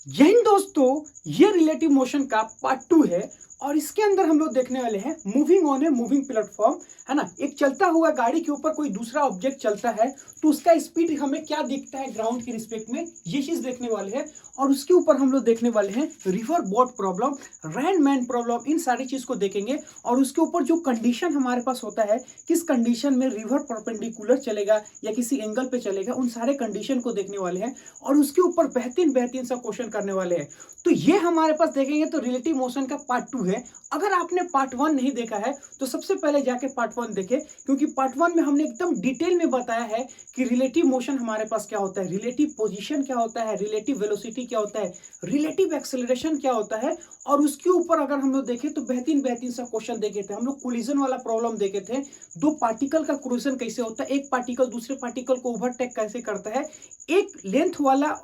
जय हिंद दोस्तों, ये रिलेटिव मोशन का पार्ट 2 है और इसके अंदर हम लोग देखने वाले हैं moving on a moving platform, है ना। एक चलता हुआ गाड़ी के ऊपर कोई दूसरा ऑब्जेक्ट चलता है तो उसका स्पीड हमें क्या दिखता है ग्राउंड के रिस्पेक्ट में, ये चीज देखने वाले हैं। और उसके ऊपर हम लोग देखने वाले हैं रिवर बोट प्रॉब्लम, रैन मैन प्रॉब्लम, इन सारी चीज को देखेंगे। और उसके ऊपर जो कंडीशन हमारे पास होता है, किस कंडीशन में रिवर परपेंडिकुलर चलेगा या किसी एंगल पे चलेगा, उन सारे कंडीशन को देखने वाले हैं और उसके ऊपर बेहतरीन बेहतरीन सा क्वेश्चन करने वाले हैं। तो ये हमारे पास देखेंगे तो रिलेटिव मोशन का पार्ट 2 है। अगर आपने पार्ट 1 नहीं देखा है तो सबसे पहले जाके पार्ट 1 देखें, क्योंकि पार्ट 1 में हमने एकदम डिटेल में बताया है कि रिलेटिव मोशन हमारे पास क्या होता है, रिलेटिव पोजीशन क्या होता है, रिलेटिव वेलोसिटी क्या होता है, रिलेटिव एक्सेलरेशन क्या होता है। और उसके ऊपर अगर हम लोग देखें तो बेहतरीन बेहतरीन सा क्वेश्चन देखे थे हम लोग। कोलिजन वाला प्रॉब्लम देखे थे, दो पार्टिकल का कोलिजन कैसे होता है, एक पार्टिकल दूसरे पार्टिकल को ओवरटेक कैसे करता है, एक लेंथ वाला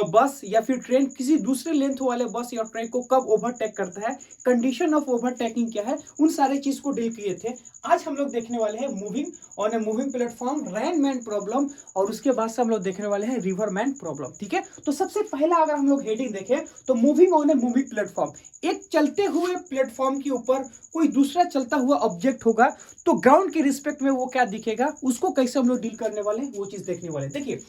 बस या फिर ट्रेन किसी दूसरे लेंथ वाले बस या ट्रेन को कब ओवरटेक करता है, कंडीशन ऑफ ओवरटेकिंग क्या है, उन सारे चीज को डील किए थे। आज हम लोग देखने वाले हैं moving on a moving platform, rain man problem, और उसके बाद से हम लोग देखने वाले हैं रिवर मैन प्रॉब्लम। ठीक है, तो सबसे पहला अगर हम लोग हेडिंग देखें तो moving on a moving platform, एक चलते हुए प्लेटफॉर्म के ऊपर कोई दूसरा चलता हुआ ऑब्जेक्ट होगा तो ग्राउंड के रिस्पेक्ट में वो क्या दिखेगा, उसको कैसे हम लोग डील करने वाले हैं वो चीज देखने वाले। देखिए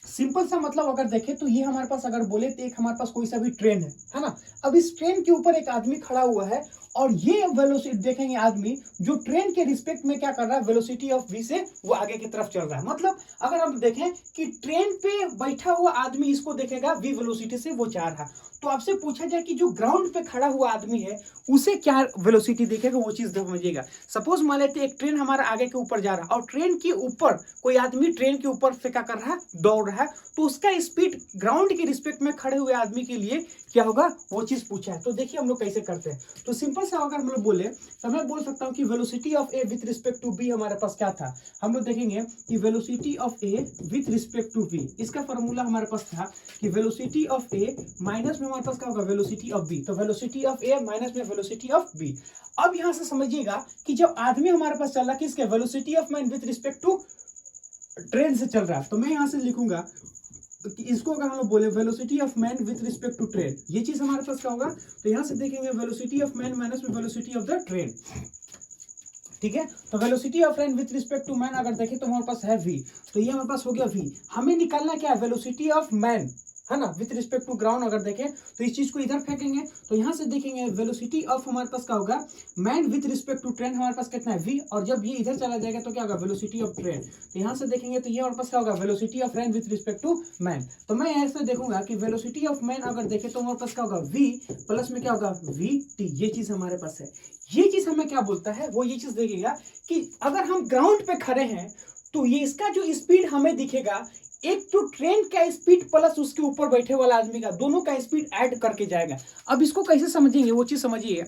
सिंपल सा मतलब अगर देखें तो ये हमारे पास अगर बोले तो एक हमारे पास कोई सा भी ट्रेन है ना। अब इस ट्रेन के ऊपर एक आदमी खड़ा हुआ है और ये वेलोसिटी देखेंगे आदमी जो ट्रेन के रिस्पेक्ट में क्या कर रहा है, वेलोसिटी ऑफ वी से वो आगे की तरफ चल रहा है। मतलब अगर हम देखें कि ट्रेन पे बैठा हुआ आदमी इसको देखेगा वी वेलोसिटी से वो जा रहा, तो आपसे पूछा जाए कि जो ग्राउंड पे खड़ा हुआ आदमी है उसे क्या वेलोसिटी दिखेगा, वो चीज समझिएगा। सपोज मान लेते एक ट्रेन हमारा आगे के ऊपर जा रहा और ट्रेन के ऊपर कोई आदमी ट्रेन के ऊपर से क्या कर रहा है, दौड़ रहा है, तो उसका स्पीड ग्राउंड के रिस्पेक्ट में खड़े हुए आदमी के लिए क्या होगा वो चीज पूछा है। तो देखिए हम लोग कैसे करते हैं। तो सिंपल सा अगर हम लोग बोले तो मैं बोल सकता हूं कि velocity of A with respect to B हमारे पास क्या था, हम लोग देखेंगे कि velocity of A with respect to B, इसका फॉर्मूला हमारे पास था कि वेलोसिटी ऑफ ए माइनस में हमारे पास क्या होगा, वेलोसिटी ऑफ बी। तो वेलोसिटी ऑफ ए माइनस में वेलोसिटी ऑफ बी। अब यहां से समझिएगा कि जब आदमी हमारे पास चल रहा किसके, velocity of man with respect to train से चल रहा है, तो मैं यहां से लिखूंगा कि इसको अगर हम लोग बोले velocity of man with respect to train, ये चीज हमारे पास क्या होगा, तो यहां से देखेंगे वेलोसिटी ऑफ मैन माइनस में वेलोसिटी ऑफ द ट्रेन। ठीक है, तो velocity of train with respect to man अगर देखें तो हमारे पास है v, तो ये हमारे पास हो गया v। हमें निकालना क्या है, वेलोसिटी ऑफ मैन, है ना, विथ रिस्पेक्ट टू ग्राउंड। अगर देखें तो इस चीज को इधर फेंकेंगे तो यहां से देखेंगे वेलोसिटी ऑफ हमारे पास क्या होगा, man with respect to train हमारे पास कितना है v, और जब ये इधर चला जाएगा तो क्या होगा, वेलोसिटी ऑफ ट्रेन। तो यहां से देखेंगे तो ये हमारे पास क्या होगा, velocity of train with respect to man. तो मैं ऐसे देखूंगा कि वेलोसिटी ऑफ मैन अगर देखें तो हमारे पास क्या होगा, v प्लस में क्या होगा, v t, ये चीज हमारे पास है। ये चीज हमें क्या बोलता है, वो ये चीज देखेगा कि अगर हम ग्राउंड पे खड़े हैं तो ये इसका जो स्पीड हमें दिखेगा, एक तो ट्रेन का स्पीड प्लस उसके ऊपर बैठे वाला आदमी का दोनों का स्पीड ऐड करके जाएगा। अब इसको कैसे समझेंगे वो चीज समझिए।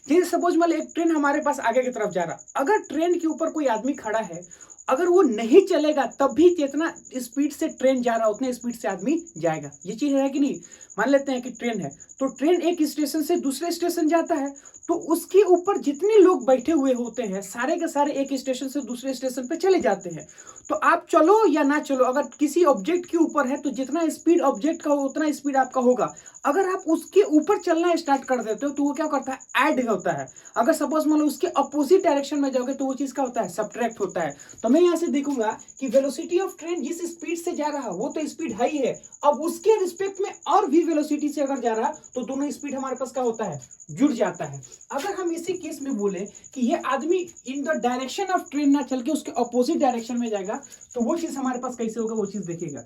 जैसे सपोज मान लो एक ट्रेन हमारे पास आगे की तरफ जा रहा, अगर ट्रेन के ऊपर कोई आदमी खड़ा है, अगर वो नहीं चलेगा तब भी जितना स्पीड से ट्रेन जा रहा उतने स्पीड से आदमी जाएगा। ये चीज है कि नहीं। मान लेते हैं कि ट्रेन है तो ट्रेन एक स्टेशन से दूसरे स्टेशन जाता है, तो उसके ऊपर जितने लोग बैठे हुए होते हैं सारे के सारे एक स्टेशन से दूसरे स्टेशन पे चले जाते हैं। तो आप चलो या ना चलो, अगर किसी ऑब्जेक्ट के ऊपर है तो जितना स्पीड ऑब्जेक्ट का हो उतना स्पीड आपका होगा। अगर आप उसके ऊपर चलना स्टार्ट कर देते हो तो वो क्या करता है, ऐड होता है। अगर सपोज मान लो उसके अपोजिट डायरेक्शन में जाओगे तो वो चीज क्या होता है, सब्ट्रैक्ट होता है। तो मैं यहाँ से देखूंगा कि वेलोसिटी ऑफ ट्रेन जिस स्पीड से जा रहा वो तो स्पीड हाई है, अब उसके रिस्पेक्ट में और भी वेलोसिटी से अगर जा रहा तो दोनों स्पीड हमारे पास क्या होता है, जुड़ जाता है। अगर हम इसी केस में बोले कि ये आदमी इन द डायरेक्शन ऑफ ट्रेन ना चल के उसके अपोजिट डायरेक्शन में जाएगा तो वो चीज हमारे पास कैसे होगा, वो चीज देखिएगा।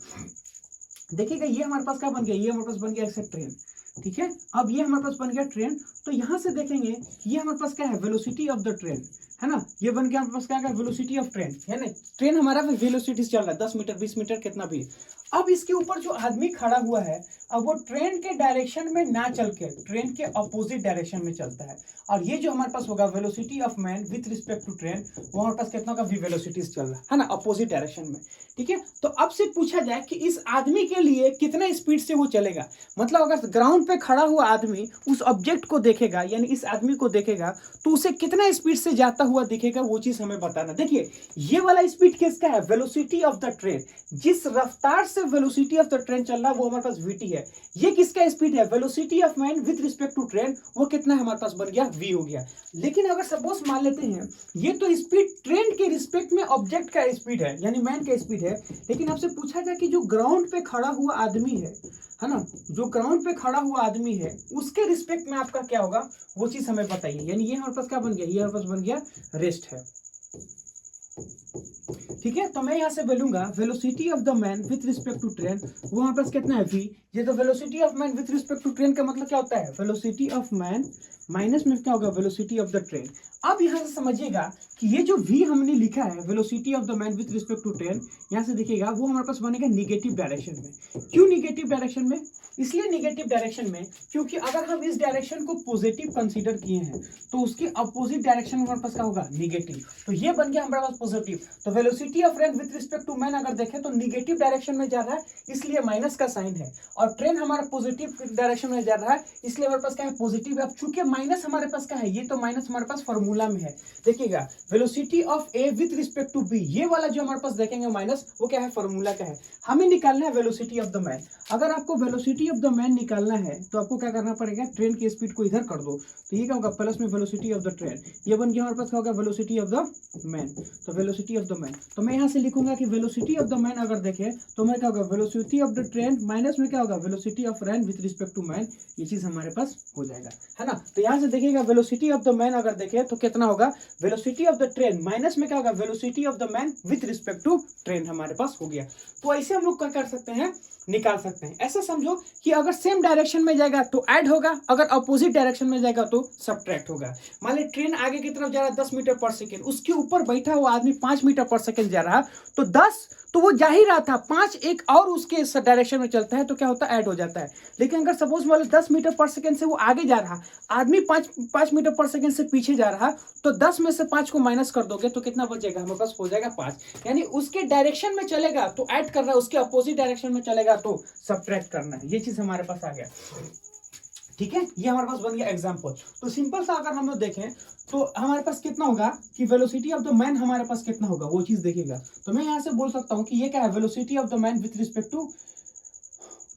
देखिएगा ये हमारे पास क्या बन गया, ये हमारे पास बन गया ऐसे ट्रेन। ठीक है, अब ये हमारे पास बन गया ट्रेन, तो यहां से देखेंगे ये हमारे पास क्या है, वेलोसिटी ऑफ द ट्रेन, है ना। ये बन गया हमारे पास क्या है, वेलोसिटी ऑफ ट्रेन, है ना। ट्रेन हमारा वेलोसिटी से चल रहा है 10 मीटर 20 मीटर कितना भी। अब इसके ऊपर जो आदमी खड़ा हुआ है, अब वो ट्रेन के डायरेक्शन में ना चल के ट्रेन के अपोजिट डायरेक्शन में चलता है, और ये जो हमारे पास होगा velocity of man with respect to train, वो हमारे पास कितना का वी वेलोसिटी से चल रहा है ना, अपोजिट डायरेक्शन में। ठीक है, तो अब से पूछा जाए कि इस आदमी के लिए कितना स्पीड से वो चलेगा। मतलब अगर ग्राउंड पे खड़ा हुआ आदमी उस ऑब्जेक्ट को देखेगा, यानी इस आदमी को देखेगा, तो उसे कितना स्पीड से जाता हुआ दिखेगा, वो चीज हमें बताना। देखिए ये वाला स्पीड किसका है, वेलोसिटी ऑफ द ट्रेन, जिस रफ्तार से से वेलोसिटी ऑफ द ट्रेन चल रहा है वो हमारे पास vt है। ये किसका स्पीड है? Velocity of man with respect to train, वो कितना है हमारे पास बन गया v हो गया। लेकिन अगर सपोज मान लेते हैं ये तो स्पीड ट्रेन के रिस्पेक्ट में ऑब्जेक्ट का स्पीड है यानी मैन का स्पीड है, लेकिन आपसे पूछा जाए कि जो ग्राउंड पे खड़ा हुआ आदमी है ना, जो ग्राउंड पे खड़ा हुआ आदमी है उसके रिस्पेक्ट में आपका क्या होगा वो चीज हमें बताइए। यानी ये हमारे पास क्या बन गया? ये हमारे पास बन गया रेस्ट है। ठीक है, तो मैं यहां से बोलूंगा velocity of the man with respect to train, वो हमारे पास कितना है v। ये तो velocity of man with respect to train का मतलब क्या होता है? वेलोसिटी ऑफ मैन माइनस में क्या होगा? Velocity of the train. अब यहां से समझिएगा कि ये जो v हमने लिखा है velocity of the man with respect to train, यहां से देखिएगा वो हमारे पास बनेगा निगेटिव डायरेक्शन में। क्यों निगेटिव डायरेक्शन में? इसलिए निगेटिव डायरेक्शन में क्योंकि अगर हम इस डायरेक्शन को पॉजिटिव कंसीडर किए हैं तो उसके अपोजिट डायरेक्शन में हमारे पास क्या होगा? निगेटिव। तो ये बन गया हमारे पास पॉजिटिव। तो velocity of train with respect to man अगर देखें तो निगेटिव डायरेक्शन में जा रहा है इसलिए माइनस का साइन है, और ट्रेन हमारा पॉजिटिव डायरेक्शन में जा रहा है इसलिए हमारे पास क्या है? पॉजिटिव। अब चूंकि माइनस हमारे पास क्या है? ये तो माइनस हमारे पास फॉर्मूला में है। देखिएगा velocity of A with respect to B, ये वाला जो हमारे पास देखेंगे माइनस, वो क्या है? फॉर्मूला का है। हमें निकालना है वेलोसिटी ऑफ द मैन। अगर आपको वेलोसिटी ऑफ द मैन निकालना है तो आपको क्या करना पड़ेगा? ट्रेन की स्पीड को इधर कर दो, तो ये क्या होगा? प्लस में वेलोसिटी ऑफ द ट्रेन, ये बन गया हमारे पास क्या होगा? Velocity of the man. तो वेलोसिटी ऑफ द मैन, तो मैं यहाँ से लिखूंगा कि वेलोसिटी ऑफ द मैन अगर देखें तो मैं क्या होगा? Velocity of the train minus में क्या होगा? Velocity of rain with respect to man, ये चीज हमारे पास हो जाएगा, है ना। तो यहाँ से देखिएगा वेलोसिटी ऑफ द मैन अगर देखें तो कितना होगा? Velocity of the train minus में क्या होगा? Velocity of the man with respect to train हमारे पास हो गया। तो ऐसे हम लोग क्या कर सकते हैं? निकाल सकते हैं। ऐसा समझो कि अगर सेम डायरेक्शन में जाएगा तो ऐड होगा, अगर अपोजिट डायरेक्शन में जाएगा तो सब्ट्रैक्ट होगा। मान ली ट्रेन आगे की तरफ जा रहा है 10 मीटर पर सेकेंड, उसके ऊपर बैठा हुआ आदमी 5 मीटर पर सेकेंड जा रहा, तो 10 तो वो जा ही रहा था, 5 एक और उसके डायरेक्शन में चलता है तो क्या होता है? ऐड हो जाता है। लेकिन अगर सपोज मान लो 10 मीटर पर सेकेंड से वो आगे जा रहा, आदमी 5 मीटर पर सेकेंड से पीछे जा रहा, तो 10 में से 5 को माइनस कर दोगे तो कितना बचेगा? हमारे पास हो जाएगा 5। यानी उसके डायरेक्शन में चलेगा तो ऐड करना है, उसके अपोजिट डायरेक्शन में चलेगा तो सब्ट्रैक्ट करना है। ये चीज हमारे पास आ गया। ठीक है, ये हमारे पास बन गया एग्जांपल। तो सिंपल सा अगर हम लोग देखें तो हमारे पास कितना होगा कि वेलोसिटी ऑफ द मैन हमारे पास कितना होगा वो चीज देखिएगा। तो मैं यहां से बोल सकता हूं कि ये क्या है? Velocity of the man with respect to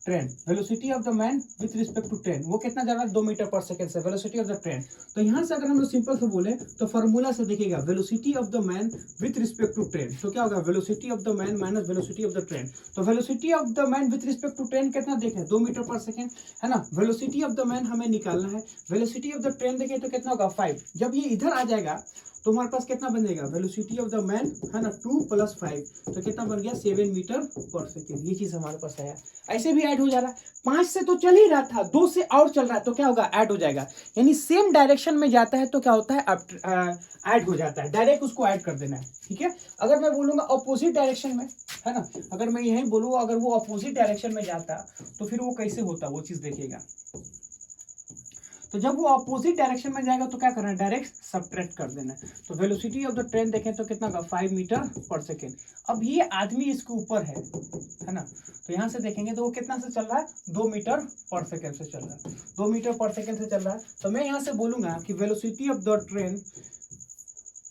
train, velocity of the man with respect to train, वो कितना जा रहा है? 2 मीटर पर सेकंड से वेलोसिटी ऑफ द ट्रेन। तो यहां से अगर हम लोग सिंपल से बोले तो फॉर्मूला से देखिएगा velocity of the man with respect to train, तो क्या होगा? Velocity of the man minus velocity of the train. तो velocity of the man with respect to train कितना देखें? 2 मीटर पर सेकंड, है ना। वेलोसिटी ऑफ द मैन हमें निकालना है, वेलोसिटी ऑफ द ट्रेन देखें तो कितना होगा? 5। जब ये इधर आ जाएगा तो हमारे पास कितना बनेगा? वेलोसिटी ऑफ द मैन, है ना, 2 + 5, तो कितना बन गया? 7 मीटर पर सेकेंड। ये चीज हमारे पास आया। ऐसे भी ऐड हो जा रहा है, 5 से तो चल ही रहा था, 2 से और चल रहा है तो क्या होगा? ऐड हो जाएगा। यानी सेम डायरेक्शन में जाता है तो क्या होता है? ऐड हो जाता है, डायरेक्ट उसको ऐड कर देना है। ठीक है, अगर मैं बोलूंगा अपोजिट डायरेक्शन में, है ना, अगर मैं यही बोलूँ अगर वो अपोजिट डायरेक्शन में जाता तो फिर वो कैसे होता वो चीज देखिएगा। तो जब वो अपोजिट डायरेक्शन में जाएगा तो क्या करना है? डायरेक्ट सब्ट्रैक्ट कर देना है। तो वेलोसिटी ऑफ द ट्रेन देखें तो कितना होगा? 5 मीटर पर सेकेंड। अब ये आदमी इसके ऊपर है ना, तो यहाँ से देखेंगे तो वो कितना से चल रहा है? 2 मीटर पर सेकेंड से चल रहा है, 2 मीटर पर सेकेंड से चल रहा है। तो मैं यहाँ से बोलूंगा कि velocity of the train,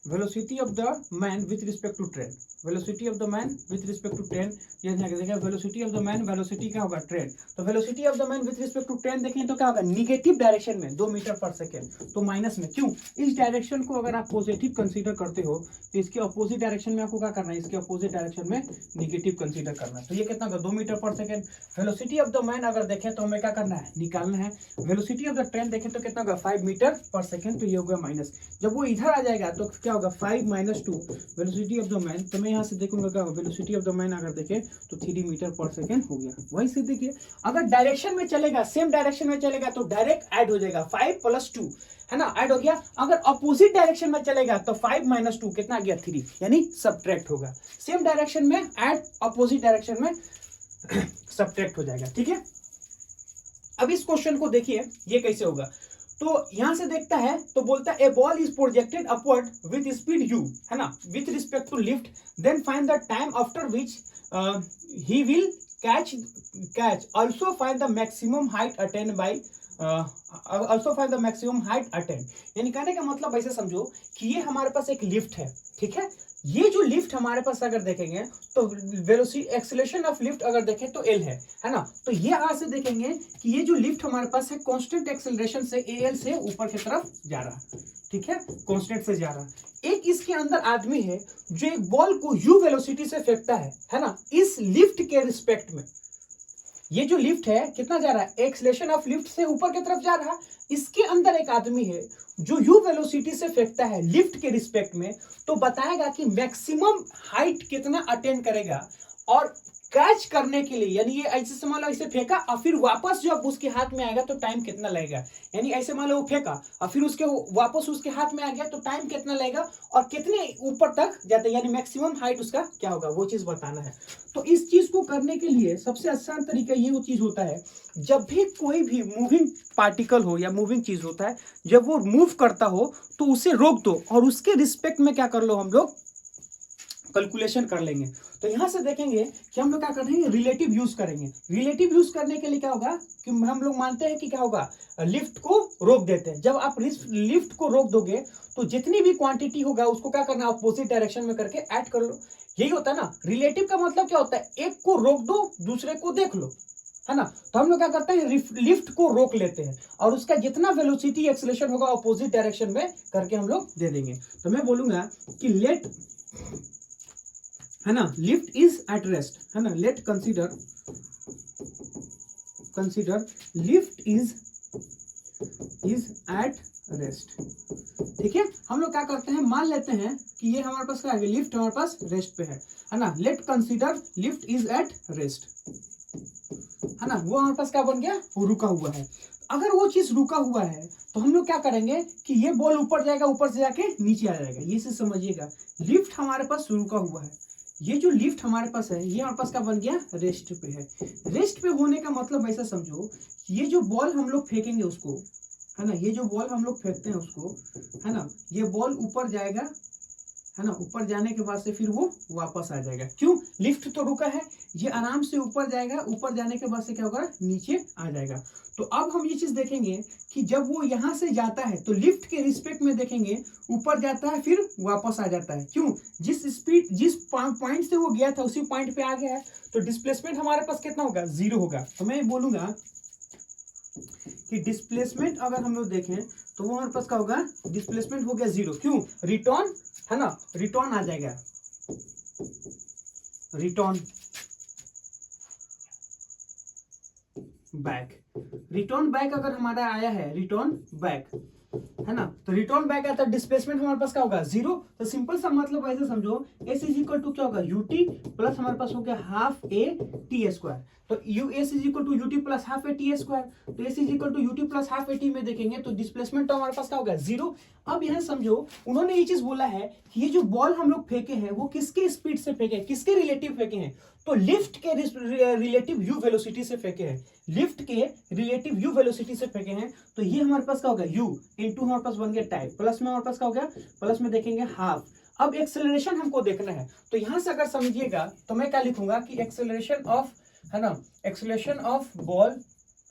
velocity of the man with respect to train, velocity of the man with respect to train, ये देखिए velocity of the man, velocity क्या होगा? ट्रेन। तो velocity of the man with respect to train देखें तो क्या होगा? Negative direction में 2 मीटर पर सेकेंड, तो माइनस में। क्यों? इस डायरेक्शन को अगर आप पॉजिटिव कंसीडर करते हो तो इसके अपोजिट डायरेक्शन में आपको क्या करना है? इसके अपोजिट डायरेक्शन में निगेटिव कंसीडर करना है। तो ये कितना होगा? 2 मीटर पर second. Velocity of the man अगर देखें तो हमें क्या करना है? निकालना है। वेलोसिटी ऑफ द ट्रेन देखें तो कितना होगा? 5 मीटर पर सेकेंड, तो ये होगा माइनस। जब वो इधर आ जाएगा तो क्या होगा? 5 - 2 वेलोसिटी ऑफ द मैन, तो मैं यहाँ से देखूंगा क्या होगा? वेलोसिटी ऑफ द मैन अगर देखें तो 3 मीटर पर सेकेंड हो गया। वहीं से देखिए अगर डायरेक्शन में चलेगा, सेम डायरेक्शन में चलेगा तो डायरेक्ट ऐड हो जाएगा, 5 + 2, है ना, ऐड हो गया। अगर अपोजिट डायरेक्शन में चलेगा तो 5 - 2 कितना गया? 3, यानी सब्ट्रैक्ट होगा। सेम डायरेक्शन में ऐड, अपोजिट डायरेक्शन में सब्ट्रैक्ट हो जाएगा। ठीक है, अब इस क्वेश्चन को देखिए ये कैसे होगा। तो यहां से देखता है तो बोलता है a ball is projected upward with speed u, है ना, with respect to lift, then find the time after which he will catch also find the maximum height attained by also find the maximum height attained. यानी कहने का मतलब ऐसे समझो कि ये हमारे पास एक लिफ्ट है, ठीक है, ये जो लिफ्ट हमारे पास अगर देखेंगे तो वेलोसिटी एक्सेलरेशन ऑफ लिफ्ट अगर देखें तो एल है ना। तो ये आज से देखेंगे कि ये जो लिफ्ट हमारे पास है कांस्टेंट एक्सेलरेशन से एल से ऊपर की तरफ जा रहा, ठीक है, कांस्टेंट से जा रहा। एक इसके अंदर आदमी है जो एक बॉल को यू वेलोसिटी से फेंकता है ना, इस लिफ्ट के रिस्पेक्ट में। ये जो लिफ्ट है कितना जा रहा है, एक्सेलरेशन ऑफ लिफ्ट से ऊपर की तरफ जा रहा। इसके अंदर एक आदमी है जो यू वेलोसिटी से फेंकता है लिफ्ट के रिस्पेक्ट में, तो बताएगा कि मैक्सिमम हाइट कितना अटेन करेगा। और कैच करने के लिए यानी ये ऐसे से मान लो ऐसे फेंका और फिर वापस जब उसके हाथ में आएगा तो टाइम कितना लगेगा, यानी ऐसे मान लो वो फेंका और फिर उसके वापस उसके हाथ में आ गया तो टाइम कितना लगेगा और कितने ऊपर तक जाते हैं, यानी मैक्सिमम हाइट उसका क्या होगा, वो चीज बताना है। तो इस चीज को करने के लिए सबसे आसान तरीका ये वो चीज होता है, जब भी कोई भी मूविंग पार्टिकल हो या मूविंग चीज होता है, जब वो मूव करता हो तो उसे रोक दो और उसके रिस्पेक्ट में क्या कर लो, हम लोग कैलकुलेशन कर लेंगे। तो यहां से देखेंगे कि हम लोग क्या कर रहे हैं, रिलेटिव यूज करेंगे। रिलेटिव यूज करने के लिए क्या होगा कि हम लोग मानते हैं कि क्या होगा, लिफ्ट को रोक देते हैं। जब आप लिफ्ट को रोक दोगे तो जितनी भी क्वांटिटी होगा उसको क्या करना, अपोजिट डायरेक्शन में करके ऐड कर लो। यही होता है ना। रिलेटिव का मतलब क्या होता है, एक को रोक दो दूसरे को देख लो, है ना। तो हम लोग क्या करते हैं, लिफ्ट को रोक लेते हैं और उसका जितना वेलोसिटी एक्सेलरेशन होगा अपोजिट डायरेक्शन में करके हम लोग दे देंगे। तो मैं बोलूंगा कि लेट, है ना, लिफ्ट इज एट रेस्ट, है ना, late consider lift is at rest. ठीक है, हम लोग क्या करते हैं, मान लेते हैं कि ये हमारे पास क्या है, लिफ्ट हमारे पास रेस्ट पे है ना। Late consider lift is at rest, है ना। वो हमारे पास क्या बन गया, वो रुका हुआ है। अगर वो चीज रुका हुआ है तो हम लोग क्या करेंगे कि ये बॉल ऊपर जाएगा, ऊपर से जाके नीचे आ जाएगा। ये से समझिएगा, लिफ्ट हमारे पास रुका हुआ है, ये जो लिफ्ट हमारे पास है ये हमारे पास क्या बन गया, रेस्ट पे है। रेस्ट पे होने का मतलब ऐसा समझो, ये जो बॉल हम लोग फेंकेंगे उसको, है ना, ये जो बॉल हम लोग फेंकते हैं उसको, है ना, ये बॉल ऊपर जाएगा, है ना। ऊपर जाने के बाद से फिर वो वापस आ जाएगा। क्यों, लिफ्ट तो रुका है, ये आराम से ऊपर जाएगा, ऊपर जाने के बाद से क्या होगा, नीचे आ जाएगा। तो अब हम ये चीज देखेंगे कि जब वो यहां से जाता है तो लिफ्ट के रिस्पेक्ट में देखेंगे ऊपर जाता है फिर वापस आ जाता है। क्यों, जिस स्पीड जिस पॉइंट से वो गया था उसी पॉइंट पे आ गया है, तो डिस्प्लेसमेंट हमारे पास कितना होगा, 0 होगा। तो मैं बोलूंगा कि डिस्प्लेसमेंट अगर हम लोग देखें तो वो हमारे पास क्या होगा, डिस्प्लेसमेंट हो गया 0। क्यों, रिटर्न, है ना, रिटर्न आ जाएगा, रिटर्न बैक। रिटर्न बैक अगर हमारा आया है, रिटर्न बैक, है ना, तो रिटर्न बैक आता है, डिस्प्लेसमेंट हमारे पास क्या होगा, 0। तो सिंपल सा मतलब ऐसे समझो, एस इज इक्वल टू क्या होगा, यूटी प्लस हमारे पास हो गया हाफ ए टी स्क्वायर। तो u s is equal to u t plus half a t square. तो s is equal to u t plus half a t में देखेंगे तो डिस्प्लेसमेंट तो हमारे पास क्या होगा, 0। अब यहां समझो, उन्होंने ये चीज बोला है कि ये जो बॉल हम लोग फेंके हैं वो किसके स्पीड से फेंके हैं, किसके रिलेटिव फेंके हैं, तो लिफ्ट के रिलेटिव यू वेलोसिटी से फेंके हैं, लिफ्ट के रिलेटिव यू वेलोसिटी से फेंके हैं। तो ये हमारे पास क्या होगा, यू इनटू हमारे पास बन गया टाइम, प्लस में हमारे पास क्या हो गया, प्लस में देखेंगे हाफ। अब एक्सेलरेशन हमको देखना है, तो यहां से अगर समझिएगा तो मैं क्या लिखूंगा कि एक्सेलरेशन ऑफ, है ना, एक्सेलरेशन ऑफ बॉल,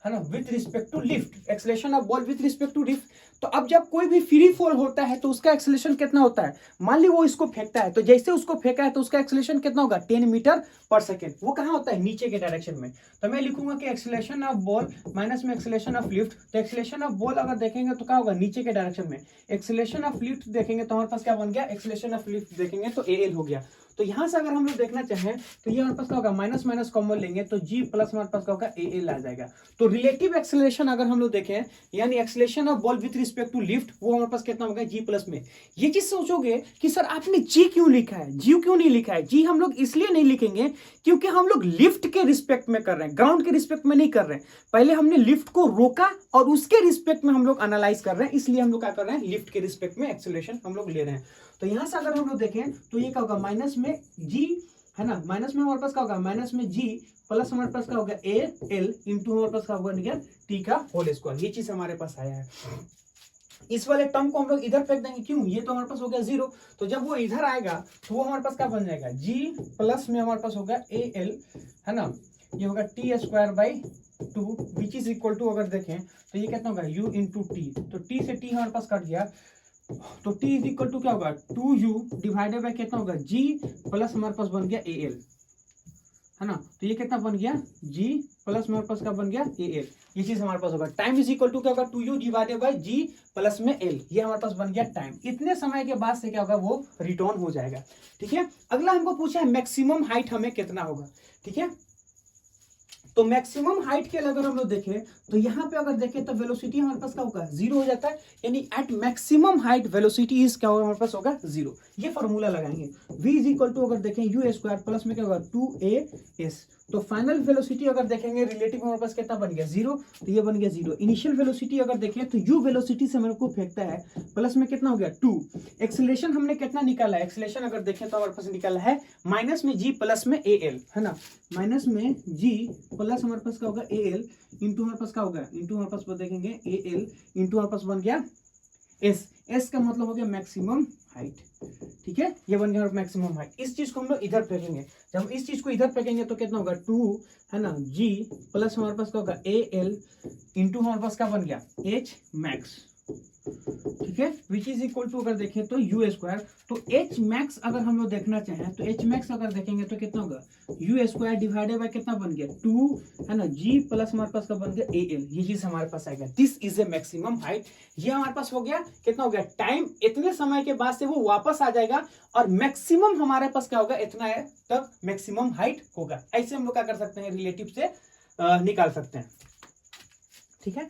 है ना, with respect to lift, acceleration of ball with respect to lift. तो अब जब कोई भी फ्री फॉल होता है तो उसका एक्सेलरेशन कितना होता है, मान ली वो इसको फेंकता है तो जैसे उसको फेंका है तो उसका एक्सेलरेशन कितना होगा, 10 मीटर पर सेकेंड। वो कहाँ होता है, नीचे के डायरेक्शन में। तो मैं लिखूंगा कि एक्सेलरेशन ऑफ बॉल माइनस में एक्सेलरेशन ऑफ लिफ्ट। तो एक्सेलरेशन ऑफ बॉल अगर देखेंगे तो क्या होगा, नीचे के डायरेक्शन में। एक्सेलरेशन ऑफ लिफ्ट देखेंगे तो हमारे पास क्या बन गया, एक्सेलरेशन ऑफ लिफ्ट देखेंगे तो एल हो गया। तो यहां से अगर हम लोग देखना चाहें तो ये हमारे पास क्या होगा, माइनस माइनस कॉमन लेंगे तो जी प्लस हमारे पास क्या होगा, ए एल आ जाएगा। तो रिलेटिव एक्सेलरेशन अगर हम लोग देखें, यानी acceleration of ball with respect to lift, वो हमारे पास कितना होगा, जी प्लस में। ये चीज सोचोगे कि सर आपने जी क्यों लिखा है, जी क्यों नहीं लिखा है, जी हम लोग इसलिए नहीं लिखेंगे क्योंकि हम लोग लिफ्ट के रिस्पेक्ट में कर रहे हैं, ग्राउंड के रिस्पेक्ट में नहीं कर रहे हैं। पहले हमने लिफ्ट को रोका और उसके रिस्पेक्ट में हम लोग एनालाइज कर रहे हैं, इसलिए हम लोग क्या कर रहे हैं, लिफ्ट के रिस्पेक्ट में एक्सेलरेशन हम लोग ले रहे हैं। तो यहां से अगर हम लोग देखें तो ये क्या होगा, माइनस में जी, है ना, माइनस में हमारे पास क्या होगा, माइनस में जी प्लस हमारे पास क्या होगा, ए एल इंटू हमारे पास क्या होगा, टी का होल स्क्वायर। ये चीज हमारे पास आया है। इस वाले टर्म को हम लोग इधर फेंक देंगे, क्यों, ये तो हमारे पास हो गया 0। तो जब वो इधर आएगा तो वो हमारे पास क्या बन जाएगा, जी प्लस में हमारे पास होगा ए एल, है ना, ये होगा T square by 2 which is equal to, अगर देखें तो ये कितना होगा, u इंटू टी। तो टी से टी हमारे पास कट गया, तो t इज इक्वल टू क्या होगा 2u डिवाइडेड बाय कितना होगा g प्लस हमारे पास बन गया al, है ना। तो ये कितना बन गया g प्लस हमारे पास क्या बन गया al, ये चीज हमारे पास होगा। टाइम इज इक्वल टू क्या होगा 2u divided by g plus में l, ये हमारे पास बन गया टाइम। इतने समय के बाद से क्या होगा वो रिटर्न हो जाएगा। ठीक है, अगला हमको पूछा है मैक्सिमम हाइट हमें कितना होगा। ठीक है, तो मैक्सिमम हाइट के लिए अगर हम लोग देखें तो यहाँ पे अगर देखें तो वेलोसिटी हमारे पास क्या होगा 0 हो जाता है, यानी at maximum height velocity is क्या होगा हमारे पास होगा 0। ये फॉर्मूला लगाएंगे v इज इक्वल टू अगर देखें यू स्क्वायर प्लस में क्या होगा 2as, तो फाइनल वेलोसिटी अगर देखेंगे रिलेटिव हमारे पास कितना बन गया 0, तो ये बन गया 0। इनिशियल वेलोसिटी अगर देखें तो u वेलोसिटी से मेरे को फेंकता है प्लस में कितना हो गया 2। एक्सेलरेशन हमने कितना निकाला है, एक्सेलरेशन अगर देखें तो हमारे पास निकाला है माइनस में g प्लस में al, है ना, माइनस में g प्लस हमारे पास क्या होगा al इंटू हमारे पास क्या होगा इंटू हमारे पास देखेंगे al इंटू हमारे पास बन गया s का मतलब हो गया मैक्सिमम हाइट। ठीक है, ये बन गया मैक्सिमम हाइट। इस चीज को हम लोग इधर फेंकेंगे, जब इस चीज को इधर फेंकेंगे तो कितना होगा 2, है ना, g प्लस हमारे पास क्या होगा al इंटू हमारे पास क्या बन गया h मैक्स। ठीक है, विच इज इक्वल टू अगर देखें तो यू स्क्वायर, तो एच मैक्स अगर हम लोग देखना चाहें तो एच मैक्स अगर देखेंगे तो कितना होगा यू स्क्वायर डिवाइडेड बाय कितना बन गया 2, है ना, जी प्लस हमारे पास का बन गया ए एल, ये चीज हमारे पास आएगा। This is A maximum height. ये हमारे पास हो गया कितना हो गया टाइम, इतने समय के बाद से वो वापस आ जाएगा और मैक्सिमम हमारे पास क्या होगा इतना है तब मैक्सिमम हाइट होगा। ऐसे हम लोग क्या कर सकते हैं रिलेटिव से निकाल सकते हैं। ठीक है,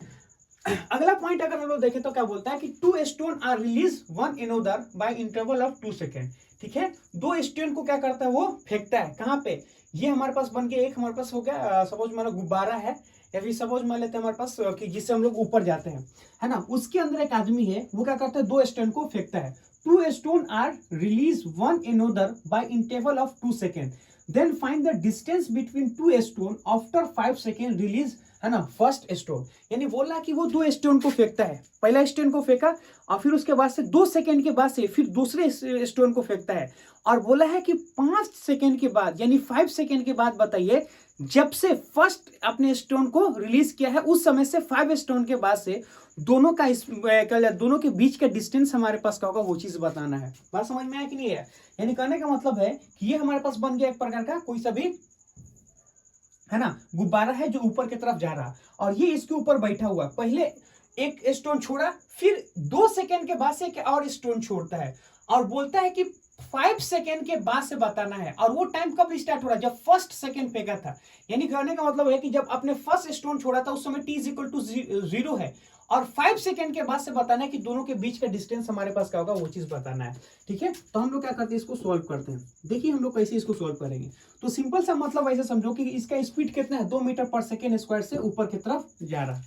अगला पॉइंट अगर हम लोग देखें तो क्या बोलता है कि 2 stone are release one another by interval of 2 second. ठीक है, 2 स्टोन को क्या करता है वो फेंकता है, कहाँ पे, ये हमारे पास बन गया, एक हमारे पास हो गया सपोज मान लो गुब्बारा है, या फिर सपोज मान लेते हैं हमारे पास कि जिससे हम लोग ऊपर जाते हैं, है ना, उसके अंदर एक आदमी है वो क्या करता है 2 स्टोन को फेंकता है। 2 stone are release one another by interval of 2 second, then find the distance between 2 stone after 5 second release, है ना, फर्स्ट स्टोन। यानी बोल रहा है कि वो 2 स्टोन को फेंकता है, पहला स्टोन को फेंका और फिर उसके बाद से 2 सेकेंड के बाद से फिर दूसरे स्टोन को फेंकता है, और बोला है कि 5 सेकेंड के बाद यानी 5 सेकेंड के बाद बताइए जब से फर्स्ट अपने स्टोन को रिलीज किया है उस समय से 5 स्टोन के बाद से दोनों का दोनों के बीच का डिस्टेंस हमारे पास क्या होगा वो चीज बताना है। बात समझ में आया कि नहीं है? यानी कहने का मतलब है कि ये हमारे पास बन गया एक प्रकार का कोई सा भी, है ना, गुब्बारा है जो ऊपर की तरफ जा रहा और ये इसके ऊपर बैठा हुआ, पहले एक स्टोन छोड़ा फिर 2 सेकेंड के बाद से एक और स्टोन छोड़ता है और बोलता है कि 5 सेकेंड के बाद से बताना है। और वो टाइम कब स्टार्ट हो रहा है जब फर्स्ट सेकेंड फेंका था। यानी कहने का मतलब है कि जब आपने फर्स्ट स्टोन छोड़ा था उस समय t इक्वल टू 0 है और 5 सेकेंड के बाद से बताना है कि दोनों के बीच का डिस्टेंस हमारे पास क्या होगा वो चीज बताना है। ठीक है, तो हम लोग क्या करते हैं इसको सॉल्व करते हैं। देखिए हम लोग कैसे इसको सॉल्व करेंगे, तो सिंपल सा मतलब ऐसे समझो कि इसका स्पीड कितना है 2 मीटर पर सेकेंड स्क्वायर से ऊपर की तरफ जा रहा।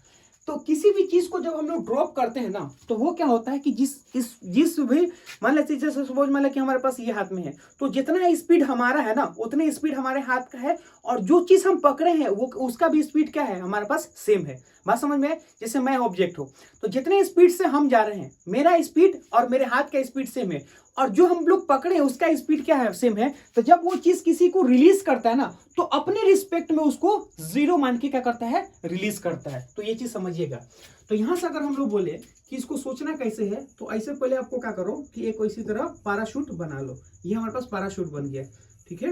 तो किसी भी चीज को जब हम लोग ड्रॉप करते हैं ना तो वो क्या होता है कि जिस भी मान लेते जैसे सपोज मान लें कि हमारे पास ये हाथ में है तो जितना स्पीड हमारा है ना उतने स्पीड हमारे हाथ का है और जो चीज हम पकड़े हैं वो उसका भी स्पीड क्या है हमारे पास सेम है। बात समझ में? जैसे मैं ऑब्जेक्ट हूं तो जितने स्पीड से हम जा रहे हैं मेरा स्पीड और मेरे हाथ का स्पीड सेम है और जो हम लोग पकड़े हैं उसका स्पीड क्या है सेम है। तो जब वो चीज किसी को रिलीज करता है ना तो अपने रिस्पेक्ट में उसको 0 मान के क्या करता है रिलीज करता है। तो ये चीज समझिएगा। तो यहां से अगर हम लोग बोले कि इसको सोचना कैसे है तो ऐसे पहले आपको क्या करो कि एक इसी तरह पैराशूट बना लो। ये हमारे पास पैराशूट बन गया, ठीक है,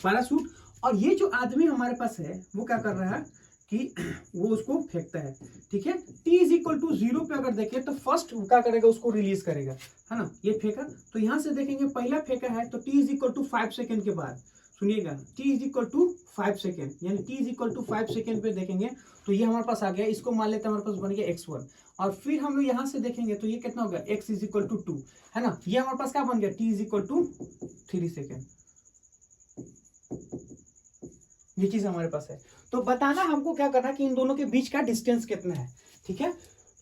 पैराशूट। और ये जो आदमी हमारे पास है वो क्या कर रहा है कि वो उसको फेंकता है। ठीक है, t इज इक्वल टू 0 पे अगर देखें तो फर्स्ट क्या करेगा उसको रिलीज करेगा, है ना। ये फेंका तो यहां से देखेंगे पहला फेंका है तो t is equal to 5 second के बाद सुनिएगा t is equal to 5 second यानी t is equal to 5 second पे देखेंगे तो ये हमारे पास आ गया। इसको मान लेते हैं हमारे पास बन गया x1 और फिर हम लोग यहां से देखेंगे तो ये कितना हो गया x इज इक्वल टू 2, है ना। ये हमारे पास क्या बन गया t is equal to 3 second. ये चीज हमारे पास है। तो बताना हमको क्या करना कि इन दोनों के बीच का डिस्टेंस कितना है। ठीक है,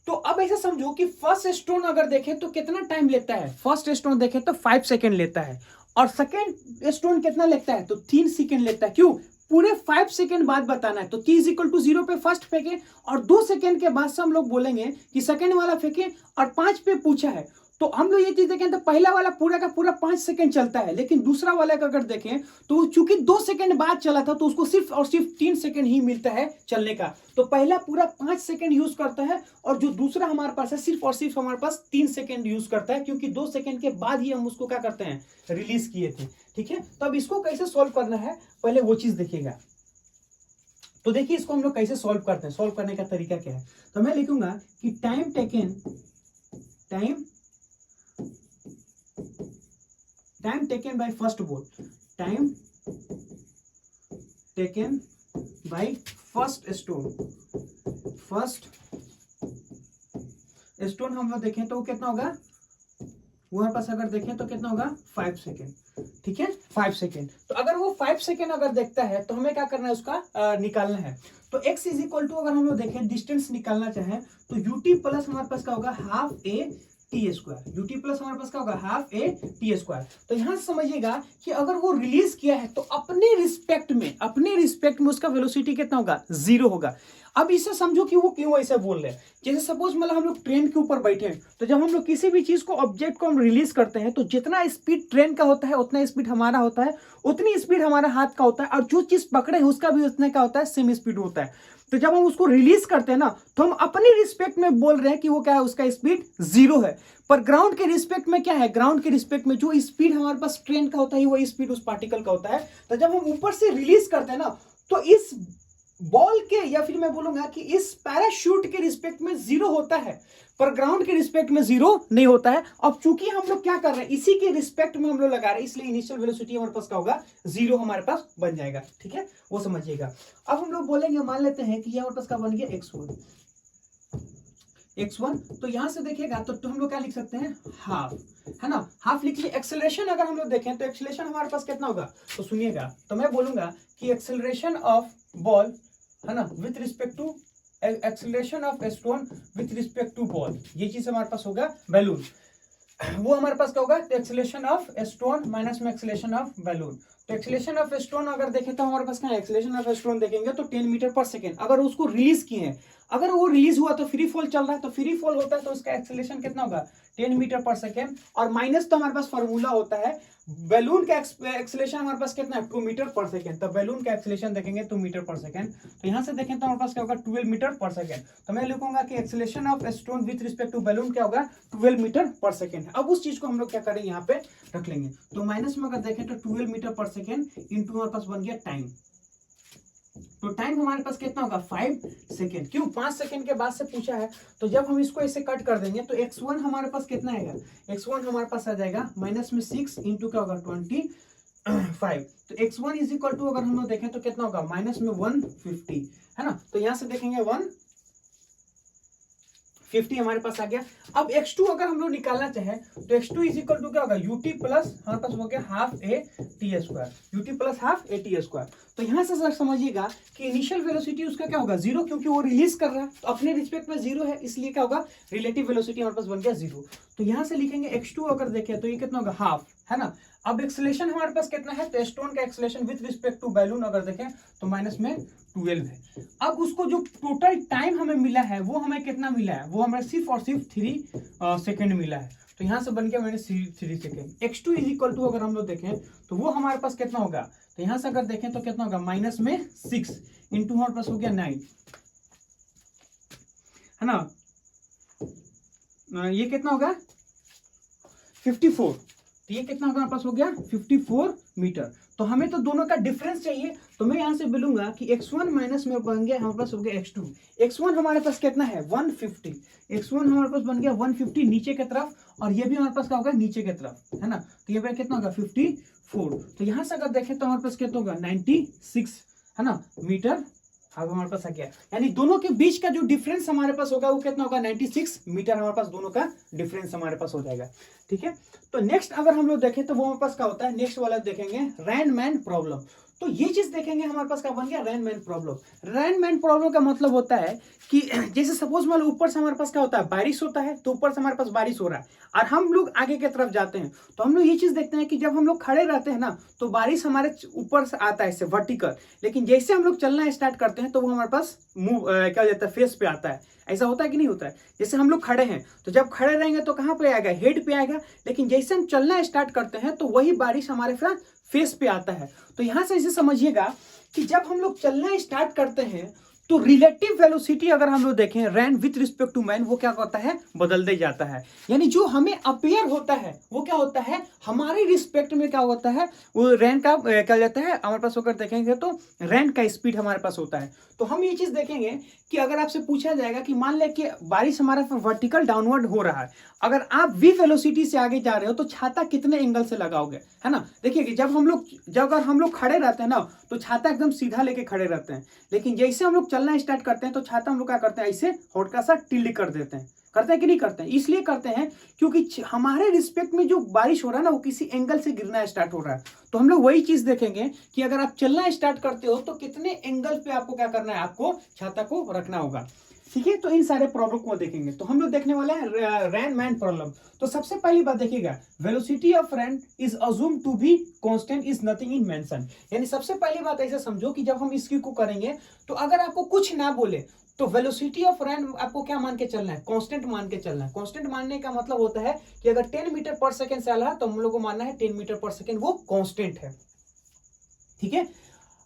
तो अब ऐसा समझो कि फर्स्ट स्टोन अगर देखें तो कितना टाइम लेता है। फर्स्ट स्टोन देखें तो 5 सेकेंड लेता है और सेकेंड स्टोन कितना लेता है तो 3 सेकेंड लेता है। क्यों? पूरे 5 सेकेंड बाद बताना है। तो t इज इक्वल टू 0 पे फर्स्ट फेंके और 2 सेकेंड के बाद से हम लोग बोलेंगे कि सेकेंड वाला फेंके और 5 पे पूछा है तो हम लोग ये चीज देखें तो पहला वाला पूरा का पूरा 5 सेकंड चलता है, लेकिन दूसरा वाला का अगर देखें तो चूंकि 2 सेकंड बाद चला था तो उसको सिर्फ और सिर्फ 3 सेकंड ही मिलता है चलने का। तो पहला पूरा 5 सेकंड यूज करता है और जो दूसरा हमारे पास है सिर्फ और सिर्फ हमारे पास 3 सेकंड यूज करता है, क्योंकि 2 सेकंड के बाद ही हम उसको क्या करते हैं, रिलीज किए थे। ठीक है, तो अब इसको कैसे सॉल्व करना है पहले वो चीज देखिएगा। तो देखिए इसको हम लोग कैसे सॉल्व करते हैं, सॉल्व करने का तरीका क्या है। तो मैं लिखूंगा कि time taken by first ball, time taken by first stone हम लोग देखें तो वो कितना होगा, वो हमारे पास अगर देखें तो कितना होगा 5 सेकेंड। ठीक है, 5 सेकेंड। तो अगर वो 5 सेकेंड अगर देखता है तो हमें क्या करना है, उसका निकालना है। तो x इज इक्वल टू अगर हम लोग देखें डिस्टेंस निकालना चाहें तो ut प्लस हमारे पास क्या होगा half a t square, ut plus हमारे पास क्या होगा हाफ ए टी स्क्वायर। तो यहां से समझिएगा कि अगर वो रिलीज किया है तो अपने रिस्पेक्ट में उसका वेलोसिटी कितना होगा, 0 होगा। अब इसे समझो कि वो क्यों ऐसा बोल रहे हैं। जैसे सपोज मतलब हम लोग ट्रेन के ऊपर बैठे हैं, तो जब हम लोग किसी भी चीज को ऑब्जेक्ट को हम रिलीज करते हैं तो जितना स्पीड ट्रेन का होता है उतना स्पीड हमारा होता है, उतनी स्पीड हमारा हाथ का होता है, और जो चीज पकड़े उसका भी उतने का होता है, सेम स्पीड होता है। तो जब हम उसको रिलीज करते हैं ना तो हम अपनी रिस्पेक्ट में बोल रहे हैं कि वो क्या है, उसका स्पीड 0 है। पर ग्राउंड के रिस्पेक्ट में क्या है, ग्राउंड के रिस्पेक्ट में जो स्पीड हमारे पास ट्रेन का होता है वो स्पीड उस पार्टिकल का होता है। तो जब हम ऊपर से रिलीज करते हैं ना तो इस बॉल के या फिर मैं बोलूंगा कि इस पैराशूट के रिस्पेक्ट में 0 होता है, पर ग्राउंड के रिस्पेक्ट में 0 नहीं होता है। अब चूंकि हम लोग क्या कर रहे हैं, इसी के रिस्पेक्ट में हम लोग लगा रहे हैं, इसलिए इनिशियल वेलोसिटी हमारे पास क्या होगा, 0 हमारे पास बन जाएगा। ठीक है, वो समझिएगा। अब हम लोग बोलेंगे, मान लेते हैं कि हमारे पास क्या बन गया x1। तो यहां से देखिएगा तो हम लोग क्या लिख सकते हैं, हाफ, है ना, हाफ लिख लिए। एक्सेलरेशन अगर हम लोग देखें तो एक्सेलरेशन हमारे पास कितना होगा, तो सुनिएगा, तो मैं बोलूंगा कि एक्सेलरेशन ऑफ बॉल, है ना, with respect to acceleration of stone with respect to ball, ये चीज हमारे पास होगा बैलून, वो हमारे पास क्या होगा, एक्सेलरेशन ऑफ स्टोन माइनस में एक्सेलरेशन ऑफ बैलून। तो एक्सेलरेशन ऑफ स्टोन अगर देखें तो हमारे पास क्या है, एक्सेलरेशन ऑफ स्टोन देखेंगे तो 10 मीटर पर सेकेंड। अगर उसको रिलीज किए हैं, अगर वो रिलीज हुआ तो फ्री फॉल चल रहा है, तो फ्री फॉल होता है तो उसका एक्सेलरेशन कितना होगा, 10 मीटर पर सेकेंड। और माइनस तो हमारे पास फॉर्मूला होता है, बैलून का एक्सेलरेशन हमारे पास कितना है, 2 मीटर पर सेकेंड। तो बैलून का एक्सेलरेशन देखेंगे 2 मीटर पर सेकेंड। तो यहां से देखें तो हमारे पास क्या होगा, 12 मीटर पर सेकेंड। तो मैं लिखूंगा कि acceleration of stone with respect to balloon क्या होगा, 12 मीटर पर सेकेंड है। अब उस चीज को हम लोग क्या करेंगे, यहाँ पे रख लेंगे। तो माइनस में अगर देखें तो 12 मीटर पर सेकेंड इंटू हमारे पास बन गया टाइम। तो टाइम हमारे पास कितना होगा, 5 सेकेंड। क्यों, 5 सेकेंड के बाद से पूछा है, तो जब हम इसको ऐसे कट कर देंगे तो x1 हमारे पास कितना आएगा, x1 हमारे पास आ जाएगा माइनस में 6 इंटू क्या होगा 25। तो x1 इज इक्वल टू अगर हम लोग देखें तो कितना होगा, माइनस में 150, है ना। तो यहां से देखेंगे 150 हमारे पास आ गया। अब x2 अगर हम लोग निकालना चाहे तो x2 इज इक्वल टू क्या होगा, ut प्लस हमारे पास हो गया half a t square, ut plus half a t square. तो यहां से सर समझिएगा कि इनिशियल वेलोसिटी उसका क्या होगा, 0, क्योंकि वो रिलीज कर रहा है तो अपने रिस्पेक्ट में 0 है, इसलिए क्या होगा, रिलेटिव वेलोसिटी हमारे पास बन गया 0। तो यहां से लिखेंगे x2 अगर देखें तो ये कितना होगा, हाफ, है ना। अब एक्सेलरेशन हमारे पास कितना है, तो स्टोन का acceleration with respect to balloon अगर देखें तो माइनस में 12 है। अब उसको जो टोटल टाइम हमें मिला है वो हमें कितना मिला है, वो हमें सिर्फ और सिर्फ 3 सेकेंड मिला है। तो यहां से बन गया मैंने 3 second. x2 is equal to अगर हम लोग देखें तो वो हमारे पास कितना होगा, तो यहां से अगर देखें तो कितना होगा, माइनस में 6 इंटू हमारे पास हो गया 9, है ना। ये कितना होगा 54। तो ये कितना होगा हमारे पास हो गया 54 मीटर। तो हमें तो दोनों का डिफरेंस चाहिए, तो मैं यहां से बोलूंगा कि x1 माइनस में बन गया हमारे पास हो गया x2। x1 हमारे पास कितना है 150, x1 हमारे पास बन गया 150 नीचे की तरफ, और ये भी हमारे पास क्या होगा नीचे की तरफ, है ना। तो ये कितना होगा 54। तो यहां से अगर देखें तो हमारे पास कितना होगा 96, है ना, मीटर अब हमारे पास आ गया। यानी दोनों के बीच का जो डिफरेंस हमारे पास होगा वो कितना होगा 96 मीटर हमारे पास दोनों का डिफरेंस हमारे पास हो जाएगा। ठीक है, तो नेक्स्ट अगर हम लोग देखें तो वो हमारे पास क्या होता है, नेक्स्ट वाला देखेंगे रैनमैन प्रॉब्लम। तो ये चीज देखेंगे हमारे पास क्या बन गया, रैनमैन प्रॉब्लम। रैनमैन प्रॉब्लम का मतलब होता है कि जैसे सपोज मान लो ऊपर से हमारे पास क्या होता है, बारिश होता है, तो ऊपर से हमारे पास बारिश हो रहा है और हम लोग आगे की तरफ जाते हैं, तो हम लोग ये चीज देखते हैं कि जब हम लोग खड़े रहते हैं ना तो बारिश हमारे ऊपर से आता है, इससे वर्टिकल, लेकिन जैसे हम लोग चलना स्टार्ट करते हैं तो वो हमारे पास मूव क्या हो जाता है, फेस पे आता है, ऐसा होता है कि नहीं होता है? जैसे हम लोग खड़े हैं तो जब खड़े रहेंगे तो कहाँ पे आएगा, हेड पे आएगा, लेकिन जैसे हम चलना स्टार्ट करते हैं तो वही बारिश हमारे फेस पे आता है। तो यहां से इसे समझिएगा कि जब हम लोग चलना स्टार्ट करते हैं तो रिलेटिव वेलोसिटी अगर हम लोग देखें रैन विथ रिस्पेक्ट टू मैन, वो क्या होता है, बदलते जाता है। यानी जो हमें अपेयर होता है वो क्या होता है, हमारे रिस्पेक्ट में क्या होता है, वो रैन का क्या जाता है हमारे पास होकर देखेंगे तो रैन का स्पीड हमारे पास होता है। तो हम ये चीज देखेंगे कि अगर आपसे पूछा जाएगा कि मान ले कि बारिश हमारा वर्टिकल डाउनवर्ड हो रहा है, अगर आप वी वेलोसिटी से आगे जा रहे हो तो छाता कितने एंगल से लगाओगे, है ना। देखिए कि जब अगर हम लोग खड़े रहते हैं ना तो छाता एकदम सीधा लेके खड़े रहते हैं, लेकिन जैसे हम लोग चलना स्टार्ट करते हैं तो छाता हम लोग क्या करते हैं, ऐसे हल्का सा टिल्ड कर देते हैं। करते हैं कि नहीं करते हैं? इसलिए करते हैं क्योंकि हमारे रिस्पेक्ट में जो बारिश हो रहा है ना वो किसी एंगल से गिरना स्टार्ट हो रहा है। तो हम लोग वही चीज देखेंगे कि अगर आप चलना स्टार्ट करते हो तो कितने एंगल पे आपको क्या करना है, आपको छाता को रखना होगा। ठीक है, तो इन सारे प्रॉब्लम को देखेंगे। तो हम लोग देखने वाले हैं रैन मैन प्रॉब्लम। तो सबसे पहली बात देखिएगा, velocity of rain is assume to be constant is nothing in mention. यानी सबसे पहली बात ऐसे समझो कि जब हम इसकी को करेंगे तो अगर आपको कुछ ना बोले तो वेलोसिटी ऑफ रैन आपको क्या मान के चलना है, कांस्टेंट मान के चलना है। कांस्टेंट मानने का मतलब होता है कि अगर 10 मीटर पर सेकंड चल रहा है तो हम लोग को मानना है 10 मीटर पर सेकंड वो कांस्टेंट है। ठीक है,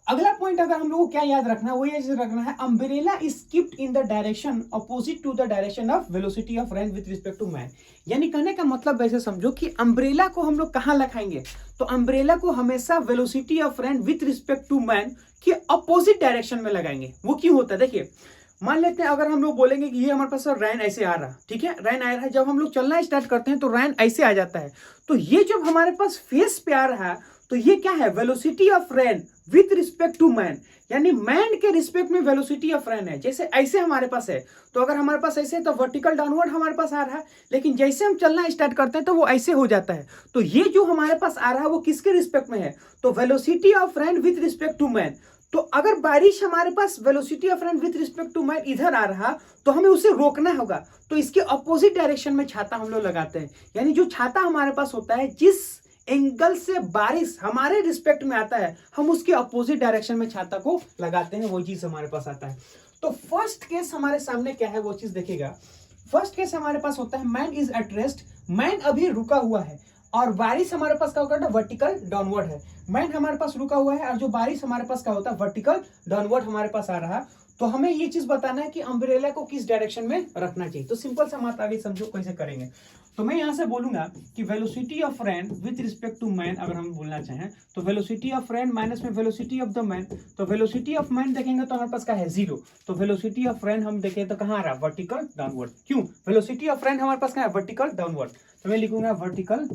अगला पॉइंट अगर हम लोग को क्या याद रखना है, वो ये रखना है umbrella is kept in the direction opposite to the direction of velocity of rain with respect to man. यानी कहने का मतलब ऐसे समझो कि अम्ब्रेला को हम लोग कहां लगाएंगे, तो अम्ब्रेला को हमेशा velocity of rain with respect to man के अपोजिट डायरेक्शन में लगाएंगे। वो क्यों होता है, देखिए मान लेते हैं अगर हम लोग बोलेंगे कि ये हमारे पास रैन ऐसे आ रहा, ठीक है, रैन आ रहा है, जब हम लोग चलना स्टार्ट करते हैं तो रैन ऐसे आ जाता है, तो ये जब हमारे पास फेस पे आ रहा है तो ये क्या है, velocity of rain with respect to man, यानी मैन के रिस्पेक्ट में वेलोसिटी ऑफ रैन है। जैसे ऐसे हमारे पास है तो अगर हमारे पास ऐसे है तो वर्टिकल डाउनवर्ड हमारे पास आ रहा है, लेकिन जैसे हम चलना स्टार्ट करते हैं तो वो ऐसे हो जाता है। तो ये जो हमारे पास आ रहा है वो किसके रिस्पेक्ट में है, तो velocity of rain with respect to man. तो अगर बारिश हमारे पास velocity of rain with respect to man इधर आ रहा तो हमें उसे रोकना होगा, तो इसके अपोजिट डायरेक्शन में छाता हम लोग लगाते हैं। यानी जो छाता हमारे पास होता है, जिस एंगल से बारिश हमारे रिस्पेक्ट में आता है हम उसके अपोजिट डायरेक्शन में छाता को लगाते हैं, वो चीज हमारे पास आता है। तो फर्स्ट केस हमारे सामने क्या है वो चीज देखिएगा। फर्स्ट केस हमारे पास होता है man is at rest, man अभी रुका हुआ है और बारिश हमारे पास क्या होगा, वर्टिकल डाउनवर्ड है। मैन हमारे पास रुका हुआ है और जो बारिश हमारे पास क्या होता है, वर्टिकल डाउनवर्ड हमारे पास आ रहा है। तो हमें ये चीज बताना है कि अम्ब्रेला को किस डायरेक्शन में रखना चाहिए। तो सिंपल सा बात आगे समझो कैसे करेंगे। तो मैं यहां से बोलूंगा कि velocity of rain with respect to man अगर हम बोलना चाहें तो वेलोसिटी ऑफ रैन माइनस में वेलोसिटी ऑफ द मैन। तो वेलोसिटी ऑफ मैन देखेंगे तो हमारे पास क्या है, 0। तो वेलोसिटी ऑफ रैन हम देखें तो कहां आ रहा है, वर्टिकल डाउनवर्ड। क्यों, वेलोसिटी ऑफ रैन हमारे पास क्या है, वर्टिकल डाउनवर्ड। तो मैं लिखूंगा वर्टिकल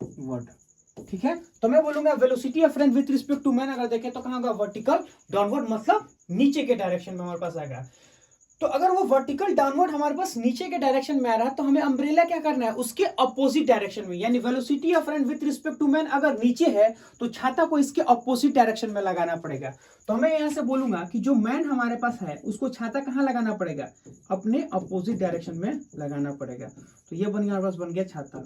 डाउनवर्ड, ठीक है। तो मैं बोलूंगा velocity of rain with respect to man अगर देखें तो कहां होगा, वर्टिकल डाउनवर्ड, मतलब नीचे के डायरेक्शन में हमारे पास आएगा। तो अगर वो वर्टिकल डाउनवर्ड हमारे पास नीचे के डायरेक्शन में आ रहा है तो हमें अम्ब्रेला क्या करना है, उसके अपोजिट डायरेक्शन में। यानी velocity of rain with respect to man अगर नीचे है तो छाता को इसके अपोजिट डायरेक्शन में लगाना पड़ेगा। तो मैं यहां से बोलूंगा कि जो मैन हमारे पास है उसको छाता कहां लगाना पड़ेगा, अपने अपोजिट डायरेक्शन में लगाना पड़ेगा। तो ये बन गया हमारे पास, बन गया छाता।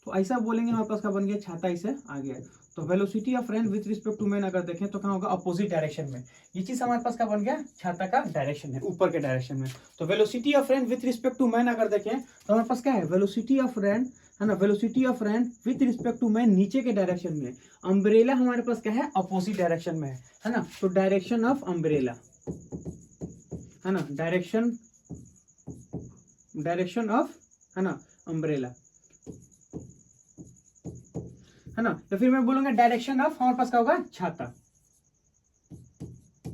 तो ऐसा बोलेंगे हमारे पास क्या बन गया, छाता इसे आ गया। तो velocity of rain with respect to man अगर देखें तो कहां होगा, अपोजिट डायरेक्शन में। ये चीज हमारे पास क्या बन गया, छाता का डायरेक्शन है, ऊपर के डायरेक्शन में। तो velocity of rain with respect to man अगर देखें तो हमारे पास क्या है, वेलोसिटी ऑफ रैन, है ना, velocity of rain with respect to man नीचे के डायरेक्शन में। अम्ब्रेला हमारे पास क्या है, अपोजिट डायरेक्शन में है ना। तो डायरेक्शन ऑफ अम्ब्रेला, है ना, डायरेक्शन ऑफ, है ना, अम्ब्रेला, है ना। तो फिर मैं बोलूंगा डायरेक्शन ऑफ हमारे पास क्या होगा, छाता,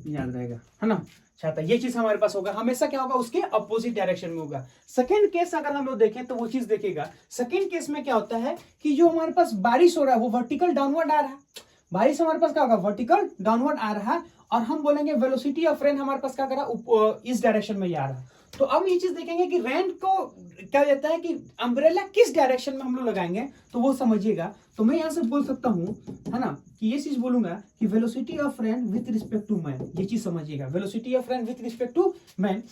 याद रहेगा, है ना, छाता। ये चीज हमारे पास होगा हमेशा क्या होगा, उसके अपोजिट डायरेक्शन में होगा। सेकंड केस अगर हम लोग देखें तो वो चीज देखेगा, सेकंड केस में क्या होता है कि जो हमारे पास बारिश हो रहा है वो वर्टिकल डाउनवर्ड आ रहा है। बारिश हमारे पास क्या होगा, वर्टिकल डाउनवर्ड आ रहा है और हम बोलेंगे वेलोसिटी ऑफ रैन हमारे पास क्या कर रहा है, इस डायरेक्शन में आ रहा है। तो अब ये चीज देखेंगे कि रैन को क्या जाता है कि अम्ब्रेला किस डायरेक्शन में हम लोग लगाएंगे, तो वो समझिएगा। तो मैं यहां से बोल सकता हूं, है ना, कि ये चीज बोलूंगा कि velocity of rain with respect to man, ये चीज समझिएगा। Velocity of rain with respect to man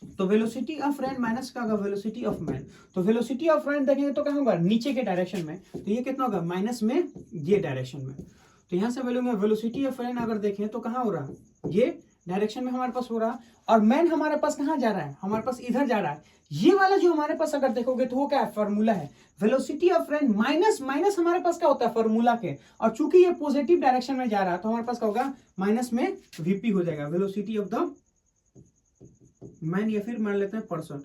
तो वेलोसिटी ऑफ रेन माइनस क्या होगा वेलोसिटी ऑफ मैन। तो वेलोसिटी ऑफ रेन देखेंगे तो क्या होगा नीचे के डायरेक्शन में, तो ये कितना होगा माइनस में ये डायरेक्शन में। तो यहाँ से बोलेंगे वेलोसिटी ऑफ रेन अगर देखें तो कहाँ हो रहा है ये डायरेक्शन में हमारे पास हो रहा, और मैन हमारे पास कहाँ जा रहा है हमारे पास इधर जा रहा है। ये वाला जो हमारे पास अगर देखोगे तो वो क्या है फॉर्मूला है velocity of rain minus minus हमारे पास क्या होता है फॉर्मूला के, और चूंकि ये पॉजिटिव डायरेक्शन में जा रहा है तो हमारे पास क्या होगा माइनस में वीपी हो जाएगा वेलोसिटी ऑफ द मैन, या फिर मान लेते हैं पर्सन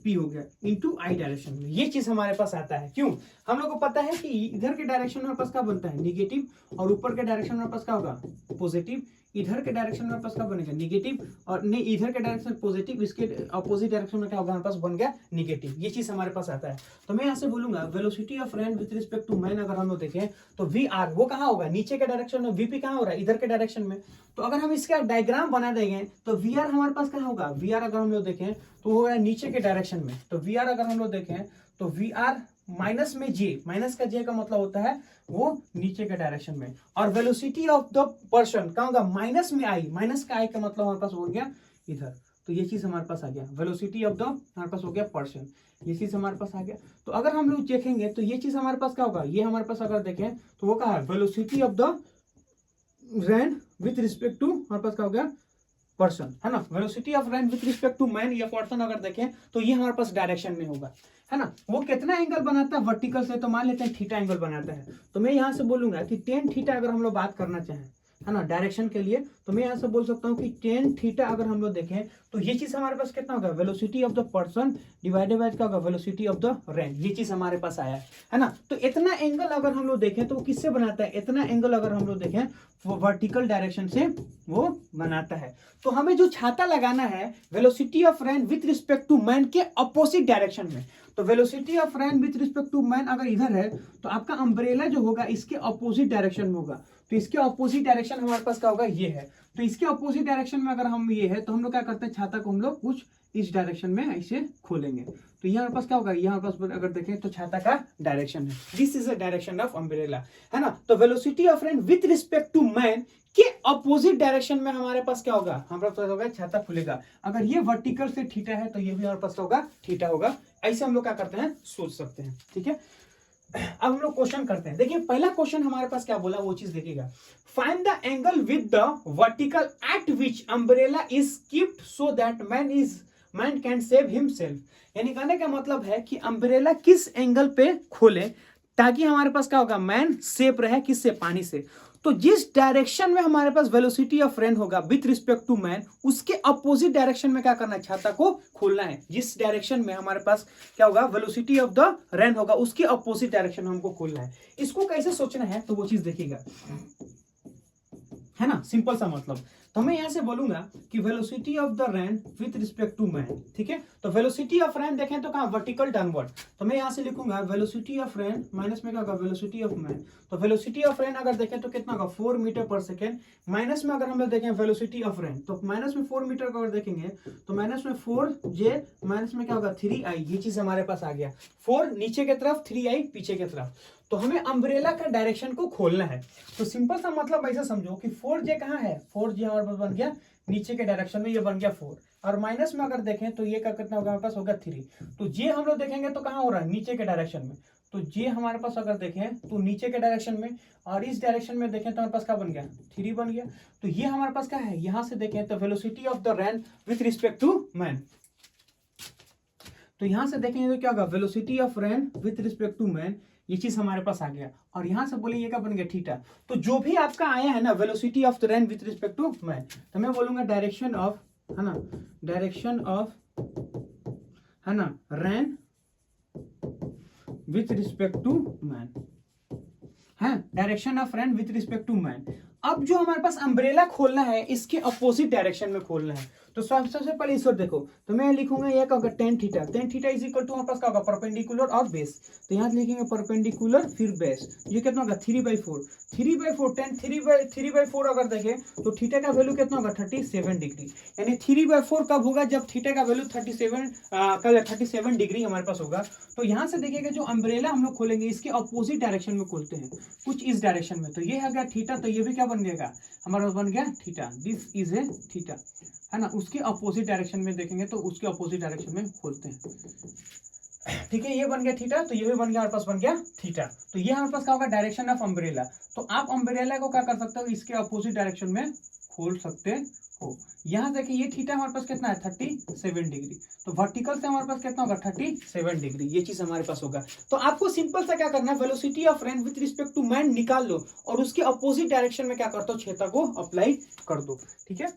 पी हो गया इनटू आई डायरेक्शन में। ये चीज हमारे पास आता है क्यों, हम लोग को पता है कि इधर के डायरेक्शन में हमारे पास क्या बनता है निगेटिव, और ऊपर के डायरेक्शन में हमारे पास क्या होगा पॉजिटिव, इधर के डायरेक्शन में हमारे पास क्या बनेगा निगेटिव, और नहीं इधर के डायरेक्शन पॉजिटिव, इसके अपोजिट डायरेक्शन में क्या होगा हमारे पास बन गया निगेटिव। ये चीज हमारे पास आता है। तो मैं यहाँ से बोलूंगा velocity of rain with respect to man अगर हम लोग देखें तो वी आर वो कहाँ होगा नीचे के डायरेक्शन में, वीपी कहाँ हो रहा है इधर के डायरेक्शन में। तो अगर हम इसका डायग्राम बना देंगे तो वी आर हमारे पास कहाँ होगा, वी आर अगर हम लोग देखें तो वो है नीचे के डायरेक्शन में। तो वी आर अगर हम लोग देखें तो वी आर माइनस में जे, माइनस का जे का मतलब होता है वो नीचे के डायरेक्शन में, और वेलोसिटी ऑफ द पर्सन कहाँ होगा माइनस में आई, माइनस का आई का मतलब हमारे पास हो गया इधर। तो ये चीज हमारे पास आ गया वेलोसिटी ऑफ द हमारे पास हो गया पर्सन, ये चीज हमारे पास आ गया। तो अगर हम लोग देखेंगे तो ये चीज हमारे पास क्या होगा, ये हमारे पास अगर देखें तो वो कहा है velocity of the rain with respect to हमारे पास क्या हो गया पर्सन, है ना। Velocity of rain with respect to man या पर्सन अगर देखें तो ये हमारे पास डायरेक्शन में होगा, है ना। वो कितना एंगल बनाता है वर्टिकल से, तो मान लेते हैं थीटा एंगल बनाता है। तो मैं यहाँ से बोलूंगा कि टेन थीटा अगर हम लोग बात करना चाहें, है ना, डायरेक्शन के लिए, तो मैं यहाँ से बोल सकता हूँ कि टेन थीटा अगर हम लोग देखें तो ये चीज हमारे पास कितना होगा velocity of the person divided by क्या होगा वेलोसिटी ऑफ द रेन, ये चीज हमारे पास आया है ना। तो इतना एंगल अगर हम लोग देखें तो वो किससे बनाता है, इतना एंगल अगर हम लोग देखें वो वर्टिकल डायरेक्शन से वो बनाता है। तो हमें जो छाता लगाना है velocity of rain with respect to man के अपोजिट डायरेक्शन में। तो velocity of rain with respect to man अगर इधर है तो आपका अम्ब्रेला जो होगा इसके अपोजिट डायरेक्शन में होगा। तो इसके अपोजिट डायरेक्शन हमारे पास क्या होगा ये है। तो इसके अपोजिट डायरेक्शन में अगर हम ये है तो हम लोग क्या करते हैं छाता को हम लोग कुछ इस डायरेक्शन में ऐसे खोलेंगे। तो यहाँ पास क्या होगा, यहाँ पास अगर देखें तो छाता का डायरेक्शन है, this is the direction of umbrella, है ना। तो velocity of rain with respect to man के अपोजिट डायरेक्शन में हमारे पास क्या होगा, हमारे पास होगा छाता खुलेगा। अगर ये वर्टिकल से थीटा है तो ये भी हमारे पास होगा थीटा होगा। ऐसे हम लोग क्या करते हैं सोच सकते हैं, ठीक है। अब हम लोग क्वेश्चन करते हैं। देखिए पहला क्वेश्चन हमारे पास क्या बोला वो चीज देखिएगा, find the angle with the vertical eight which umbrella is keeped so that man can save himself. यानी कहने का मतलब है कि अम्ब्रेला किस एंगल पे खोले ताकि हमारे पास क्या होगा मैन सेफ रहे, किससे, पानी से। तो जिस डायरेक्शन में हमारे पास वेलोसिटी ऑफ रेन होगा विथ रिस्पेक्ट टू मैन उसके अपोजिट डायरेक्शन में क्या करना है, छाता को खोलना है। जिस डायरेक्शन में हमारे पास क्या होगा वेलोसिटी ऑफ द रेन होगा उसके अपोजिट डायरेक्शन में हमको खोलना है। इसको कैसे सोचना है तो वो चीज देखिएगा, है ना, सिंपल सा मतलब। तो मैं यहां से बोलूंगा कि velocity of the rain with respect to man, ठीक है। तो वेलोसिटी ऑफ रेन देखें तो कहां वर्टिकल डाउनवर्ड, तो मैं यहां से लिखूंगा वेलोसिटी ऑफ रेन माइनस में क्या होगा वेलोसिटी ऑफ मैन। तो वेलोसिटी ऑफ रेन अगर देखें तो कितना होगा 4 मीटर पर सेकेंड, माइनस में अगर हम लोग देखें वेलोसिटी ऑफ रेन तो माइनस में 4 मीटर अगर देखेंगे तो माइनस में 4j माइनस में क्या होगा 3i, ये चीज हमारे पास आ गया। 4 नीचे की तरफ 3i पीछे की तरफ। तो हमें अम्ब्रेला का डायरेक्शन को खोलना है। तो सिंपल सा मतलब ऐसा समझो कि 4j कहाँ है, 4j हमारे पास बन गया नीचे के डायरेक्शन में, ये बन गया 4, और माइनस में अगर देखें तो ये का कितना होगा हमारे पास होगा 3। तो जे हम लोग देखेंगे तो कहाँ हो रहा है नीचे के डायरेक्शन में। तो जे हमारे पास अगर देखें तो नीचे के डायरेक्शन में, और इस डायरेक्शन में देखें तो हमारे पास क्या बन गया 3 बन गया। तो ये हमारे पास क्या है, यहां से देखें तो velocity of the rain with respect to man. तो यहां से देखेंगे तो क्या होगा velocity of rain with respect to man, ये चीज हमारे पास आ गया। और यहां से बोले ये क्या बन गया थीटा। तो जो भी आपका आया है ना velocity of the rain with respect to man, तो मैं बोलूंगा डायरेक्शन ऑफ, है ना, डायरेक्शन ऑफ, है ना, rain with respect to man, है direction of rain with respect to man. अब जो हमारे पास अम्ब्रेला खोलना है इसके अपोजिट डायरेक्शन में खोलना है। तो सबसे पहले इस देखो, तो मैं लिखूंगा ये क्या होगा tan theta, tan theta is equal to हमारे पास क्या होगा परपेंडिकुलर और बेस। तो यहाँ लिखेंगे परपेंडिकुलर फिर बेस, ये कितना होगा 3/4, 3/4 tan 3/4 अगर देखें तो थीटा का वैल्यू कितना होगा 37 डिग्री। यानी 3/4 कब होगा जब थीटा का वैल्यू 37 डिग्री हमारे पास होगा। तो यहाँ से देखिएगा जो अम्ब्रेला हम लोग खोलेंगे इसके अपोजिट डायरेक्शन में खोलते हैं, कुछ इस डायरेक्शन में। तो ये है गया थीटा, तो ये भी क्या बन जाएगा हमारा बन गया theta, this is A theta, है ना। उसके अपोजिट डायरेक्शन में देखेंगे तो उसके अपोजिट डायरेक्शन में खोलते हैं, ठीक है। ये बन गया थीटा, तो ये भी बन गया, हमारे पास बन गया थीटा। तो ये हमारे पास क्या होगा, डायरेक्शन ऑफ अम्ब्रेला। तो आप अम्ब्रेला को क्या कर सकते हो, इसके अपोजिट डायरेक्शन में खोल सकते हो। यहाँ देखिए ये थीटा हमारे पास कितना है 37 डिग्री, तो वर्टिकल से हमारे पास कितना होगा 37 डिग्री, ये चीज हमारे पास होगा। तो आपको सिंपल सा क्या करना है, velocity of rain with respect to man निकाल लो और उसके अपोजिट डायरेक्शन में क्या करते हो, क्षेत्र को अप्लाई कर दो, ठीक है।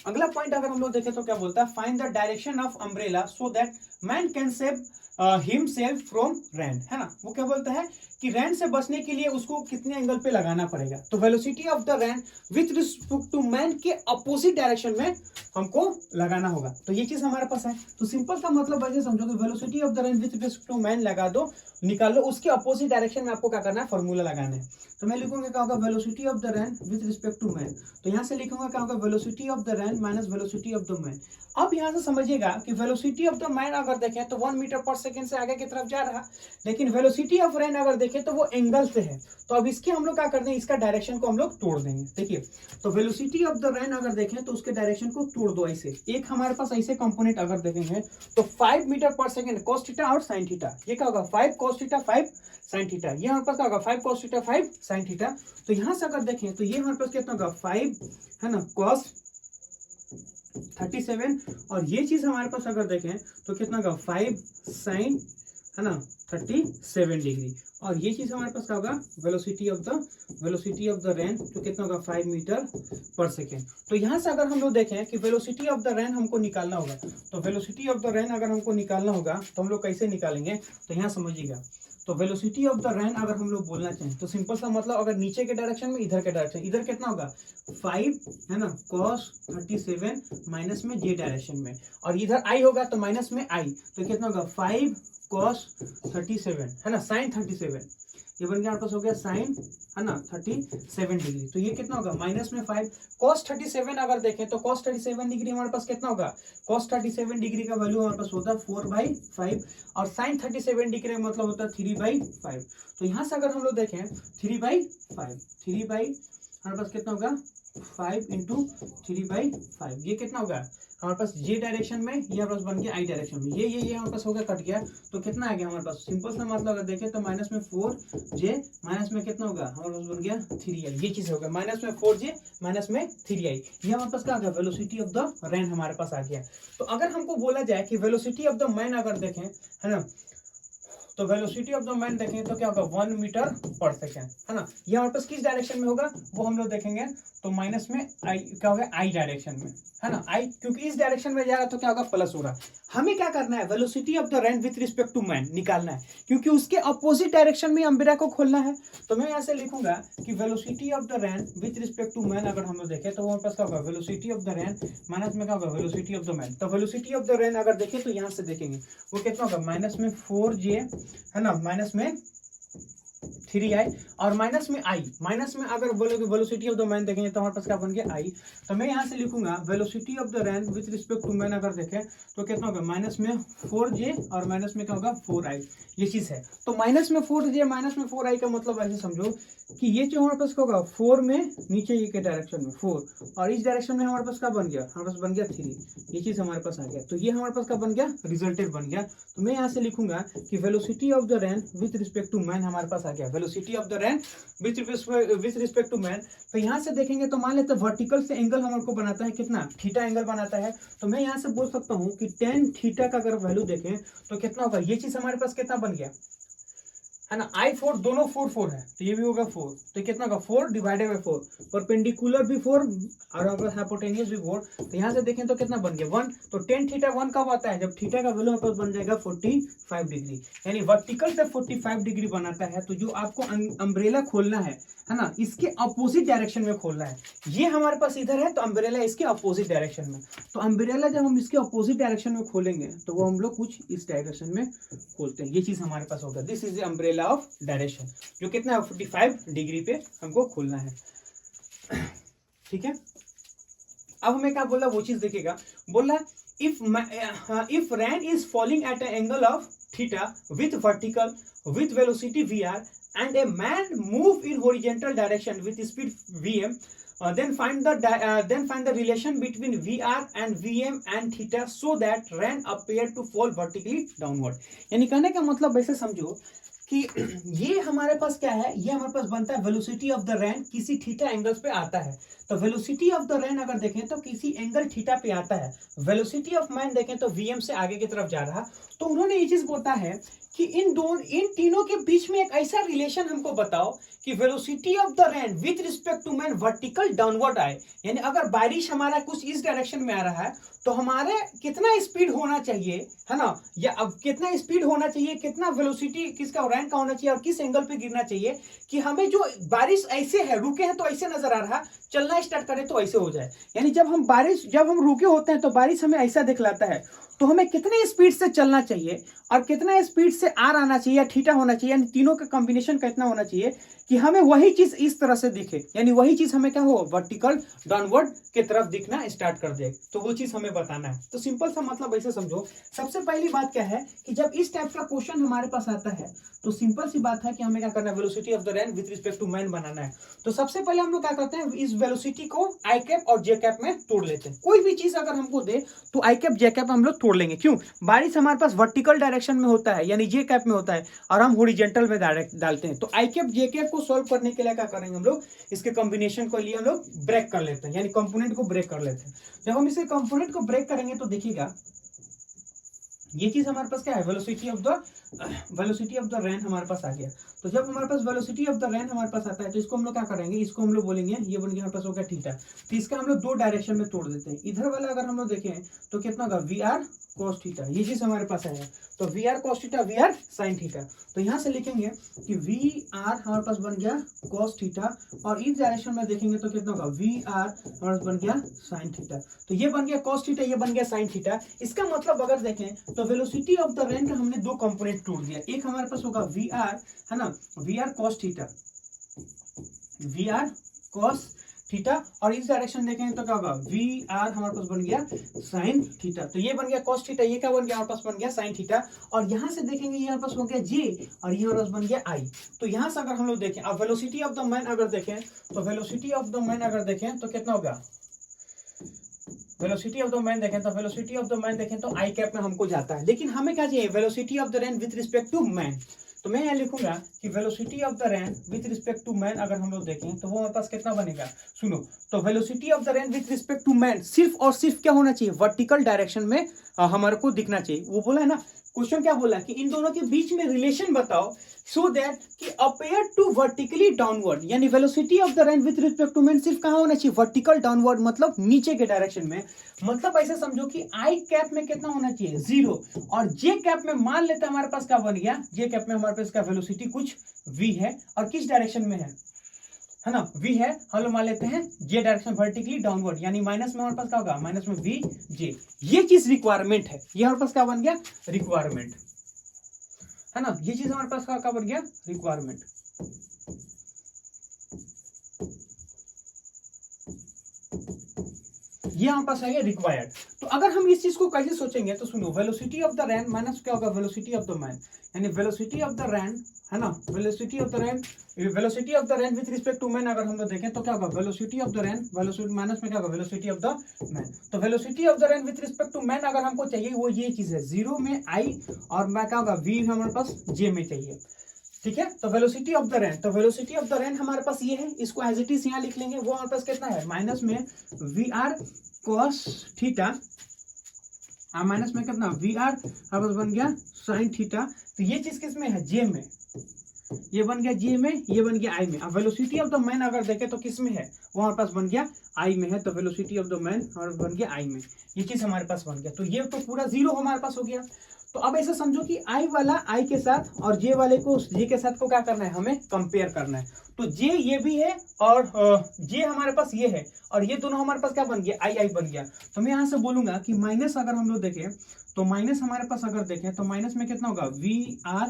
अगला पॉइंट अगर हम लोग देखें तो क्या बोलता है, find the direction of umbrella so that man can save himself from rain, है ना। वो क्या बोलता है कि रैन से बचने के लिए उसको कितने एंगल पे लगाना पड़ेगा। तो velocity of the rain with respect to man के अपोजिट डायरेक्शन में हमको लगाना होगा। तो ये चीज हमारे पास है। तो सिंपल सा मतलब ऐसे समझो कि velocity of the rain with respect to man लगा दो, निकाल लो, उसके अपोजिट डायरेक्शन में आपको क्या करना है, फॉर्मूला लगाना है। तो मैं लिखूंगा क्या होगा, velocity of the rain with respect to man. तो यहाँ से लिखूंगा क्या होगा, velocity of the rain minus velocity of the man. अब यहाँ से समझिएगा कि वेलोसिटी ऑफ द मैन अगर देखें तो 1 मीटर पर सेकंड से आगे की तरफ जा रहा, लेकिन वेलोसिटी ऑफ रैन अगर देखें तो वो एंगल से है। तो अब इसके हम लोग क्या कर देंगे, इसका डायरेक्शन को हम लोग तोड़ देंगे। देखिए, तो वेलोसिटी ऑफ द रैन अगर देखें तो उसके डायरेक्शन को तोड़ दो ऐसे। एक हमारे पास ऐसे कंपोनेंट अगर देखेंगे तो 5 metre per second cos theta और sin थीटा, ये क्या होगा 5 cos थीटा 5 sin थीटा, ये हमारे पास क्या होगा 5 cos थीटा 5 sin थीटा। तो यहाँ से अगर देखें तो ये हमारे पास कितना होगा 5 है ना cos 37, और ये चीज हमारे पास अगर देखें तो कितना होगा 5 sin है ना 37 डिग्री, और ये चीज हमारे पास क्या होगा वेलोसिटी ऑफ द रैन जो कितना होगा 5 मीटर पर सेकेंड। तो यहाँ से अगर हम लोग देखें कि वेलोसिटी ऑफ द रैन हमको निकालना होगा, तो वेलोसिटी ऑफ द रैन अगर हमको निकालना होगा तो हम लोग कैसे निकालेंगे, तो यहाँ समझिएगा। तो वेलोसिटी ऑफ द रैन अगर हम लोग बोलना चाहें तो सिंपल सा मतलब अगर नीचे के डायरेक्शन में, इधर के डायरेक्शन, इधर कितना होगा 5 है ना cos 37 माइनस में जे डायरेक्शन में, और इधर आई होगा तो माइनस में आई, तो कितना होगा 5 cos 37 है ना sin 37, ये बन गया हमारे पास हो गया sin है ना 37 डिग्री। तो ये कितना होगा माइनस में 5 cos 37 अगर देखें तो cos 37 डिग्री हमारे पास कितना होगा, cos 37 डिग्री का वैल्यू हमारे पास होता है 4/5, और sin 37 डिग्री का मतलब होता है 3/5। तो यहाँ से अगर हम लोग देखें 3/5 हमारे पास कितना होगा 5 × 3/5, ये कितना होगा हमारे पास जे डायरेक्शन में, ये हमारे पास बन गया आई डायरेक्शन में, ये हमारे पास हो गया कट गया, तो कितना आ गया हमारे पास, सिंपल सा मतलब अगर देखें तो माइनस में 4j माइनस में कितना होगा हमारे पास बन गया 3i, ये चीज हो गया माइनस में 4j माइनस में 3i, ये हमारे पास क्या आ गया वेलोसिटी ऑफ द रैन हमारे पास आ गया। तो अगर हमको बोला जाए कि वेलोसिटी ऑफ द मैन अगर देखें है ना, तो वेलोसिटी ऑफ द मैन देखें तो क्या होगा 1 मीटर पर सेकेंड है ना, ये हमारे पास किस डायरेक्शन में होगा वो हम लोग देखेंगे, तो माइनस में आई क्या होगा आई डायरेक्शन में है ना, आई क्योंकि इस डायरेक्शन में जा रहा तो क्या होगा प्लस हो रहा। हमें क्या करना है velocity of the rain with respect to man निकालना है, क्योंकि उसके अपोजिट डायरेक्शन में अम्ब्रेला को खोलना है। तो मैं यहाँ से लिखूंगा कि velocity of the rain with respect to man अगर हम लोग देखें तो हमारे पास क्या होगा velocity of the rain minus में क्या होगा वेलोसिटी ऑफ द मैन। तो वेलोसिटी ऑफ द रैन अगर देखें तो यहाँ से देखेंगे वो कितना होगा माइनस में 4j है ना माइनस में 3i, और माइनस में आई, माइनस में अगर बोलोगे वेलोसिटी ऑफ द मैन देखेंगे तो हमारे पास क्या बन गया आई। तो मैं यहाँ से लिखूंगा velocity of the rain with respect to man अगर देखें तो कितना होगा माइनस में 4j और माइनस में क्या होगा 4i, ये चीज है। तो माइनस में 4j माइनस में 4i का मतलब ऐसे समझो कि ये जो हमारे पास क्या होगा 4 में नीचे ये के डायरेक्शन में 4, और इस डायरेक्शन में हमारे पास क्या बन गया, हमारे पास बन गया 3, ये चीज हमारे पास आ गया। तो ये हमारे पास क्या बन गया रिजल्टेड बन गया। तो मैं यहाँ से लिखूंगा कि velocity of the rain with respect to man हमारे पास आ गया, velocity of the rain with respect to man. तो यहाँ से देखेंगे तो मान लेते हैं वर्टिकल से एंगल हमारे को बनाता है कितना थीटा एंगल बनाता है। तो मैं यहाँ से बोल सकता हूँ कि tan थीटा का अगर वैल्यू देखें तो कितना होगा, ये चीज हमारे पास कितना बन गया है ना I4, दोनों 4 है तो ये भी होगा 4, तो कितना होगा 4 डिवाइडेड बाय 4, परपेंडिकुलर भी 4 और अगर हाइपोटेन्यूस भी 4, तो यहाँ से देखें तो कितना बन गया 1। तो tan थीटा 1 कब आता है, जब थीटा का वैल्यू आपको बन जाएगा 45 डिग्री, यानी वर्टिकल से 45 डिग्री बनाता है। तो जो आपको अम्ब्रेला खोलना है ना, इसके अपोजिट डायरेक्शन में खोलना है। ये हमारे पास इधर है तो अम्ब्रेला इसके अपोजिट डायरेक्शन में, तो अम्ब्रेला जब हम इसके अपोजिट डायरेक्शन में खोलेंगे तो वो हम लोग कुछ इस डायरेक्शन में खोलते हैं, ये चीज हमारे पास होगा। This is the umbrella of direction, जो कितना है 45 डिग्री पे हमको खोलना है, ठीक है। अब हमें क्या बोला वो चीज देखिएगा, बोला if rain is falling at an angle of theta with vertical with velocity vr and a man move in horizontal direction with speed vm, then find the relation between VR and VM and theta so that ran appear to fall vertically downward। यानी कहने का मतलब वैसे समझो कि ये हमारे पास क्या है, ये हमारे पास बनता है वेलोसिटी ऑफ द रैन किसी थीटा एंगल्स पे आता है। तो वेलोसिटी ऑफ द रैन अगर देखें तो किसी एंगल थीटा पे आता है, वेलोसिटी ऑफ मैन देखें तो वीएम से आगे की तरफ जा रहा। तो उन्होंने ये चीज बोलता है कि इन तीनों के बीच में एक ऐसा रिलेशन हमको बताओ कि velocity of the rain with respect to man vertical downward आए। यानी अगर बारिश हमारा कुछ इस डायरेक्शन में आ रहा है तो हमारे कितना स्पीड होना चाहिए, है ना, या अब कितना स्पीड होना चाहिए, कितना वेलोसिटी किसका रैन का होना चाहिए और किस एंगल पे गिरना चाहिए कि हमें जो बारिश ऐसे है, रुके हैं तो ऐसे नजर आ रहा, चलना स्टार्ट करें तो ऐसे हो जाए। यानी जब हम रुके होते हैं तो बारिश हमें ऐसा दिखलाता है, तो हमें कितने स्पीड से चलना चाहिए और कितना स्पीड से आर आना चाहिए या थीटा होना चाहिए, यानी तीनों का कॉम्बिनेशन कितना होना चाहिए कि हमें वही चीज इस तरह से दिखे, यानी वही चीज हमें क्या हो, वर्टिकल डाउनवर्ड की तरफ दिखना स्टार्ट कर दे। तो वो चीज हमें बताना है। तो सिंपल सा मतलब ऐसे समझो, सबसे पहली बात क्या है कि जब इस टाइप का क्वेश्चन हमारे पास आता है तो सिंपल सी बात है कि हमें क्या करना है, velocity of the rain with respect to man बनाना है। तो सबसे पहले हम लोग क्या करते हैं, इस वेलोसिटी को आई कैप और जे कैप में तोड़ लेते हैं। कोई भी चीज अगर हमको दे तो आई कैप जे कैप हम लोग तोड़ लेंगे। क्यों, बारिश हमारे पास वर्टिकल डायरेक्शन में होता है यानी जे कैप में होता है और हम हॉरिजॉन्टल में डालते हैं। तो आई कैप जे कैप को सॉल्व करने के लिए क्या करेंगे हम लोग, इसके कॉम्बिनेशन को लिए हम लोग ब्रेक कर लेते हैं, यानी कंपोनेंट को ब्रेक कर लेते हैं। जब हम इसे कंपोनेंट को ब्रेक करेंगे तो देखिएगा ये चीज हमारे पास क्या है, वेलोसिटी ऑफ द रैन हमारे पास आ गया। तो जब हमारे पास वेलोसिटी ऑफ द रैन हमारे पास आता है तो इसको हम लोग क्या करेंगे, इसको हम लोग बोलेंगे ये बन गया हमारे पास हो गया थीटा। तो इसका हम लोग दो डायरेक्शन में तोड़ देते हैं। इधर वाला अगर हम लोग देखें तो कितना होगा, वी आर कॉस थीटा, ये चीज हमारे पास आएगा। तो V R cos theta, V R sine theta. तो यहाँ से लिखेंगे कि वी आर हमारे पास बन गया कॉस थीटा और इस डायरेक्शन में देखेंगे तो कितना होगा, वी आर हमारे पास बन गया साइन थीटा। तो ये बन गया कॉस थीटा, ये बन गया साइन थीटा। इसका मतलब अगर देखें तो वेलोसिटी ऑफ द रैन का हमने दो कंपोनेंट तोड़ दिया। एक हमारे पास होगा वी आर, है ना, V R cos theta, V R cos theta और इस डायरेक्शन देखेंगे तो क्या होगा, वी आर हमारे पास बन गया साइन थीटा। तो ये बन गया कॉस थीटा, ये क्या बन गया हमारे पास बन गया साइन थीटा। और यहाँ से देखेंगे ये हमारे पास हो गया जे और ये हमारे पास बन गया आई। तो यहाँ से अगर हम लोग देखें, अब वेलोसिटी ऑफ द मैन अगर देखें तो वेलोसिटी ऑफ द मैन अगर देखें तो कितना होगा, वेलोसिटी ऑफ द मैन देखें तो वेलोसिटी ऑफ द मैन देखें तो आई कैप में हमको जाता है। लेकिन हमें क्या चाहिए, velocity of the rain with respect to man. तो मैं यहाँ लिखूंगा कि velocity of the rain with respect to man अगर हम लोग देखें तो वो हमारे पास कितना बनेगा, सुनो। तो velocity of the rain with respect to man सिर्फ और सिर्फ क्या होना चाहिए, वर्टिकल डायरेक्शन में हमारे को दिखना चाहिए। वो बोला है ना, क्वेश्चन क्या बोला कि इन दोनों के बीच में रिलेशन बताओ सो दैट कि अपेयर टू वर्टिकली डाउनवर्ड, यानी velocity of the rain with respect to man सिर्फ कहाँ होना चाहिए, वर्टिकल डाउनवर्ड, मतलब नीचे के डायरेक्शन में। मतलब ऐसे समझो कि आई कैप में कितना होना चाहिए, 0 और जे कैप में मान लेते हैं हमारे पास क्या बन गया, जे कैप में हमारे पास का वेलोसिटी कुछ v है और किस डायरेक्शन में है ना, v है, हम लोग मान लेते हैं जे डायरेक्शन वर्टिकली डाउनवर्ड, यानी माइनस में हमारे पास क्या होगा, माइनस में v जे। ये चीज रिक्वायरमेंट है, ये हमारे पास क्या बन गया, रिक्वायरमेंट, है ना, ये चीज हमारे पास क्या बन गया, रिक्वायरमेंट। ये हमारे पास है रिक्वायर्ड। तो अगर हम इस चीज को कैसे सोचेंगे तो सुनो, velocity of the rain minus क्या होगा, वेलोसिटी ऑफ द मैन, यानी वेलोसिटी ऑफ द रैन, है ना, velocity of the rain with respect to man अगर हम लोग देखें तो क्या होगा, velocity of the rain, velocity minus में क्या होगा, वेलोसिटी ऑफ द मैन। तो velocity of the rain with respect to man अगर हमको चाहिए वो ये चीज है, 0 में आई और मैं क्या होगा, v हमारे पास जे में चाहिए। ठीक है, तो वेलोसिटी ऑफ द रैन, तो वेलोसिटी ऑफ द रैन हमारे पास ये है, इसको एज इट इज यहाँ लिख लेंगे। वो हमारे पास कितना है, माइनस में वी आर कॉस थीटा और माइनस में कितना, वी आर हमारे पास बन गया साइन थीटा। तो ये चीज किस में है, जे में, ये बन गया जे में, ये बन गया आई में। अब वेलोसिटी ऑफ द मैन अगर देखें तो किस में है, वो हमारे पास बन गया आई में है। तो वेलोसिटी ऑफ द मैन हमारे बन गया आई में, ये चीज हमारे पास बन गया। तो ये तो पूरा 0 हमारे पास हो गया। तो अब ऐसा समझो कि आई वाला आई के साथ और जे वाले को जे के साथ को क्या करना है, हमें कंपेयर करना है। तो जे ये भी है और जे हमारे पास ये है और ये दोनों हमारे पास क्या बन गया, आई आई बन गया। तो मैं यहाँ से बोलूंगा कि माइनस अगर हम लोग देखें तो माइनस हमारे पास अगर देखें तो माइनस में कितना होगा, वी आर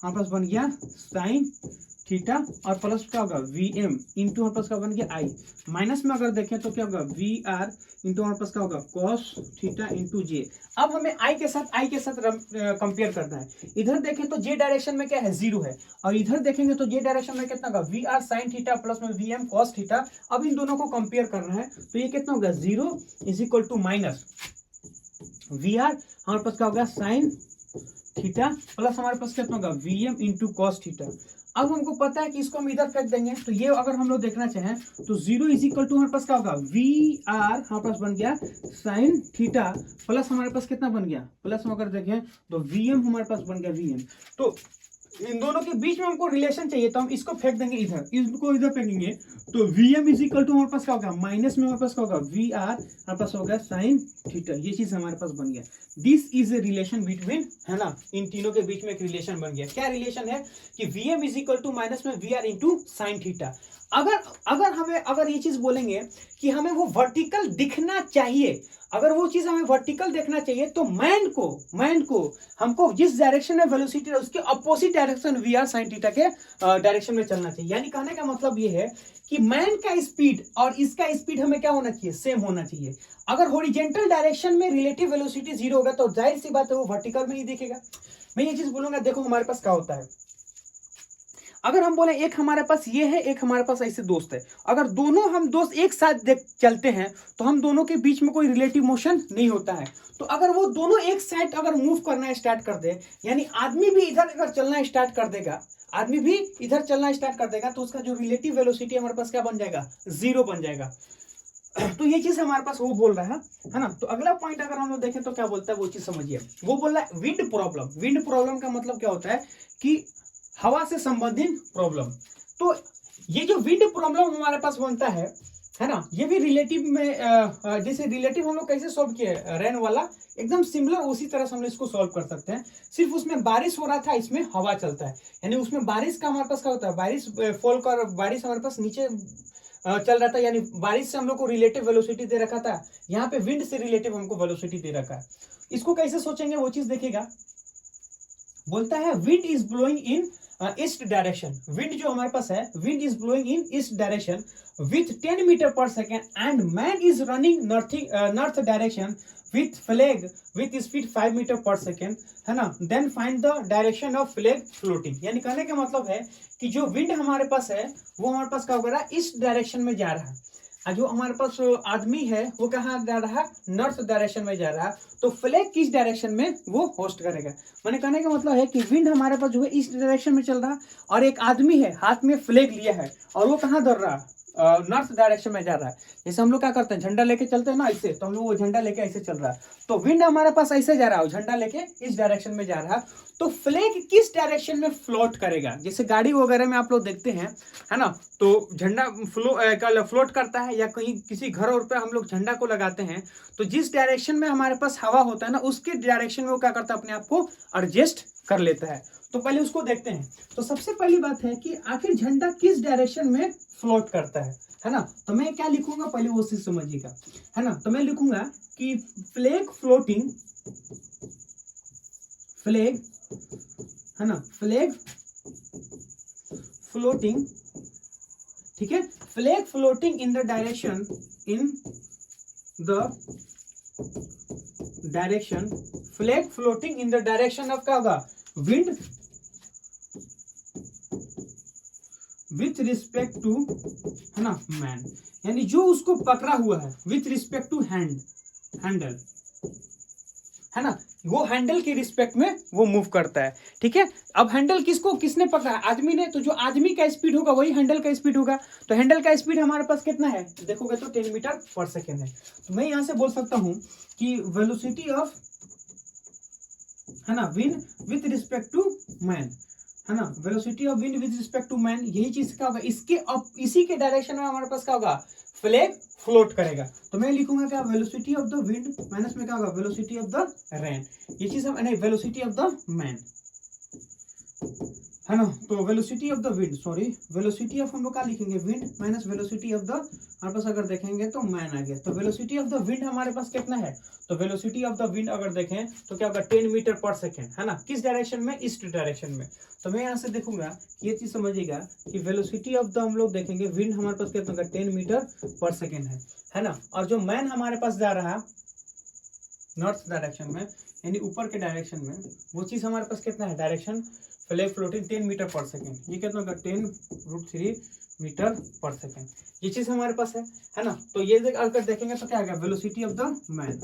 हमारे पास बन गया साइन थीटा और प्लस क्या होगा वी एम इंटू हमारे पास क्या बन गया आई। माइनस में अगर देखें तो क्या होगा वी आर इंटू हमारे पास क्या होगा कॉस थीटा इंटू जे। अब हमें आई के साथ कंपेयर करना है। इधर देखें तो जे डायरेक्शन में क्या है 0 है, और इधर देखेंगे तो जे डायरेक्शन में कितना होगा we R sine theta plus में वी एम कॉस थीटा। अब इन दोनों को कंपेयर करना है तो ये कितना होगा 0 is equal to minus V R हमारे पास क्या होगा साइन थीटा प्लस हमारे पास कितना होगा V M into cos theta. अब हमको पता है कि इसको हम इधर फेंक देंगे तो ये अगर हम लोग देखना चाहें तो 0 इज इक्वल टू हमारे पास क्या होगा वी आर हमारे पास बन गया साइन थीटा प्लस हमारे पास कितना बन गया प्लस हम अगर देखें तो वी एम हमारे पास बन गया वी एम। तो इन दोनों के बीच में हमको रिलेशन चाहिए तो हम इसको फेंक देंगे इधर, इसको इधर फेंकेंगे तो V M is equal to हमारे पास क्या होगा माइनस में हमारे पास क्या होगा वी आर हमारे पास होगा साइन थीटा। ये चीज हमारे पास बन गया। This is a relation between, है ना, इन तीनों के बीच में एक रिलेशन बन गया। क्या रिलेशन है कि v M is equal to minus में v r into sine theta. अगर ये चीज बोलेंगे कि हमें वो वर्टिकल दिखना चाहिए, अगर वो चीज हमें वर्टिकल देखना चाहिए तो मैन को हमको जिस डायरेक्शन में वेलोसिटी है उसके opposite direction V R sine theta के डायरेक्शन में चलना चाहिए। यानी कहने का मतलब ये है कि मैन का स्पीड और इसका स्पीड हमें क्या होना चाहिए सेम होना चाहिए। अगर हॉरिजॉन्टल डायरेक्शन में रिलेटिव वेलोसिटी 0 होगा तो जाहिर सी बात है वो वर्टिकल में ही दिखेगा। मैं ये चीज बोलूंगा, देखो हमारे पास क्या होता है, अगर हम बोले एक हमारे पास ये है एक हमारे पास ऐसे दोस्त है, अगर दोनों हम दोस्त एक साथ चलते हैं तो हम दोनों के बीच में कोई रिलेटिव मोशन नहीं होता है। तो अगर वो दोनों एक साइड अगर मूव करना स्टार्ट कर दे, यानी आदमी भी इधर अगर चलना स्टार्ट कर देगा, आदमी भी इधर चलना स्टार्ट कर देगा तो उसका जो रिलेटिव वेलोसिटी हमारे पास क्या बन जाएगा 0 बन जाएगा। तो ये चीज हमारे पास वो बोल रहा है ना। तो अगला पॉइंट अगर हम लोग देखें तो क्या बोलता है वो चीज समझिए। वो बोल रहा है विंड प्रॉब्लम। विंड प्रॉब्लम का मतलब क्या होता है कि हवा से संबंधित प्रॉब्लम। तो ये जो विंड प्रॉब्लम हमारे पास बनता है ना, ये भी रिलेटिव में जैसे रिलेटिव हम लोग कैसे सॉल्व किए रेन वाला, एकदम सिमिलर उसी तरह से हम लोग इसको सॉल्व कर सकते हैं। सिर्फ उसमें बारिश हो रहा था, इसमें हवा चलता है, यानी उसमें बारिश का हमारे पास क्या होता है बारिश फॉल कर बारिश हमारे पास नीचे चल रहा था, यानी बारिश से हम लोग को रिलेटिव वेलोसिटी दे रखा था। यहाँ पे विंड से रिलेटिव हमको वेलोसिटी दे रखा है। इसको कैसे सोचेंगे वो चीज देखिएगा। बोलता है wind is blowing in east direction. Wind जो हमारे पास है wind is blowing in east direction with 10 metre पर second and man is running north direction with flag with speed 5 metre पर सेकेंड, है ना। Then find the direction of flag floating. यानी कहने का मतलब है कि जो विंड हमारे पास है वो हमारे पास क्या हो रहा है ईस्ट डायरेक्शन में जा रहा है, और जो हमारे पास आदमी है वो कहाँ जा रहा है नॉर्थ डायरेक्शन में जा रहा है। तो फ्लैग किस डायरेक्शन में वो होस्ट करेगा। मैंने कहने का मतलब है कि विंड हमारे पास जो है ईस्ट डायरेक्शन में चल रहा है और एक आदमी है हाथ में फ्लैग लिया है और वो कहाँ दौड़ रहा है नॉर्थ डायरेक्शन में जा रहा है। जैसे हम लोग क्या करते हैं झंडा लेके चलते हैं ना ऐसे, तो हम लोग वो झंडा लेके ऐसे चल रहा है। तो विंड हमारे पास ऐसे जा रहा है, झंडा लेके इस डायरेक्शन में जा रहा है। तो फ्लैग किस डायरेक्शन में फ्लोट करेगा। जैसे गाड़ी वगैरह में आप लोग देखते हैं, है ना, तो झंडा फ्लोट करता है या कहीं किसी घर और पे हम लोग झंडा को लगाते हैं, तो जिस डायरेक्शन में हमारे पास हवा होता है ना उसके डायरेक्शन में वो क्या करता है अपने आप को एडजस्ट कर लेता है। तो पहले उसको देखते हैं। तो सबसे पहली बात है कि आखिर झंडा किस डायरेक्शन में फ्लोट करता है ना। तो मैं क्या लिखूंगा पहले वो चीज समझिएगा, है ना। तो मैं लिखूंगा कि फ्लैग फ्लोटिंग, फ्लैग, है ना, फ्लैग फ्लोटिंग, ठीक है, flag floating in the direction flag floating in the direction of क्या होगा विंड विथ रिस्पेक्ट टू, है ना, मैन। यानी जो उसको पकड़ा हुआ है विथ रिस्पेक्ट टू हैंडल, है ना, वो हैंडल के रिस्पेक्ट में वो मूव करता है। ठीक है, अब हैंडल किसने पकड़ा है आदमी ने, तो जो आदमी का स्पीड होगा वही हैंडल का स्पीड होगा। तो हैंडल का स्पीड हमारे पास कितना है देखोगे तो 10 मीटर पर सेकेंड है। तो मैं यहां से बोल सकता हूं कि वेलोसिटी ऑफ, है ना, wind with respect to man, है ना, velocity of wind with respect to man, यही चीज क्या होगा इसके इसी के डायरेक्शन में हमारे पास क्या होगा फ्लैग फ्लोट करेगा। तो मैं लिखूंगा क्या velocity of the wind minus में क्या होगा वेलोसिटी ऑफ द रेन, ये चीज हम नहीं वेलोसिटी ऑफ द मैन, है ना। तो velocity of the wind, sorry velocity of हम लोग क्या लिखेंगे, wind minus velocity of the, हमारे पास अगर देखेंगे तो मैन आ गया। तो वेलोसिटी ऑफ द विंड हमारे पास कितना है, तो वेलोसिटी ऑफ द विंड अगर देखें तो क्या होगा 10 मीटर पर सेकेंड, है ना। किस डायरेक्शन में, ईस्ट डायरेक्शन में। तो मैं यहाँ से देखूंगा, ये चीज समझिएगा कि वेलोसिटी ऑफ द हम लोग देखेंगे विंड हमारे पास कितना होगा 10 मीटर पर सेकेंड है ना। और जो मैन हमारे पास जा रहा है नॉर्थ डायरेक्शन में, यानी ऊपर के डायरेक्शन में, वो चीज हमारे पास कितना है, डायरेक्शन फ्लैग फ्लोटिंग 10 मीटर पर सेकेंड। ये कितना होगा 10√3 मीटर पर सेकेंड, ये चीज हमारे पास है ना। तो ये अगर देखेंगे तो क्या आएगा, वेलोसिटी ऑफ द मैन,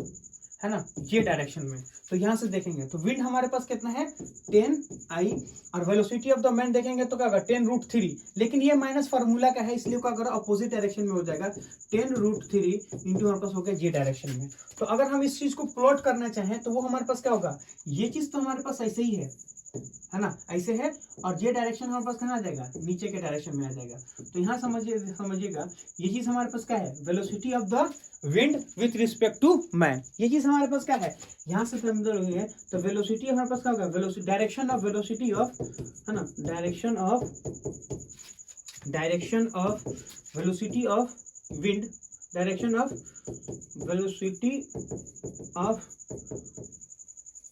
है ना, ये डायरेक्शन में। तो यहाँ से देखेंगे तो विंड हमारे पास कितना है 10I, और वेलोसिटी ऑफ द मैन देखेंगे तो क्या होगा 10√3, लेकिन ये माइनस फार्मूला का है, इसलिए अगर अपोजिट डायरेक्शन में हो जाएगा 10√3 इंटू हमारे पास हो गया ये डायरेक्शन में। तो अगर हम इस चीज को प्लॉट करना चाहें तो वो हमारे पास क्या होगा, ये चीज तो हमारे पास ऐसे ही है ना, ऐसे है, और ये डायरेक्शन हमारे पास कहाँ आ जाएगा, नीचे के डायरेक्शन में आ जाएगा। तो यहाँ समझिएगा ये चीज हमारे पास क्या है, velocity of the wind with respect to man, ये चीज हमारे पास क्या है, यहाँ से समझोगे तो वेलोसिटी हमारे पास क्या होगा, velocity direction of velocity of, है ना, direction of velocity of wind, direction of velocity of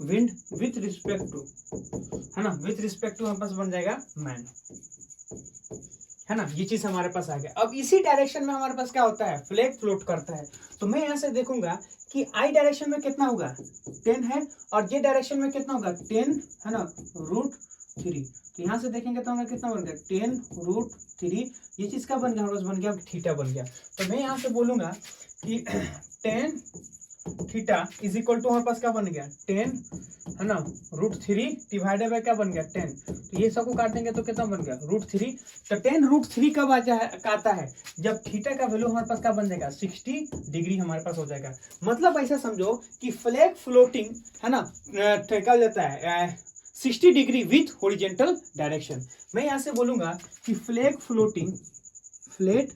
wind with respect to, है ना, विथ रिस्पेक्ट टू हमारे पास बन जाएगा मैन, है ना। ये चीज हमारे पास आ गया। अब इसी डायरेक्शन में हमारे पास क्या होता है, फ्लैग फ्लोट करता है। तो मैं यहाँ से देखूंगा कि आई डायरेक्शन में कितना होगा 10 है, और ये डायरेक्शन में कितना होगा 10, है ना, √3। तो यहाँ से देखेंगे तो हमें कितना बन गया 10√3, ये चीज का बन गया, हमारे पास बन गया थीटा बन गया। तो मैं यहाँ से बोलूंगा कि 10 थीटा इज इक्वल टू हमारे पास क्या बन गया 10, है ना, √3 डिवाइडेड बाय क्या बन गया 10। तो ये सबको काट देंगे तो कितना बन गया √3। तो 10√3 कब आता है, जब थीटा का वैल्यू हमारे पास क्या बन जाएगा 60 डिग्री हमारे पास हो जाएगा। मतलब ऐसा समझो कि फ्लैग फ्लोटिंग, है ना, क्या जाता है 60 डिग्री विथ हॉरिजॉन्टल डायरेक्शन। मैं यहाँ से बोलूंगा कि फ्लैग फ्लोटिंग, फ्लैग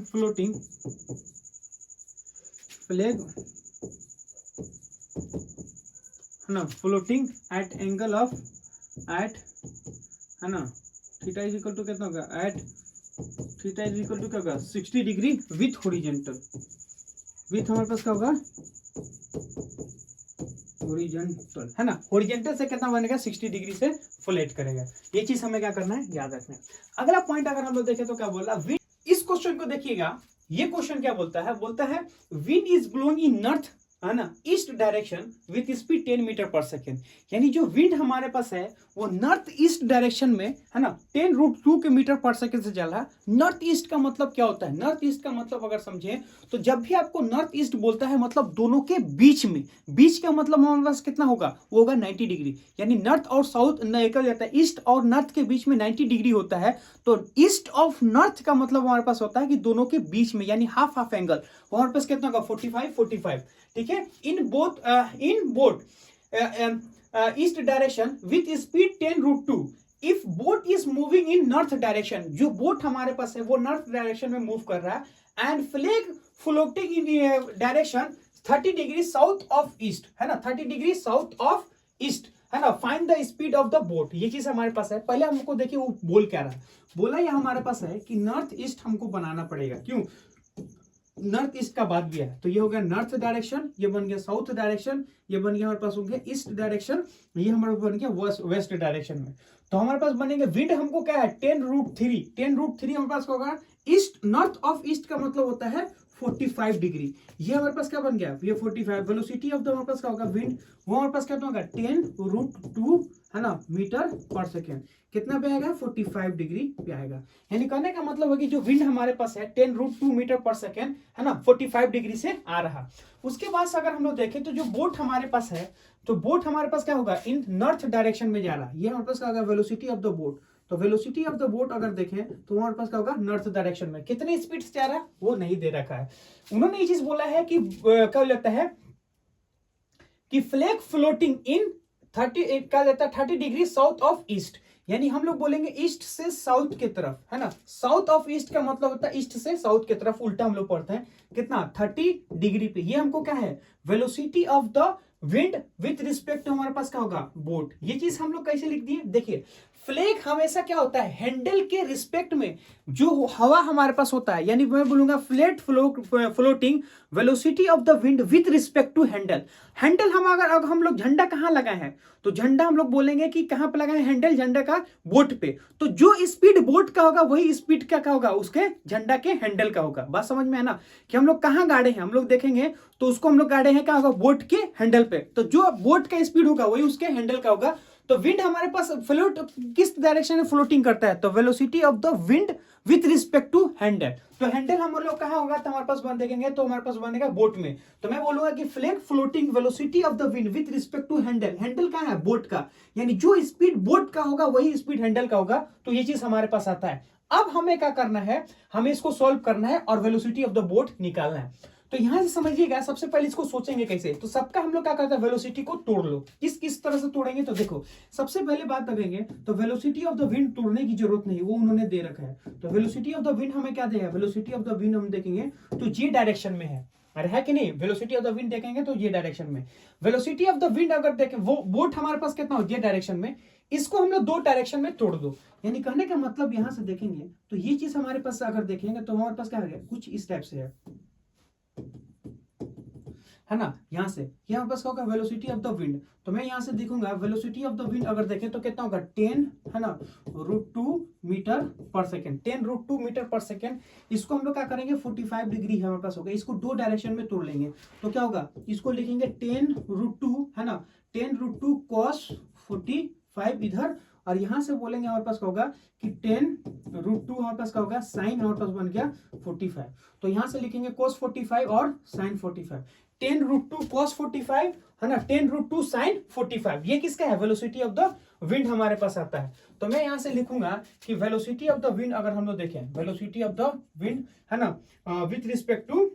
फ्लोटिंग है ना, floating at angle of, at, है ना, थीटा इज इक्वल टू कितना होगा, at theta is equal to क्या होगा 60 डिग्री विथ हॉरिजॉन्टल, विथ हमारे पास क्या होगा हॉरिजॉन्टल, है ना, हॉरिजॉन्टल से कितना बनेगा 60 डिग्री से फ्लैट करेगा। ये चीज हमें क्या करना है, याद रखना है। अगला पॉइंट अगर हम लोग देखें तो क्या बोला, इस क्वेश्चन को देखिएगा, ये क्वेश्चन क्या बोलता है wind is blowing in north, है ना, east direction with speed 10 metre पर सेकेंड। यानी जो विंड हमारे पास है वो नॉर्थ ईस्ट डायरेक्शन में, है ना, 10√2 मीटर पर सेकेंड से चल रहा है। नॉर्थ ईस्ट का मतलब क्या होता है, नॉर्थ ईस्ट का मतलब अगर समझें तो जब भी आपको नॉर्थ ईस्ट बोलता है मतलब दोनों के बीच में, बीच का मतलब हमारे पास कितना होगा, वो होगा 90 डिग्री। यानी नॉर्थ और साउथ निकल जाता है, ईस्ट और नॉर्थ के बीच में 90 डिग्री होता है। तो ईस्ट ऑफ नॉर्थ का मतलब हमारे पास होता है कि दोनों के बीच में, यानी हाफ हाफ एंगल, हमारे पास कितना होगा 45, ठीक है। In both east direction with speed 10√2, if boat is moving in north direction, जो बोट हमारे पास है वो नॉर्थ डायरेक्शन में मूव कर रहा है, and flag floating in direction 30 degree south of east, है ना, 30 डिग्री साउथ ऑफ ईस्ट, है ना, find the speed of the boat. ये चीज हमारे पास है। पहले हमको देखिए वो बोल क्या रहा, बोला ये हमारे पास है कि नॉर्थ ईस्ट हमको बनाना पड़ेगा, क्यों, नॉर्थ ईस्ट का बात भी है। तो ये हो गया नॉर्थ डायरेक्शन, ये बन गया साउथ डायरेक्शन, ये बन गया हमारे पास हो गया ईस्ट डायरेक्शन, ये हमारे बन गया वेस्ट डायरेक्शन में। तो हमारे पास बनेंगे विंड हमको क्या है 10√3, 10√3 हमारे पास होगा ईस्ट, नॉर्थ ऑफ ईस्ट का मतलब होता है 45 डिग्री। ये हमारे पास क्या बन गया, ये 45। वेलोसिटी ऑफ द हमारे पास क्या होगा विंड, वो हमारे पास क्या होगा 10√2, है ना, मीटर पर सेकेंड। कितना पे आएगा 45 डिग्री पे आएगा। यानी कहने का मतलब है कि जो विंड हमारे पास है 10√2 मीटर पर सेकेंड, है ना, 45 डिग्री से आ रहा। उसके बाद अगर हम लोग देखें तो जो बोट हमारे पास है, तो बोट हमारे पास क्या होगा इन नॉर्थ डायरेक्शन में जा रहा है। ये हमारे पास क्या होगा वेलोसिटी ऑफ द बोट। तो वेलोसिटी ऑफ द बोट अगर देखें तो हमारे पास क्या होगा नॉर्थ डायरेक्शन में। कितने स्पीड से जा रहा है वो नहीं दे रखा है। उन्होंने ये चीज बोला है कि क्या लगता है कि flag floating in 30 degree south of east. यानी हम लोग बोलेंगे ईस्ट से साउथ की तरफ, है ना, साउथ ऑफ ईस्ट का मतलब होता है ईस्ट से साउथ की तरफ, उल्टा हम लोग पढ़ते हैं कितना 30 डिग्री पे। ये हमको क्या है velocity of the wind with respect to हमारे पास क्या होगा बोट। ये चीज हम लोग कैसे लिख दिए, देखिए फ्लैग हमेशा क्या होता है हैंडल के रिस्पेक्ट में जो हवा हमारे पास होता है, यानी मैं बोलूंगा flag floating velocity of the wind with respect to handle. Handle हम अगर हम लोग झंडा कहाँ लगाए हैं, तो झंडा हम लोग बोलेंगे कि कहां पे लगाए हैंडल, झंडा का बोट पे। तो जो स्पीड बोट का होगा वही स्पीड क्या होगा उसके झंडा के हैंडल का होगा। बात समझ में है ना, कि हम लोग कहां गाड़े हैं, हम लोग देखेंगे तो उसको हम लोग गाड़े हैं क्या होगा बोट के हैंडल पे, तो जो बोट का स्पीड होगा वही उसके हैंडल का होगा। तो विंड हमारे पास फ्लोट किस डायरेक्शन में फ्लोटिंग करता है, तो velocity of the wind with respect to handle. तो हैंडल हम लोग कहां होगा, तो हमारे पास बन देखेंगे तो हमारे पास बनेगा बोट में। तो मैं बोलूंगा कि flag floating velocity of the wind with respect to handle. Handle कहां है, बोट का, यानी जो स्पीड बोट का होगा वही स्पीड हैंडल का होगा। तो ये चीज हमारे पास आता है। अब हमें क्या करना है, हमें इसको सॉल्व करना है और वेलोसिटी ऑफ द बोट निकालना है। तो यहां से समझिएगा, सबसे पहले इसको सोचेंगे कैसे, तो सबका हम लोग क्या करते हैं वेलोसिटी को तोड़ लो। किस तरह से तोड़ेंगे, तो देखो सबसे पहले बात करेंगे तो वेलोसिटी ऑफ द विंड तोड़ने की जरूरत नहीं, वो उन्होंने दे रखा है। तो वेलोसिटी ऑफ द विंड हमें क्या देगा, वेलोसिटी ऑफ द विंड हम देखेंगे तो जे डायरेक्शन में है, अरे है कि नहीं, वेलोसिटी ऑफ द विंड देखेंगे तो ये डायरेक्शन में। वेलोसिटी ऑफ द विंड अगर देखें, वो बोट हमारे पास कितना हो, ये डायरेक्शन में, इसको हम लोग दो डायरेक्शन में तोड़ दो। यानी कहने का मतलब यहां से देखेंगे तो ये चीज हमारे पास अगर देखेंगे तो हमारे पास क्या हो गया, कुछ इस टाइप से है ना। यहां से ये हमारे पास क्या होगा वेलोसिटी ऑफ द विंड। तो मैं यहां से देखूंगा वेलोसिटी ऑफ द विंड अगर देखें तो कितना होगा 10 है ना √2 मीटर पर सेकेंड, 10 √2 मीटर पर सेकेंड। इसको हम लोग क्या करेंगे 45 डिग्री हमारे पास होगा, इसको दो डायरेक्शन में तोड़ लेंगे। तो क्या होगा, इसको लिखेंगे 10 √2 है ना, 10 √2 cos 45 इधर, और यहां से बोलेंगे हमारे पास क्या होगा कि 10 √2 हमारे पास क्या होगा साइन, हमारे पास बन गया 45। तो यहां से लिखेंगे cos 45 और साइन 45। 10 √2 cos 45 है ना, 10 √2 साइन 45, ये किसका है, वेलोसिटी ऑफ द विंड हमारे पास आता है। तो मैं यहां से लिखूंगा कि वेलोसिटी ऑफ द विंड अगर हम लोग देखें, वेलोसिटी ऑफ द विंड है ना विथ रिस्पेक्ट टू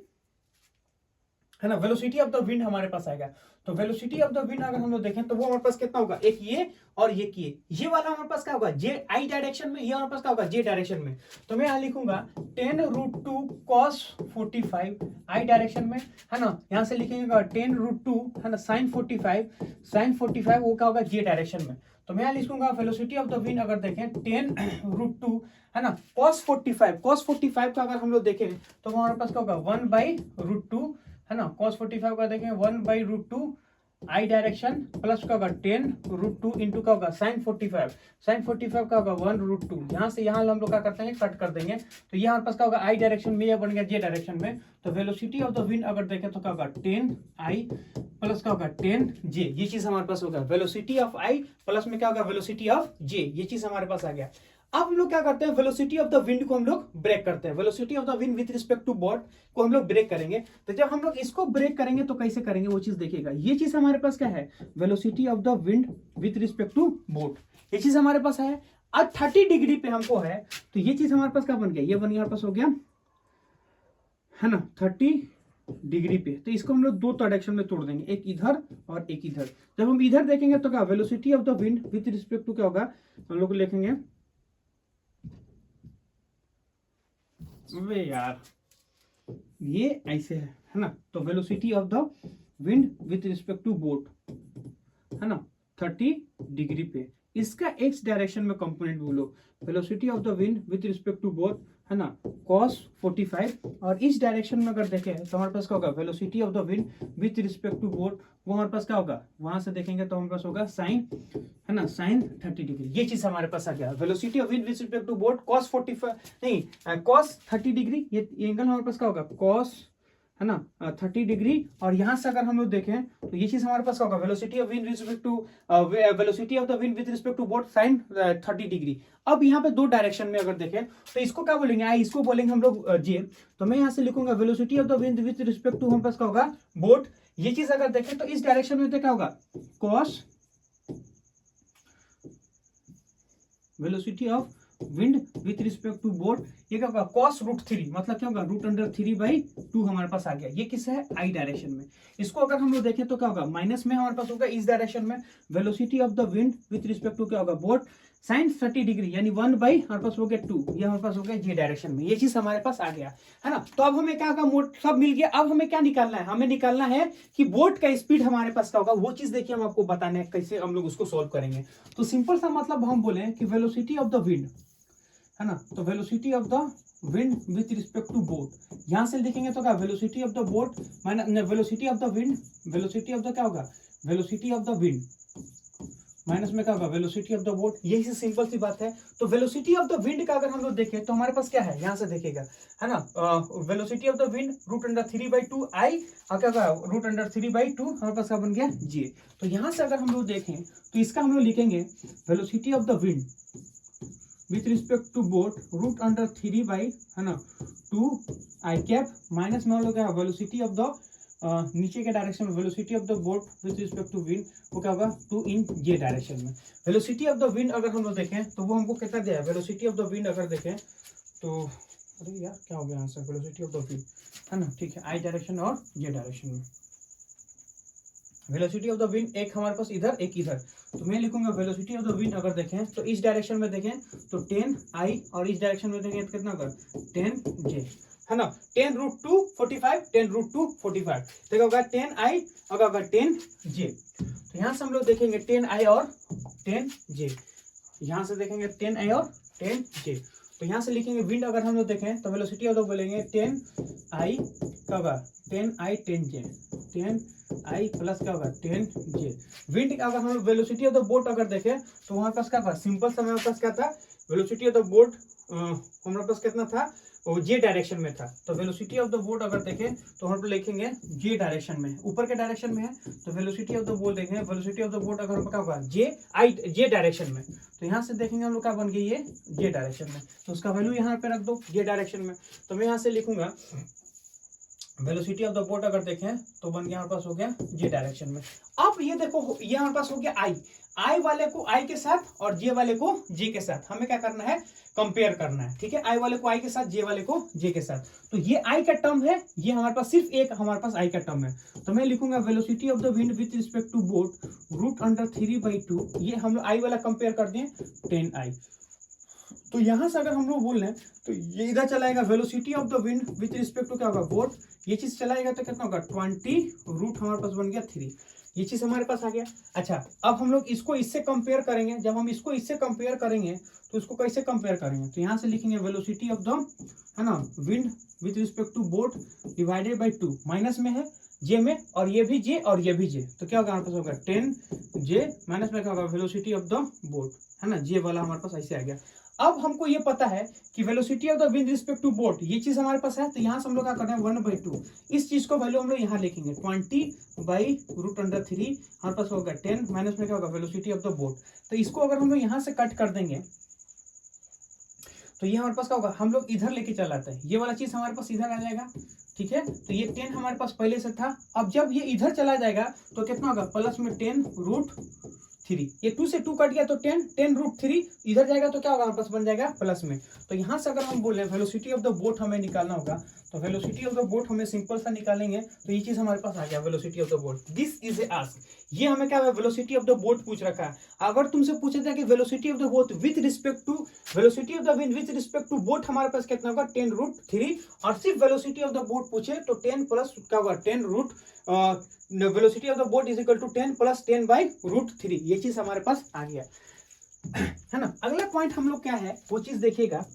है ना, वेलोसिटी ऑफ द विंड हमारे पास आएगा। तो वेलोसिटी ऑफ द विंड अगर हम लोग देखें तो वो हमारे पास कितना होगा, एक ये और ये वाला हमारे पास क्या होगा जे आई डायरेक्शन में, ये हमारे पास क्या होगा जे डायरेक्शन में। तो मैं यहां लिखूंगा 10 √2 cos 45 आई डायरेक्शन में है ना, यहां से लिखेंगे 10 √2 है ना साइन 45 वो क्या होगा जे डायरेक्शन में। तो मैं यहां लिखूंगा वेलोसिटी ऑफ द विंड अगर देखें 10 √2 है ना cos 45 का अगर हम लोग देखें तो हमारे पास क्या होगा 1/√2 है ना, cos 45 का देखें 1/√2 आई डायरेक्शन प्लस का होगा 10 √2 इंटू का होगा साइन 45 का होगा 1 √2। यहाँ से यहाँ हम लोग क्या करते हैं कट कर देंगे। तो यहाँ पास क्या होगा आई डायरेक्शन में, यह बन गया जे डायरेक्शन में। तो वेलोसिटी ऑफ द विंड अगर देखें तो क्या होगा 10 आई प्लस का होगा 10 जे, ये चीज हमारे पास होगा वेलोसिटी ऑफ आई प्लस में क्या होगा वेलोसिटी ऑफ जे, ये चीज हमारे पास आ गया। अब हम लोग क्या करते हैं वेलोसिटी ऑफ द विंड को हम लोग ब्रेक करते हैं, velocity of the wind with respect to boat को हम लोग ब्रेक करेंगे। तो जब हम लोग इसको ब्रेक करेंगे तो कैसे करेंगे वो चीज देखिएगा। ये चीज हमारे पास क्या है velocity of the wind with respect to boat, ये चीज हमारे पास है। अब 30 डिग्री पे हमको है तो ये चीज हमारे पास क्या बन गया, ये बन गया हमारे पास हो गया है ना 30 डिग्री पे। तो इसको हम लोग दो डायरेक्शन में तोड़ देंगे, एक इधर और एक इधर। जब हम इधर देखेंगे तो क्या velocity of the wind with respect to क्या होगा, हम लोग लिखेंगे वे यार ये ऐसे है ना। तो velocity of the wind with respect to boat है ना 30 डिग्री पे, इसका एक्स डायरेक्शन में कंपोनेंट बोलो velocity of the wind with respect to boat है ना cos 45। और इस डायरेक्शन में अगर देखें तो हमारे पास क्या होगा velocity of the wind with respect to boat, वो हमारे पास क्या होगा वहां से देखेंगे तो हमारे पास होगा साइन है ना साइन 30 डिग्री, ये चीज हमारे पास आ गया। Velocity of wind with respect to boat cos 45 नहीं cos 30 डिग्री, ये एंगल हमारे पास क्या होगा cos है ना 30 डिग्री। और यहां से अगर हम लोग देखें तो ये चीज हमारे पास होगा velocity of wind with respect to velocity of the wind with respect to boat sine 30 degree. अब यहाँ पे दो डायरेक्शन में अगर देखें तो इसको क्या बोलेंगे आई, इसको बोलेंगे हम लोग जे। तो मैं यहाँ से लिखूंगा velocity of the wind with respect to हमारे पास क्या होगा बोट। ये चीज अगर देखें तो इस डायरेक्शन में क्या होगा cos velocity of wind with respect to boat, ये क्या होगा cos √3, मतलब क्या होगा √3/2 हमारे पास आ गया। ये किस है आई डायरेक्शन में। इसको अगर हम लोग देखें तो क्या होगा माइनस में हमारे पास होगा इस डायरेक्शन में velocity of the wind with respect to क्या होगा बोट साइन 30 डिग्री यानी 1 बाई हमारे पास हो गया 2, ये हमारे पास हो गया जे डायरेक्शन में, ये चीज हमारे पास आ गया है ना। तो अब हमें क्या होगा, सब मिल गया। अब हमें क्या निकालना है, हमें निकालना है कि बोट का स्पीड हमारे पास क्या होगा, वो चीज देखिए हम आपको बताने हैं कैसे हम लोग उसको सोल्व करेंगे। तो सिंपल सा मतलब हम बोले कि वेलोसिटी ऑफ द विंड है ना, तो velocity of the wind with respect to boat, यहां से देखेंगे तो क्या velocity of the boat minus velocity of the wind, velocity of the क्या होगा, velocity of the wind minus में क्या होगा वेलोसिटी ऑफ द बोट, यही से सिंपल सी बात है। तो वेलोसिटी ऑफ द विंड का अगर हम लोग देखें तो हमारे पास क्या है, यहाँ से देखेगा है ना, वेलोसिटी ऑफ द विंड √3/2 आई और क्या होगा √3/2 हमारे पास क्या बन गया जी। तो यहाँ से अगर हम लोग देखें तो इसका हम लोग लिखेंगे velocity of the wind with respect to boat √3 है ना 2 आई कैप माइनस में हम लोग क्या वेलोसिटी ऑफ द नीचे के डायरेक्शन में velocity of the boat with respect to wind, वो क्या होगा 2 इन जे डायरेक्शन में। वेलोसिटी ऑफ द विंड अगर हम लोग देखें तो वो हमको कितना दिया है, वेलोसिटी ऑफ द विंड अगर देखें तो अरे यार क्या हो गया यहाँ से, वेलोसिटी ऑफ द विंड है ना, ठीक है आई डायरेक्शन और जे डायरेक्शन में। वेलोसिटी ऑफ द विंड एक हमारे पास इधर एक इधर, तो मैं लिखूंगा वेलोसिटी ऑफ द विंड अगर देखें तो इस डायरेक्शन में देखें तो 10 आई और इस डायरेक्शन में देखें तो कितना होगा 10 जे है ना, 10√2 45 10√2 45 देखो होगा 10 आई और होगा 10 जे। तो यहाँ से हम लोग देखेंगे 10 आई और 10 जे, यहाँ से देखेंगे 10 आई और 10 जे। तो यहाँ से लिखेंगे विंड अगर हम लोग देखें तो वेलोसिटी ऑफ द बोलेंगे 10 आई क्या होगा 10 आई 10 जे, 10 आई प्लस क्या होगा 10 जे। विंड अगर हम लोग वेलोसिटी ऑफ द बोट अगर देखें तो वहाँ पास क्या था, सिंपल सा हमारे पास क्या था, वेलोसिटी ऑफ द बोट हमारे पास कितना था, वो जे डायरेक्शन में था। तो वेलोसिटी ऑफ द बोट अगर देखें तो हम लोग लिखेंगे जे डायरेक्शन में, ऊपर के डायरेक्शन में है तो वेलोसिटी ऑफ द बोट देखेंगे, वेलोसिटी ऑफ द बोट अगर क्या होगा जे डायरेक्शन में, तो यहाँ से देखेंगे हम लोग क्या बन गई ये जे डायरेक्शन में, तो उसका वैल्यू यहाँ पे रख दो जे डायरेक्शन में। तो मैं यहाँ से लिखूंगा वेलोसिटी ऑफ द बोट अगर देखें तो बन गया हमारे पास हो गया जे डायरेक्शन में। अब ये देखो ये हमारे पास हो गया आई वाले को आई के साथ और जे वाले को जे के साथ हमें क्या करना है, कंपेयर करना है, ठीक है, आई वाले को आई के साथ जे वाले को जे के साथ। तो ये आई का टर्म है, ये हमारे पास सिर्फ एक हमारे पास आई का टर्म है, तो मैं लिखूंगा velocity of the wind with respect to boat √3/2, ये हम लोग आई वाला कंपेयर कर दें 10 आई। तो यहां से अगर हम लोग बोल रहे हैं तो ये इधर चलाएगा velocity of the wind with respect to क्या होगा बोट, ये चीज चलाएगा तो कितना होगा 20 रूट हमारे पास बन गया 3, ये चीज हमारे पास आ गया। अच्छा अब हम लोग इसको इससे कंपेयर करेंगे, जब हम इसको इससे कंपेयर करेंगे तो इसको कैसे कंपेयर करेंगे, तो यहाँ से लिखेंगे वेलोसिटी ऑफ द है ना wind with respect to boat divided by 2, minus में है जे में और ये भी जे और ये भी जे, तो क्या होगा हमारे पास होगा 10 जे माइनस में क्या होगा वेलोसिटी ऑफ द बोट है ना, जे वाला हमारे पास ऐसे आ गया। अब हमको ये पता है कि velocity of the wind respect to boat ये चीज हमारे पास है, तो यहाँ से हम लोग क्या करना है 1/2, इस चीज को वैल्यू हम लोग यहाँ लिखेंगे 20/√3 हमारे पास होगा 10 माइनस में क्या होगा वेलोसिटी ऑफ द बोट। तो इसको अगर हम लोग यहाँ से कट कर देंगे तो ये हमारे पास क्या होगा, हम लोग इधर लेके चल आते हैं, ये वाला चीज हमारे पास इधर आ जाएगा, ठीक है। तो ये 10 हमारे पास पहले से था, अब जब ये इधर चला जाएगा तो कितना होगा प्लस में 10√3, ये 2 से 2 कट गया तो 10√3 इधर जाएगा तो क्या होगा हमारे पास बन जाएगा प्लस में। तो यहाँ से अगर हम बोले वेलोसिटी ऑफ द बोट हमें निकालना होगा तो वेलोसिटी ऑफ द बोट हमें सिंपल सा निकालेंगे, तो ये चीज हमारे पास आ गया velocity of the boat. This is A ask, ये हमें क्या है वेलोसिटी ऑफ द बोट पूछ रखा है। अगर तुमसे पूछे था कि velocity of the boat with respect to velocity of the wind with respect to boat हमारे पास कितना होगा 10√3, और सिर्फ वेलोसिटी ऑफ द बोट पूछे तो 10 प्लस क्या होगा 10 root velocity of the boat is equal to 10 plus 10/√3, ये चीज हमारे पास आ गया है ना। अगला पॉइंट हम लोग क्या है वो चीज देखिएगा,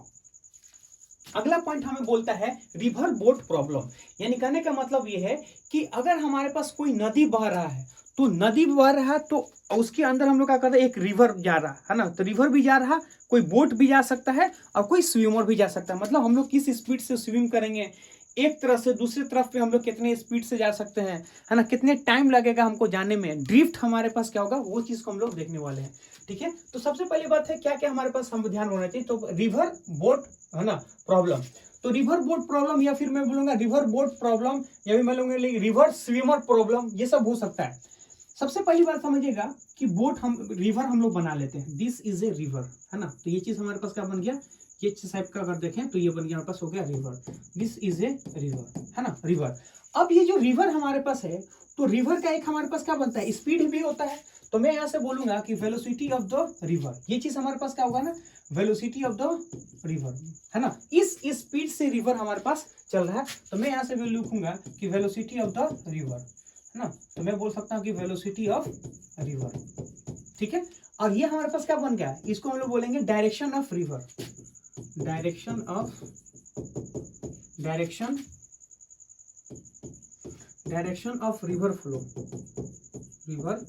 अगला पॉइंट हमें बोलता है रिवर बोट प्रॉब्लम, यानी कहने का मतलब ये है कि अगर हमारे पास कोई नदी बह रहा है तो नदी बह रहा है तो उसके अंदर हम लोग क्या करते हैं एक रिवर जा रहा है ना, तो रिवर भी जा रहा, कोई बोट भी जा सकता है और कोई स्विमर भी जा सकता है, मतलब हम लोग किस स्पीड से स्विम करेंगे एक तरफ से दूसरी तरफ पे हम लोग कितने स्पीड से जा सकते हैं है ना, कितने टाइम लगेगा हमको जाने में, ड्रिफ्ट हमारे पास क्या होगा वो चीज को हम लोग देखने वाले हैं, ठीक है। तो सबसे पहली बात है क्या क्या हमारे पास हम ध्यान होना चाहिए, तो रिवर बोट है ना प्रॉब्लम, तो रिवर बोट प्रॉब्लम या फिर मैं बोलूंगा रिवर बोट प्रॉब्लम या फिर मैं बोलूंगा रिवर स्विमर प्रॉब्लम, ये सब हो सकता है। सबसे पहली बात समझिएगा कि बोट हम रिवर हम लोग बना लेते हैं, दिस इज ए रिवर, है ना। तो ये चीज हमारे पास क्या बन गया, ये टाइप का अगर देखें तो ये बन गया हमारे पास हो गया river, this is a river, है ना, रिवर। अब ये जो रिवर हमारे पास है, तो रिवर का एक हमारे पास क्या बनता है, स्पीड भी होता है। तो मैं यहाँ से बोलूंगा कि वेलोसिटी ऑफ द रिवर, ये चीज हमारे पास क्या होगा ना, वेलोसिटी ऑफ द रिवर, है ना। इस स्पीड से रिवर हमारे पास चल रहा है, तो मैं यहाँ से भी लिखूंगा कि वेलोसिटी ऑफ द रिवर, है ना। तो मैं बोल सकता हूँ कि वेलोसिटी ऑफ रिवर, ठीक है। और ये हमारे पास क्या बन गया, इसको हम लोग बोलेंगे direction of river, direction of river flow, river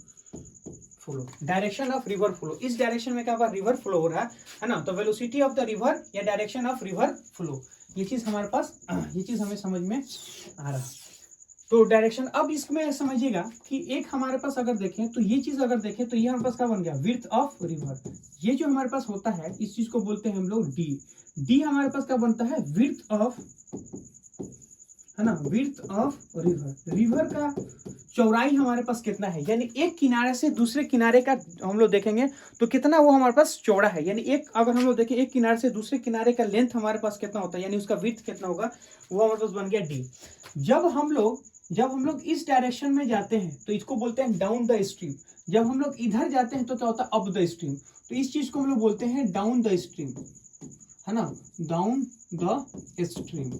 flow, direction of river flow, इस डायरेक्शन में क्या होगा, रिवर फ्लो हो रहा है ना। तो वेलोसिटी ऑफ द रिवर या डायरेक्शन ऑफ रिवर फ्लो, ये चीज हमारे पास, ये चीज हमें समझ में आ रहा है। तो डायरेक्शन, अब इसमें समझिएगा कि एक हमारे पास अगर देखें तो ये चीज अगर देखें तो ये हमारे पास क्या बन गया, विड्थ ऑफ रिवर। ये जो हमारे पास होता है इस चीज को बोलते हैं हम लोग डी, डी हमारे पास क्या बनता है, विड्थ ऑफ, है ना, विड्थ ऑफ रिवर, रिवर का चौड़ाई हमारे पास कितना है, यानी एक किनारे से दूसरे किनारे का हम लोग देखेंगे तो कितना वो हमारे पास चौड़ा है, यानी एक अगर हम लोग देखें एक किनारे से दूसरे किनारे का लेंथ हमारे पास कितना होता है, यानी उसका विड्थ कितना होगा, वो हमारे पास बन गया डी। जब हम लोग इस डायरेक्शन में जाते हैं तो इसको बोलते हैं डाउन द स्ट्रीम, जब हम लोग इधर जाते हैं तो क्या होता है, अप द स्ट्रीम। तो इस चीज को हम लोग बोलते हैं डाउन द स्ट्रीम, है ना, डाउन द स्ट्रीम,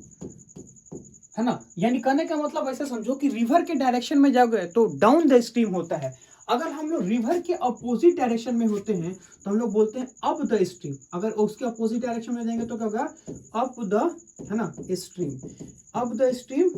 है ना। यानी कहने का मतलब ऐसा समझो कि रिवर के डायरेक्शन में जाओगे तो डाउन द स्ट्रीम होता है, अगर हम लोग रिवर के अपोजिट डायरेक्शन में होते हैं तो हम लोग बोलते हैं अप द स्ट्रीम, अगर उसके अपोजिट डायरेक्शन में जाएंगे तो क्या होगा, अप द, है ना, स्ट्रीम, अप द स्ट्रीम,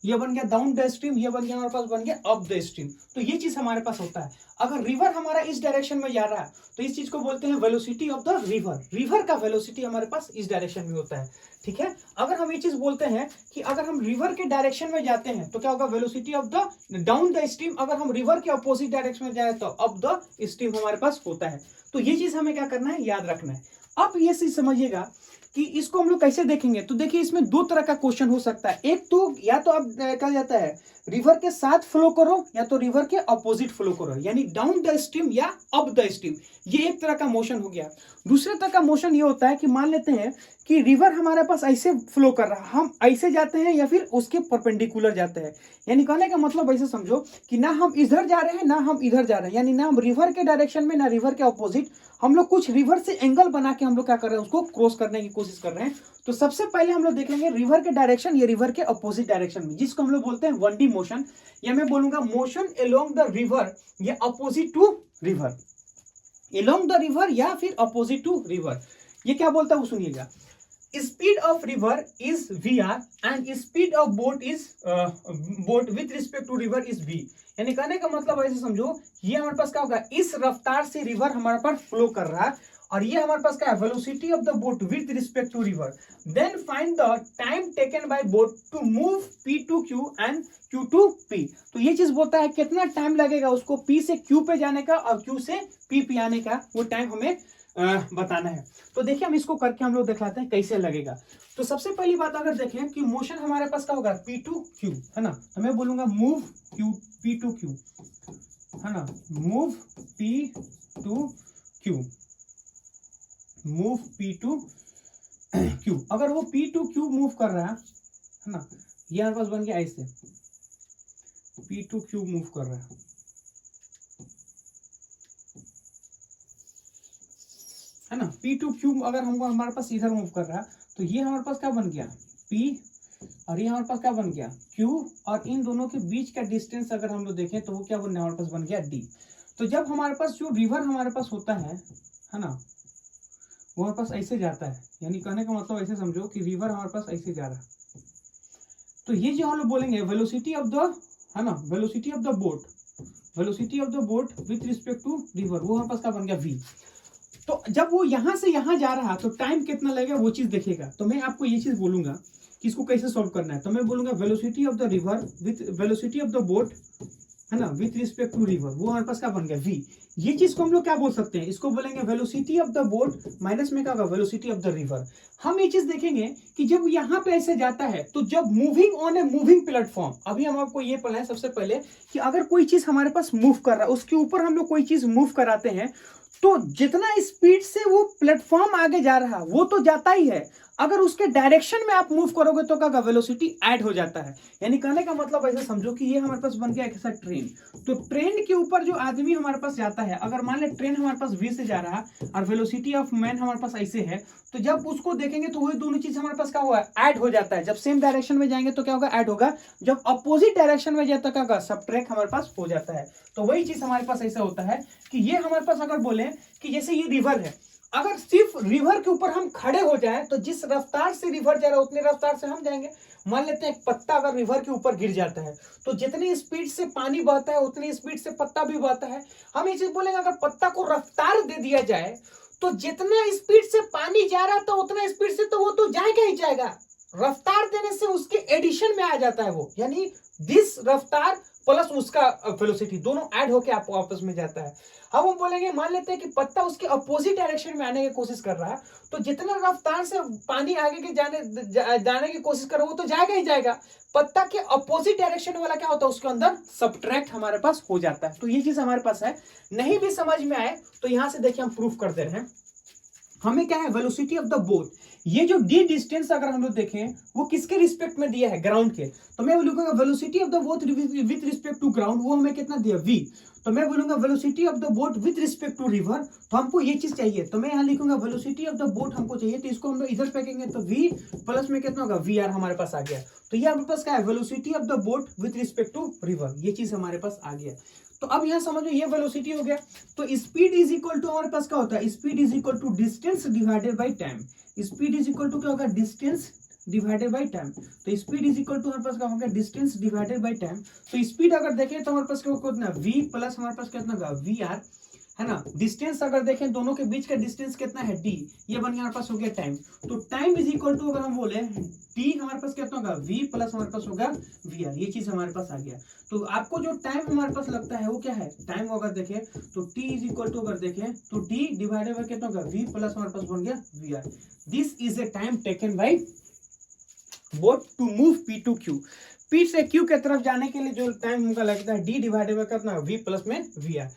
ये बन गया डाउन द स्ट्रीम, ये बन गया हमारे पास बन गया अप द स्ट्रीम। तो ये चीज हमारे पास होता है, अगर रिवर हमारा इस डायरेक्शन में जा रहा है तो इस चीज को बोलते हैं velocity of the river, river का वेलोसिटी हमारे पास इस डायरेक्शन में होता है, ठीक है। अगर हम ये चीज बोलते हैं कि अगर हम रिवर के डायरेक्शन में जाते हैं तो क्या होगा, velocity of the down the stream, अगर हम रिवर के अपोजिट डायरेक्शन में जाए तो अप द स्ट्रीम हमारे पास होता है। तो ये चीज हमें क्या करना है, याद रखना है। अब ये चीज समझिएगा कि इसको हम लोग कैसे देखेंगे, तो देखिए इसमें दो तरह का क्वेश्चन हो सकता है, एक तो या तो अब कहा जाता है रिवर के साथ फ्लो करो या तो रिवर के अपोजिट फ्लो करो, यानी डाउन द स्ट्रीम या अप द स्ट्रीम, ये एक तरह का मोशन हो गया। दूसरे तरह का मोशन ये होता है कि मान लेते हैं कि रिवर हमारे पास ऐसे फ्लो कर रहा है, हम ऐसे जाते हैं या फिर उसके परपेंडिकुलर जाते हैं, यानी कहने का मतलब ऐसे समझो कि ना हम इधर जा रहे हैं ना हम इधर जा रहे हैं, यानी ना हम रिवर के डायरेक्शन में ना रिवर के अपोजिट, हम लोग कुछ रिवर से एंगल बना के हम लोग क्या कर रहे हैं, उसको क्रॉस करने की कोशिश कर रहे हैं। तो सबसे पहले हम लोग देखेंगे रिवर के डायरेक्शन या रिवर के अपोजिट डायरेक्शन में, जिसको हम लोग बोलते हैं 1D मोशन, या मैं बोलूंगा मोशन अलोंग द रिवर या opposite to river, along the river या फिर अपोजिट टू रिवर। ये क्या बोलता है वो सुनिएगा, speed of river is VR and speed of boat with respect to river is V। यानी कहने का मतलब ऐसे समझो, ये हमारे पास क्या होगा, इस रफ्तार से रिवर हमारे पास फ्लो कर रहा है और ये हमारे पास क्या है, velocity of the boat with respect to river, then find the time taken by boat to move P to Q and Q to P। तो ये चीज बोलता है कितना टाइम लगेगा उसको P से Q पे जाने का और Q से P पे आने का, वो टाइम हमें बताना है। तो देखिए हम इसको करके हम लोग दिखाते हैं कैसे लगेगा। तो सबसे पहली बात अगर देखें कि मोशन हमारे पास क्या होगा, P to Q, है ना, तो मैं बोलूंगा मूव P to Q, है ना, move P to Q, move P to Q। अगर वो P to Q मूव कर रहा है ना, ये हमारे पास बन गया ऐसे, P to Q मूव कर रहा है ना, P to Q अगर हमको हमारे पास इधर मूव कर रहा है तो ये हमारे पास क्या बन गया, P, और ये हमारे पास क्या बन गया, Q, और इन दोनों के बीच का डिस्टेंस अगर हम लोग देखें तो वो क्या बन, हमारे पास बन गया D। तो जब हमारे पास जो रिवर हमारे पास होता है ना, वो हमारे पास ऐसे जाता है, यानी कहने का मतलब ऐसे समझो कि रिवर हमारे पास ऐसे जा रहा है, तो ये जो हम लोग बोलेंगे वेलोसिटी ऑफ द, है ना, velocity of the boat, velocity of the boat with respect to river, वो हमारे पास क्या बन गया, V। तो जब वो यहां से यहां जा रहा तो टाइम कितना लगेगा वो चीज देखेगा। तो मैं आपको ये चीज बोलूंगा कि इसको कैसे सॉल्व करना है। तो मैं बोलूंगा velocity of the river with velocity of the boat, है ना, विथ रिस्पेक्ट टू रिवर, वो हमारे पास क्या बन गया v। ये चीज को हम लोग क्या बोल सकते हैं, इसको बोलेंगे velocity of the boat minus में क्या होगा वेलोसिटी ऑफ द रिवर। हम ये चीज देखेंगे कि जब यहाँ पे ऐसे जाता है तो जब moving on a moving platform, अभी हम आपको ये पढ़ा है सबसे पहले कि अगर कोई चीज हमारे पास मूव कर रहा है उसके ऊपर हम लोग कोई चीज मूव कराते हैं तो जितना स्पीड से वो प्लेटफॉर्म आगे जा रहा है वो तो जाता ही है, अगर उसके डायरेक्शन में आप मूव करोगे तो क्या वेलोसिटी ऐड हो जाता है। यानी कहने का मतलब ऐसे समझो कि ये हमारे पास बन गया एक ऐसा ट्रेन, तो ट्रेन के ऊपर जो आदमी हमारे पास जाता है, अगर मान ले ट्रेन हमारे पास v से जा रहा है और वेलोसिटी ऑफ मैन हमारे पास ऐसे है, तो जब उसको देखेंगे तो वही दोनों चीज हमारे पास क्या हुआ ऐड हो जाता है। जब सेम डायरेक्शन में जाएंगे तो क्या होगा ऐड होगा, जब अपोजिट डायरेक्शन में जाता क्या होगा सबट्रैक्ट हमारे पास हो जाता है। तो वही चीज हमारे पास ऐसा होता है कि ये हमारे पास अगर बोले कि जैसे ये रिवर है, अगर सिर्फ रिवर के ऊपर हम खड़े हो जाएं तो जिस रफ्तार से रिवर जा रहा है उतनी रफ्तार से हम जाएंगे। मान लेते हैं एक पत्ता अगर रिवर के ऊपर गिर जाता है तो जितनी स्पीड से पानी बहता है उतनी स्पीड से पत्ता भी बहता है। हम ये चीज बोलेंगे अगर पत्ता को रफ्तार दे दिया जाए तो जितना स्पीड से पानी जा रहा था उतना स्पीड से तो वो तो जाएगा ही जाएगा, रफ्तार देने से उसके एडिशन में आ जाता है वो, यानी दिस रफ्तार प्लस उसका वेलोसिटी दोनों ऐड होके आपको आपस में जाता है। अब हम बोलेंगे मान लेते हैं कि पत्ता उसके अपोजिट डायरेक्शन में आने की कोशिश कर रहा है, तो जितना रफ्तार से पानी आगे के जाने की कोशिश कर रहा है वो तो जाएगा ही जाएगा, पत्ता के अपोजिट डायरेक्शन वाला क्या होता है उसके अंदर सबट्रैक्ट हमारे पास हो जाता है। तो ये चीज हमारे पास है, नहीं भी समझ में आए तो यहां से देखिए हम प्रूफ कर दे रहे हैं। हमें क्या है वेलोसिटी ऑफ द बोट, ये जो डी डिस्टेंस अगर हम लोग देखें वो किसके रिस्पेक्ट में दिया है ग्राउंड के, तो मैं बोलूंगा velocity of the boat with respect to ground, वो हमें कितना दिया v। तो मैं बोलूंगा velocity of the boat with respect to river, तो हमको ये चीज चाहिए तो मैं यहाँ लिखूंगा वेलोसिटी ऑफ द बोट हमको चाहिए, तो इसको हम लोग इधर फेंकेंगे तो v प्लस में कितना होगा वी आर हमारे पास आ गया। तो ये हमारे पास क्या है velocity of the boat with respect to river, ये चीज हमारे पास आ गया। तो अब यहाँ समझो ये वेलोसिटी हो गया, तो स्पीड इज इक्वल टू हमारे पास क्या होता है speed is equal to distance divided by time, speed is equal to क्या होगा डिस्टेंस डिवाइडेड बाय टाइम। तो स्पीड इज इक्वल टू हमारे पास क्या होगा डिस्टेंस डिवाइडेड बाय टाइम। तो स्पीड अगर देखें तो हमारे पास क्या कितना v प्लस हमारे पास कितना होगा वी आर, है ना। डिस्टेंस अगर देखें दोनों के बीच का डिस्टेंस कितना है d, ये बन गया हमारे पास हो गया टाइम। तो टाइम इज इक्वल टू अगर हम बोले t हमारे पास कितना होगा v प्लस हमारे पास होगा वी आर, ये चीज हमारे पास आ गया। तो आपको जो टाइम हमारे पास लगता है वो क्या है, टाइम अगर देखें तो t इज इक्वल टू अगर देखें तो t डिवाइडेड बाय कितना होगा v प्लस हमारे पास बन गया V R. This is a time taken by boat to move p to q, p से q के तरफ जाने के लिए जो टाइम उनका लगता है d डिवाइडेड बाय कितना v प्लस में वी आर,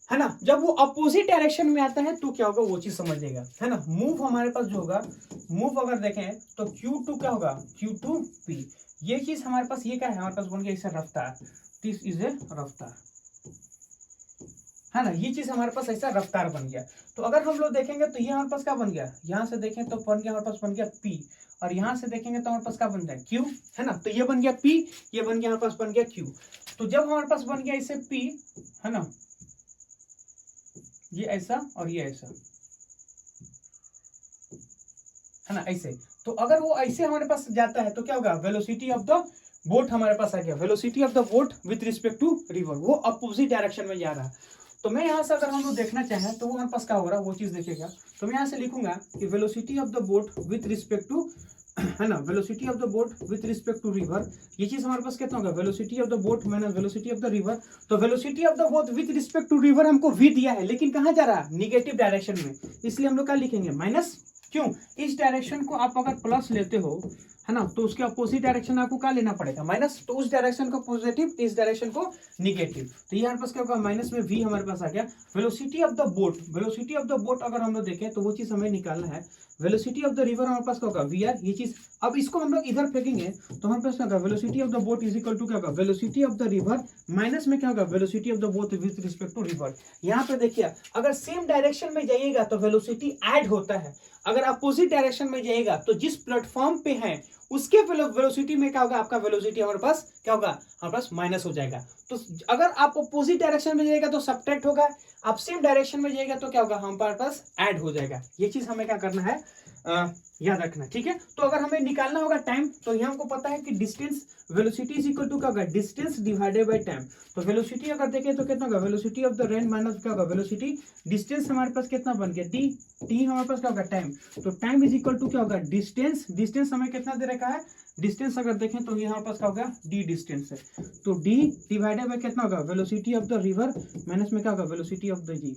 है ना। जब वो अपोजिट डायरेक्शन में आता है तो क्या होगा वो चीज समझिएगा, है ना। मूव हमारे पास जो होगा मूव अगर देखें तो q2 क्या होगा q2p, ये चीज हमारे पास ये क्या है हमारे पास बन गया इसका रफ्तार, दिस इज ए रफ्तार, है ना। ये चीज हमारे पास ऐसा रफ्तार बन गया। तो अगर हम लोग देखेंगे तो ये हमारे पास क्या बन गया, यहाँ से देखें तो बन गया हमारे पास बन गया p, और यहाँ से देखेंगे तो हमारे पास क्या बन गया q, है ना। तो ये बन गया p, ये बन गया हमारे पास बन गया q। तो जब हमारे पास बन गया इसे p, है ना, ये ऐसा और ये ऐसा, है ना ऐसे, तो अगर वो ऐसे हमारे पास जाता है तो क्या होगा वेलोसिटी ऑफ द बोट हमारे पास आ गया, velocity of the boat with respect to river, वो अपोजिट डायरेक्शन में जा रहा है। तो मैं यहाँ से अगर हम लोग देखना चाहें तो वो हमारे पास क्या हो रहा है वो चीज देखेगा। तो मैं यहाँ से लिखूंगा कि velocity of the boat with respect to, है ना, velocity of the boat with respect to river, ये चीज हमारे पास कितना होगा velocity of the boat minus velocity of the river. तो velocity of the boat with respect to river हमको v दिया है, लेकिन कहाँ जा रहा है निगेटिव डायरेक्शन में, इसलिए हम लोग क्या लिखेंगे माइनस। क्यों, इस डायरेक्शन को आप अगर प्लस लेते हो, है ना, तो उसके अपोजिट डायरेक्शन आपको क्या लेना पड़ेगा माइनस, तो उस डायरेक्शन को पॉजिटिव इस डायरेक्शन को निगेटिव, तो ये हमारे पास क्या होगा माइनस में v हमारे पास आ गया। Velocity of the boat, velocity of the boat अगर हम लोग देखें तो वो चीज हमें निकालना है। वेलोसिटी ऑफ द रिवर हमारे पास क्या होगा वी आर, ये चीज अब इसको हम लोग इधर फेंकेंगे तो हमारे पास क्या होगा velocity of the boat is equal to क्या होगा velocity of the river minus में क्या होगा velocity of the boat with respect to river. यहाँ पे देखिए अगर सेम डायरेक्शन में जाइएगा तो वेलोसिटी ऐड होता है, अगर अपोजिट डायरेक्शन में जाइएगा तो जिस प्लेटफॉर्म पे है उसके वेलोसिटी में क्या होगा आपका वेलोसिटी हमारे पास क्या होगा हमारे पास माइनस हो जाएगा। तो अगर आप अपोजिट डायरेक्शन में जाइएगा तो सब्ट्रैक्ट होगा, आप सेम डायरेक्शन में जाइएगा तो क्या होगा हमारे पास ऐड हो जाएगा। ये चीज हमें क्या करना है याद रखना, ठीक है। तो अगर हमें निकालना होगा टाइम, तो यहाँ हमको पता है कि distance velocity is equal to क्या होगा, डिस्टेंस डिवाइडेड बाय टाइम। तो वेलोसिटी अगर देखें तो कितना होगा, velocity of the rain minus क्या होगा, वेलोसिटी डिस्टेंस हमारे पास कितना बन गया, टी, टी हमारे पास क्या होगा, टाइम। तो टाइम इज इक्वल टू क्या होगा, डिस्टेंस, डिस्टेंस हमें कितना दे रखा है, डिस्टेंस अगर देखें तो यहाँ पास क्या होगा, डी डिस्टेंस है। तो डी डिवाइडेड बाय कितना होगा, velocity of the river minus में क्या होगा, वेलोसिटी ऑफ द जी।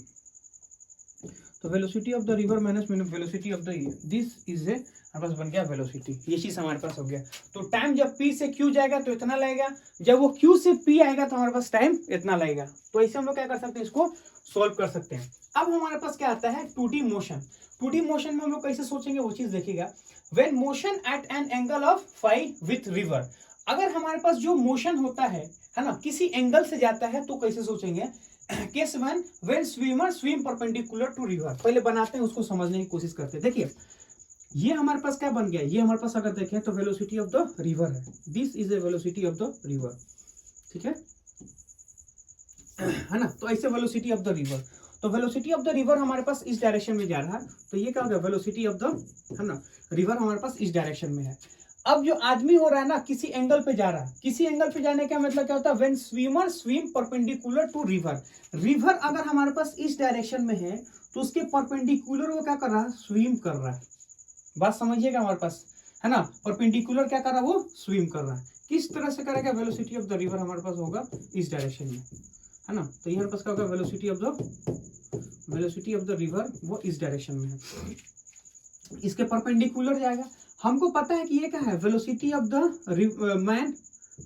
तो velocity of the river minus velocity of the this is ए, हमारे पास बन गया वेलोसिटी, ये चीज हमारे पास हो गया। तो टाइम जब P से Q जाएगा तो इतना लगेगा, जब वो Q से P आएगा तो हमारे पास टाइम इतना लगेगा। तो ऐसे हम लोग क्या कर सकते हैं, इसको सोल्व कर सकते हैं। अब हमारे पास क्या आता है, 2D मोशन। 2D मोशन में हम लोग कैसे सोचेंगे वो चीज देखिएगा। When motion at an angle of phi with river, अगर हमारे पास जो मोशन होता है ना, किसी एंगल से जाता है तो कैसे सोचेंगे। Case one, when swimmer swim perpendicular to river. पहले बनाते हैं, उसको समझने की कोशिश करते हैं। देखिए ये हमारे पास क्या बन गया, ये हमारे पास अगर देखें तो वेलोसिटी ऑफ द रिवर है, this is A velocity of the river, ठीक है ना। तो ऐसे वेलोसिटी ऑफ द रिवर, तो वेलोसिटी ऑफ द रिवर हमारे पास इस डायरेक्शन में जा रहा है, तो ये क्या होगा, वेलोसिटी ऑफ द, है ना, रिवर हमारे पास इस डायरेक्शन में है। अब जो आदमी हो रहा है ना, किसी एंगल पे जा रहा है, किसी एंगल पे जाने का मतलब क्या होता है, when swimmer swim perpendicular to river. River अगर हमारे पास इस डायरेक्शन में है तो उसके परपेंडिकुलर वो क्या कर रहा है, स्विम कर रहा है। बात समझिएगा हमारे पास, है ना, परपेंडिकुलर क्या कर रहा है, वो स्विम कर रहा है। किस तरह से करेगा, वेलोसिटी ऑफ द रिवर हमारे पास होगा इस डायरेक्शन में, है ना। तो यहाँ पास क्या होगा, वेलोसिटी ऑफ द रिवर वो इस डायरेक्शन में है, इसके परपेंडिकुलर जाएगा। हमको पता है कि ये क्या है, वेलोसिटी ऑफ द मैन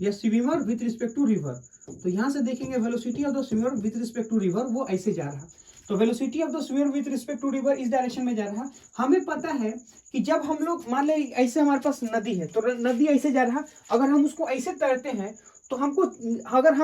या swimmer with respect to river. तो यहाँ से देखेंगे velocity of the swimmer with respect to river वो ऐसे जा रहा है। तो velocity of the swimmer with respect to river इस डायरेक्शन में जा रहा है। हमें पता है कि जब हम लोग मान ले ऐसे हमारे पास नदी है, तो नदी ऐसे जा रहा है, अगर हम उसको ऐसे तैरते हैं तो हमको, अगर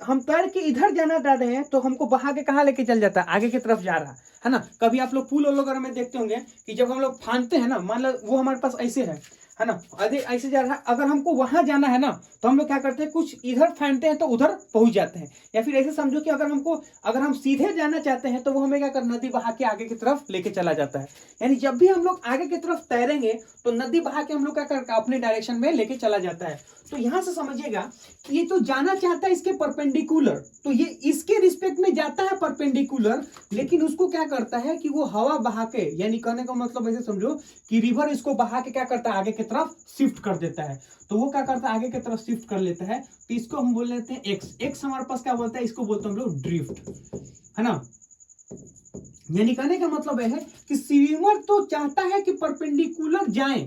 हम तैर के इधर जाना चाह रहे हैं तो हमको बहा के कहाँ लेके चल जाता है, आगे की तरफ जा रहा है ना। कभी आप लोग पुल वगैरह में देखते होंगे कि जब हम लोग फांदते हैं ना, मान लो वो हमारे पास ऐसे है ना, ऐसे जा रहा है, अगर हमको वहां जाना है ना तो हम लोग क्या करते हैं, कुछ इधर फांदते हैं तो उधर पहुंच जाते हैं। या फिर ऐसे समझो कि अगर हम सीधे जाना चाहते हैं तो वो हमें क्या कर, नदी बहा के आगे की तरफ लेके चला जाता है। यानी जब भी हम लोग आगे की तरफ तैरेंगे तो नदी बहा के हम लोग क्या कर, अपने डायरेक्शन में लेके चला जाता है। तो यहां से समझिएगा कि ये तो जाना चाहता है इसके परपेंडिकुलर, तो ये इसके रिस्पेक्ट में जाता है परपेंडिकुलर, लेकिन उसको क्या करता है कि वो हवा बहा के, यानी कहने का मतलब ऐसे समझो कि रिवर इसको बहा के क्या करता है, आगे की तरफ शिफ्ट कर देता है। तो वो क्या करता है, आगे की तरफ शिफ्ट कर लेता है। तो इसको हम बोल लेते हैं एक्स। एक्स हमारे पास क्या बोलता है, इसको बोलते हैं हम लोग ड्रिफ्ट, है ना। यानी कहने का मतलब है कि स्विमर तो चाहता है कि परपेंडिकुलर जाए,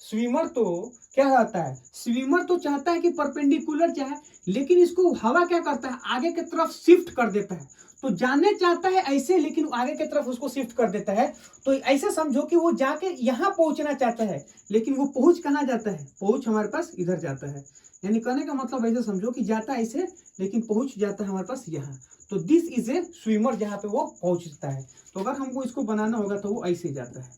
स्विमर तो क्या चाहता है, स्विमर तो चाहता है कि परपेंडिकुलर जाए, लेकिन इसको हवा क्या करता है, आगे की तरफ शिफ्ट कर देता है। तो जाने चाहता है ऐसे, लेकिन आगे की तरफ उसको शिफ्ट कर देता है। तो ऐसे समझो कि वो जाके यहाँ पहुंचना चाहता है, लेकिन वो पहुंच कहाँ जाता है, पहुंच हमारे पास इधर जाता है। यानी कहने का मतलब ऐसे समझो कि जाता है ऐसे, लेकिन पहुंच जाता है हमारे पास यहाँ। तो दिस इज ए स्विमर, जहाँ पे वो पहुंचता है। तो अगर हमको इसको बनाना होगा तो वो ऐसे जाता है,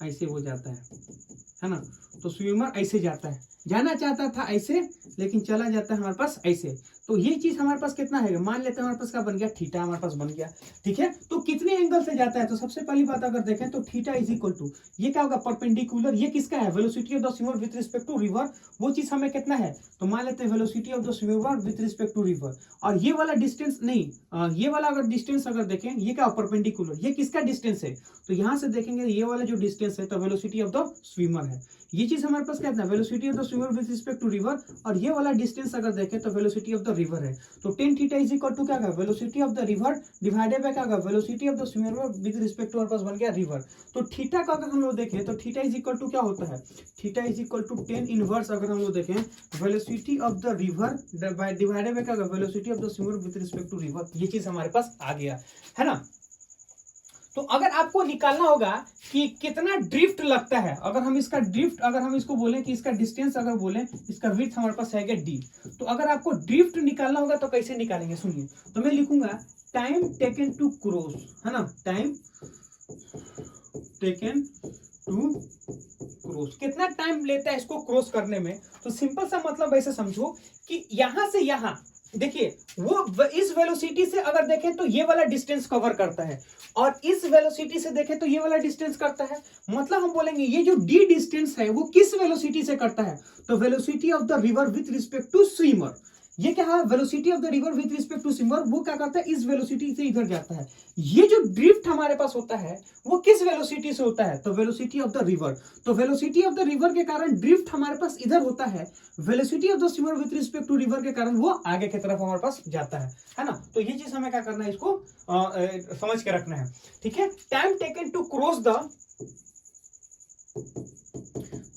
ऐसे वो जाता है ना। तो स्विमर ऐसे जाता है, जाना चाहता था ऐसे, लेकिन चला जाता है हमारे पास ऐसे। तो ये चीज हमारे पास कितना है, मान लेते हैं हमारे पास क्या बन गया, थीटा हमारे पास बन गया, ठीक है। तो कितने एंगल से जाता है, तो सबसे पहली बात अगर देखें तो थीटा इज इक्वल टू, ये क्या होगा, परपेंडिकुलर। ये किसका है, velocity of the swimmer with respect to river, वो चीज हमें कितना है, तो मान लेते हैं velocity of the swimmer with respect to river. और ये वाला डिस्टेंस नहीं, ये वाला अगर डिस्टेंस अगर देखें, ये क्या परपेंडिकुलर, ये किसका डिस्टेंस है, तो यहां से देखेंगे ये वाला जो डिस्टेंस है तो वेलोसिटी ऑफ द स्विमर है। ये चीज हमारे पास क्या है, velocity of the swimmer with respect to river. और ये वाला डिस्टेंस अगर देखें तो वेलोसिटी ऑफ द रिवर है। तो tan theta is equal to क्या होगा, velocity of the river divided by क्या होगा, velocity of the swimmer with respect to हमारे पास बन गया रिवर। तो थीटा का अगर हम लोग देखें तो थीटा इज इक्वल टू क्या होता है, theta is equal to tan inverse अगर हम लोग देखें velocity of the river divided by क्या होगा, velocity of the swimmer with respect to river. ये चीज हमारे पास आ गया, है ना। तो अगर आपको निकालना होगा कि कितना ड्रिफ्ट लगता है, अगर हम इसका ड्रिफ्ट, अगर हम इसको बोलें कि इसका डिस्टेंस अगर बोलें, इसका विड्थ हमारे पास है डी। तो अगर आपको ड्रिफ्ट निकालना होगा तो कैसे निकालेंगे, सुनिए। तो मैं लिखूंगा टाइम टेकन टू क्रॉस, है ना, टाइम टेकन टू क्रॉस, कितना टाइम लेता है इसको क्रॉस करने में। तो सिंपल सा मतलब ऐसे समझो कि यहां से यहां देखिए वो इस वेलोसिटी से अगर देखें तो ये वाला डिस्टेंस कवर करता है, और इस वेलोसिटी से देखें तो ये वाला डिस्टेंस करता है। मतलब हम बोलेंगे ये जो डी डिस्टेंस है वो किस वेलोसिटी से करता है, तो velocity of the river with respect to swimmer. ये क्या है, velocity of the river with respect to swimmer, वो क्या करता है, इस वेलोसिटी से इधर जाता है। ये जो ड्रिफ्ट हमारे पास होता है वो किस वेलोसिटी से होता है, तो वेलोसिटी ऑफ द रिवर। तो वेलोसिटी ऑफ द रिवर के कारण ड्रिफ्ट हमारे पास इधर होता है, velocity of the swimmer with respect to river के कारण वो आगे की तरफ हमारे पास जाता है ना। तो ये चीज हमें क्या करना है, इसको समझ के रखना है, ठीक है। Time taken to cross the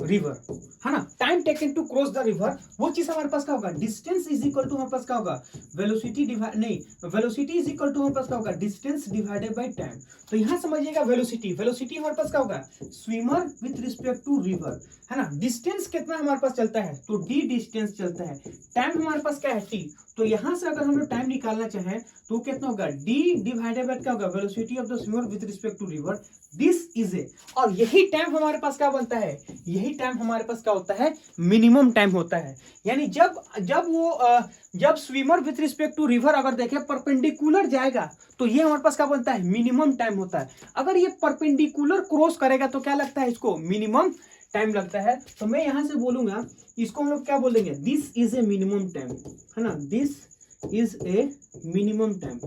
river, है ना, time taken to cross the river, वो चीज हमारे पास क्या होगा, डिस्टेंस इज इक्वल टू हमारे पास क्या होगा, वेलोसिटी डिवाइड नहीं, वेलोसिटी इज इक्वल टू हमारे पास क्या होगा, डिस्टेंस डिवाइडेड बाय टाइम। तो यहां समझिएगा वेलोसिटी, वेलोसिटी हमारे पास क्या होगा, swimmer with respect to river, है ना। डिस्टेंस कितना हमारे पास चलता है, तो डी डिस्टेंस चलता है। टाइम हमारे पास क्या है, टी। तो यहां से अगर हम लोग टाइम निकालना चाहें तो कितना होगा, डी डिवाइडेड बाय क्या होगा, velocity of the swimmer with respect to river, this is a. और यही टाइम हमारे पास क्या बनता है, यही टाइम हमारे पास क्या होता है, मिनिमम टाइम होता है। यानी जब swimmer with respect to river अगर देखें परपेंडिकुलर जाएगा तो ये हमारे पास क्या बनता है, मिनिमम टाइम होता है। अगर ये परपेंडिकुलर क्रॉस करेगा तो क्या लगता है, इसको मिनिमम टाइम लगता है। तो मैं यहां से बोलूंगा, इसको हम लोग क्या बोलेंगे, this is A minimum time, है ना, this is A minimum time,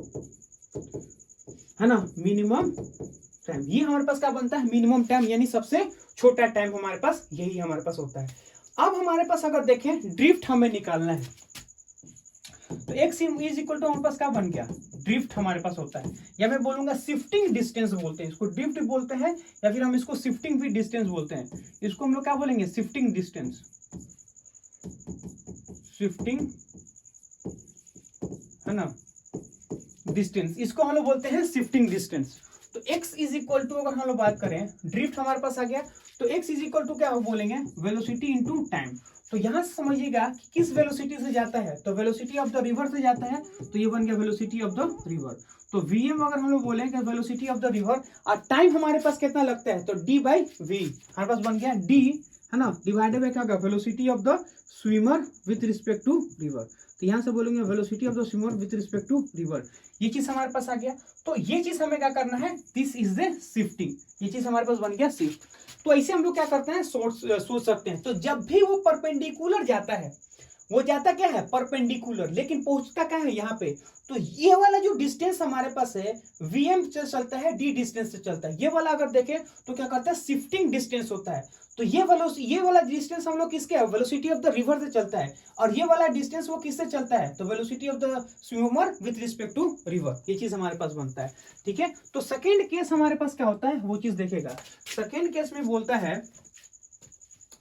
है ना, मिनिमम टाइम। ये हमारे पास क्या बनता है, मिनिमम टाइम, यानी सबसे छोटा टाइम हमारे पास यही हमारे पास होता है। अब हमारे पास अगर देखें ड्रिफ्ट हमें निकालना है, तो x इज इक्वल टू हमारे पास क्या बन गया, ड्रिफ्ट हमारे पास होता है, या मैं बोलूंगा शिफ्टिंग डिस्टेंस बोलते हैं इसको, ड्रिफ्ट बोलते हैं, या फिर हम इसको शिफ्टिंग भी डिस्टेंस बोलते हैं। इसको हम लोग क्या बोलेंगे, शिफ्टिंग डिस्टेंस, शिफ्टिंग, है ना, डिस्टेंस, इसको हम लोग बोलते हैं शिफ्टिंग डिस्टेंस। तो x इज इक्वल टू अगर हम लोग बात करें, ड्रिफ्ट हमारे पास आ गया, तो x इज इक्वल टू क्या बोलेंगे, वेलोसिटी इनटू टाइम। तो यहां से समझिएगा कि किस वेलोसिटी से जाता है, तो वेलोसिटी ऑफ द रिवर से जाता है, तो ये बन गया वेलोसिटी ऑफ द रिवर। तो vm अगर हम लोग बोलेंगे वेलोसिटी ऑफ द रिवर, और टाइम हमारे पास कितना लगता है, तो d बाई v हमारे पास बन गया d, है ना, डिवाइडेड बाय क्या होगा, velocity of the swimmer with respect to river. तो यहां से बोलेंगे velocity of the swimmer with respect to river, ये चीज हमारे पास आ गया। तो ये चीज हमें क्या करना है, दिस इज द शिफ्टिंग, ये चीज हमारे पास बन गया शिफ्ट। तो ऐसे हम लोग क्या करते हैं, सोच सकते हैं। तो जब भी वो परपेंडिकुलर जाता है, वो जाता क्या है, परपेंडिकुलर, लेकिन पहुंचता क्या है यहाँ पे, तो ये वाला जो डिस्टेंस हमारे पास है vm से चलता है, डी डिस्टेंस से चलता है। ये वाला अगर देखें तो क्या करता है, शिफ्टिंग डिस्टेंस होता है। तो ये वाला डिस्टेंस हम लोग किसके, वेलोसिटी ऑफ द रिवर से चलता है, और ये वाला डिस्टेंस वो किससे चलता है, तो velocity of the swimmer with respect to river, ये चीज हमारे पास बनता है, ठीक है। तो सेकेंड केस हमारे पास क्या होता है, वो चीज देखेगा। सेकेंड केस में बोलता है,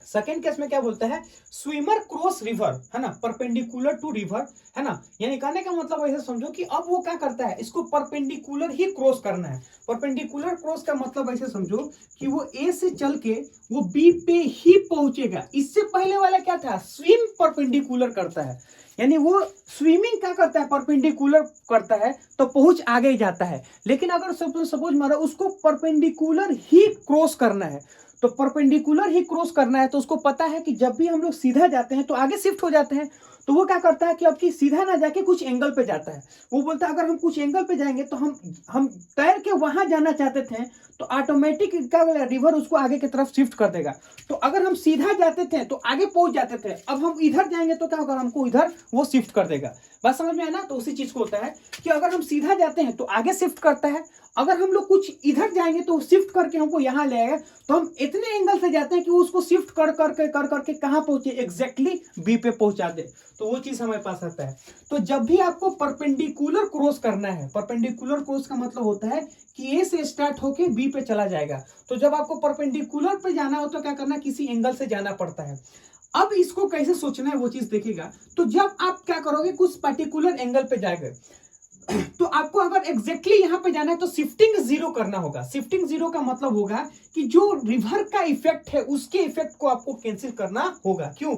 सेकेंड केस में क्या बोलता है, स्विमर क्रॉस रिवर, है ना, परपेंडिकुलर टू रिवर, है ना। यानी कहने का मतलब ऐसा समझो कि अब वो क्या करता है, इसको परपेंडिकुलर ही क्रॉस करना है। परपेंडिकुलर क्रॉस का मतलब ऐसे समझो कि वो ए से चल के वो बी पे ही पहुंचेगा। इससे पहले वाला क्या था, स्विम परपेंडिकुलर करता है, यानी वो स्विमिंग क्या करता है, परपेंडिकुलर करता है, तो पहुंच आगे जाता है। लेकिन अगर सपोज मारा उसको परपेंडिकुलर ही क्रॉस करना है, तो परपेंडिकुलर ही क्रॉस करना है, तो उसको पता है कि जब भी हम लोग सीधा जाते हैं तो आगे शिफ्ट हो जाते हैं। तो वो क्या करता है कि अब की सीधा ना जाके कुछ एंगल पे जाता है। वो बोलता है अगर हम कुछ एंगल पे जाएंगे तो हम तैर के वहां जाना चाहते थे, तो ऑटोमेटिक क्या रिवर उसको आगे की तरफ शिफ्ट कर देगा। तो अगर हम सीधा जाते थे तो आगे पहुंच जाते थे, अब हम इधर जाएंगे तो क्या होगा, हमको इधर वो शिफ्ट कर देगा। बात समझ में है ना। तो उसी चीज को होता है कि अगर हम सीधा जाते हैं तो आगे शिफ्ट करता है, अगर हम लोग कुछ इधर जाएंगे तो शिफ्ट करके हमको यहाँ ले आएगा। तो हम इतने एंगल से जाते हैं कि उसको शिफ्ट कर करके कहाँ पहुंचे, एग्जैक्टली बी पे पहुंचा दे। तो वो चीज हमारे पास आता है। तो जब भी आपको परपेंडिकुलर क्रॉस करना है, परपेंडिकुलर क्रॉस का मतलब होता है कि ए से स्टार्ट होके बी पे चला जाएगा। तो जब आपको परपेंडिकुलर पे जाना हो तो क्या करना, किसी एंगल से जाना पड़ता है। अब इसको कैसे सोचना है वो चीज देखिएगा। तो जब आप क्या करोगे, कुछ पर्टिकुलर एंगल पे जाएंगे तो आपको अगर एग्जैक्टली यहां पे जाना है तो शिफ्टिंग जीरो करना होगा। शिफ्टिंग जीरो का मतलब होगा कि जो रिवर का इफेक्ट है उसके इफेक्ट को आपको कैंसिल करना होगा। क्यों,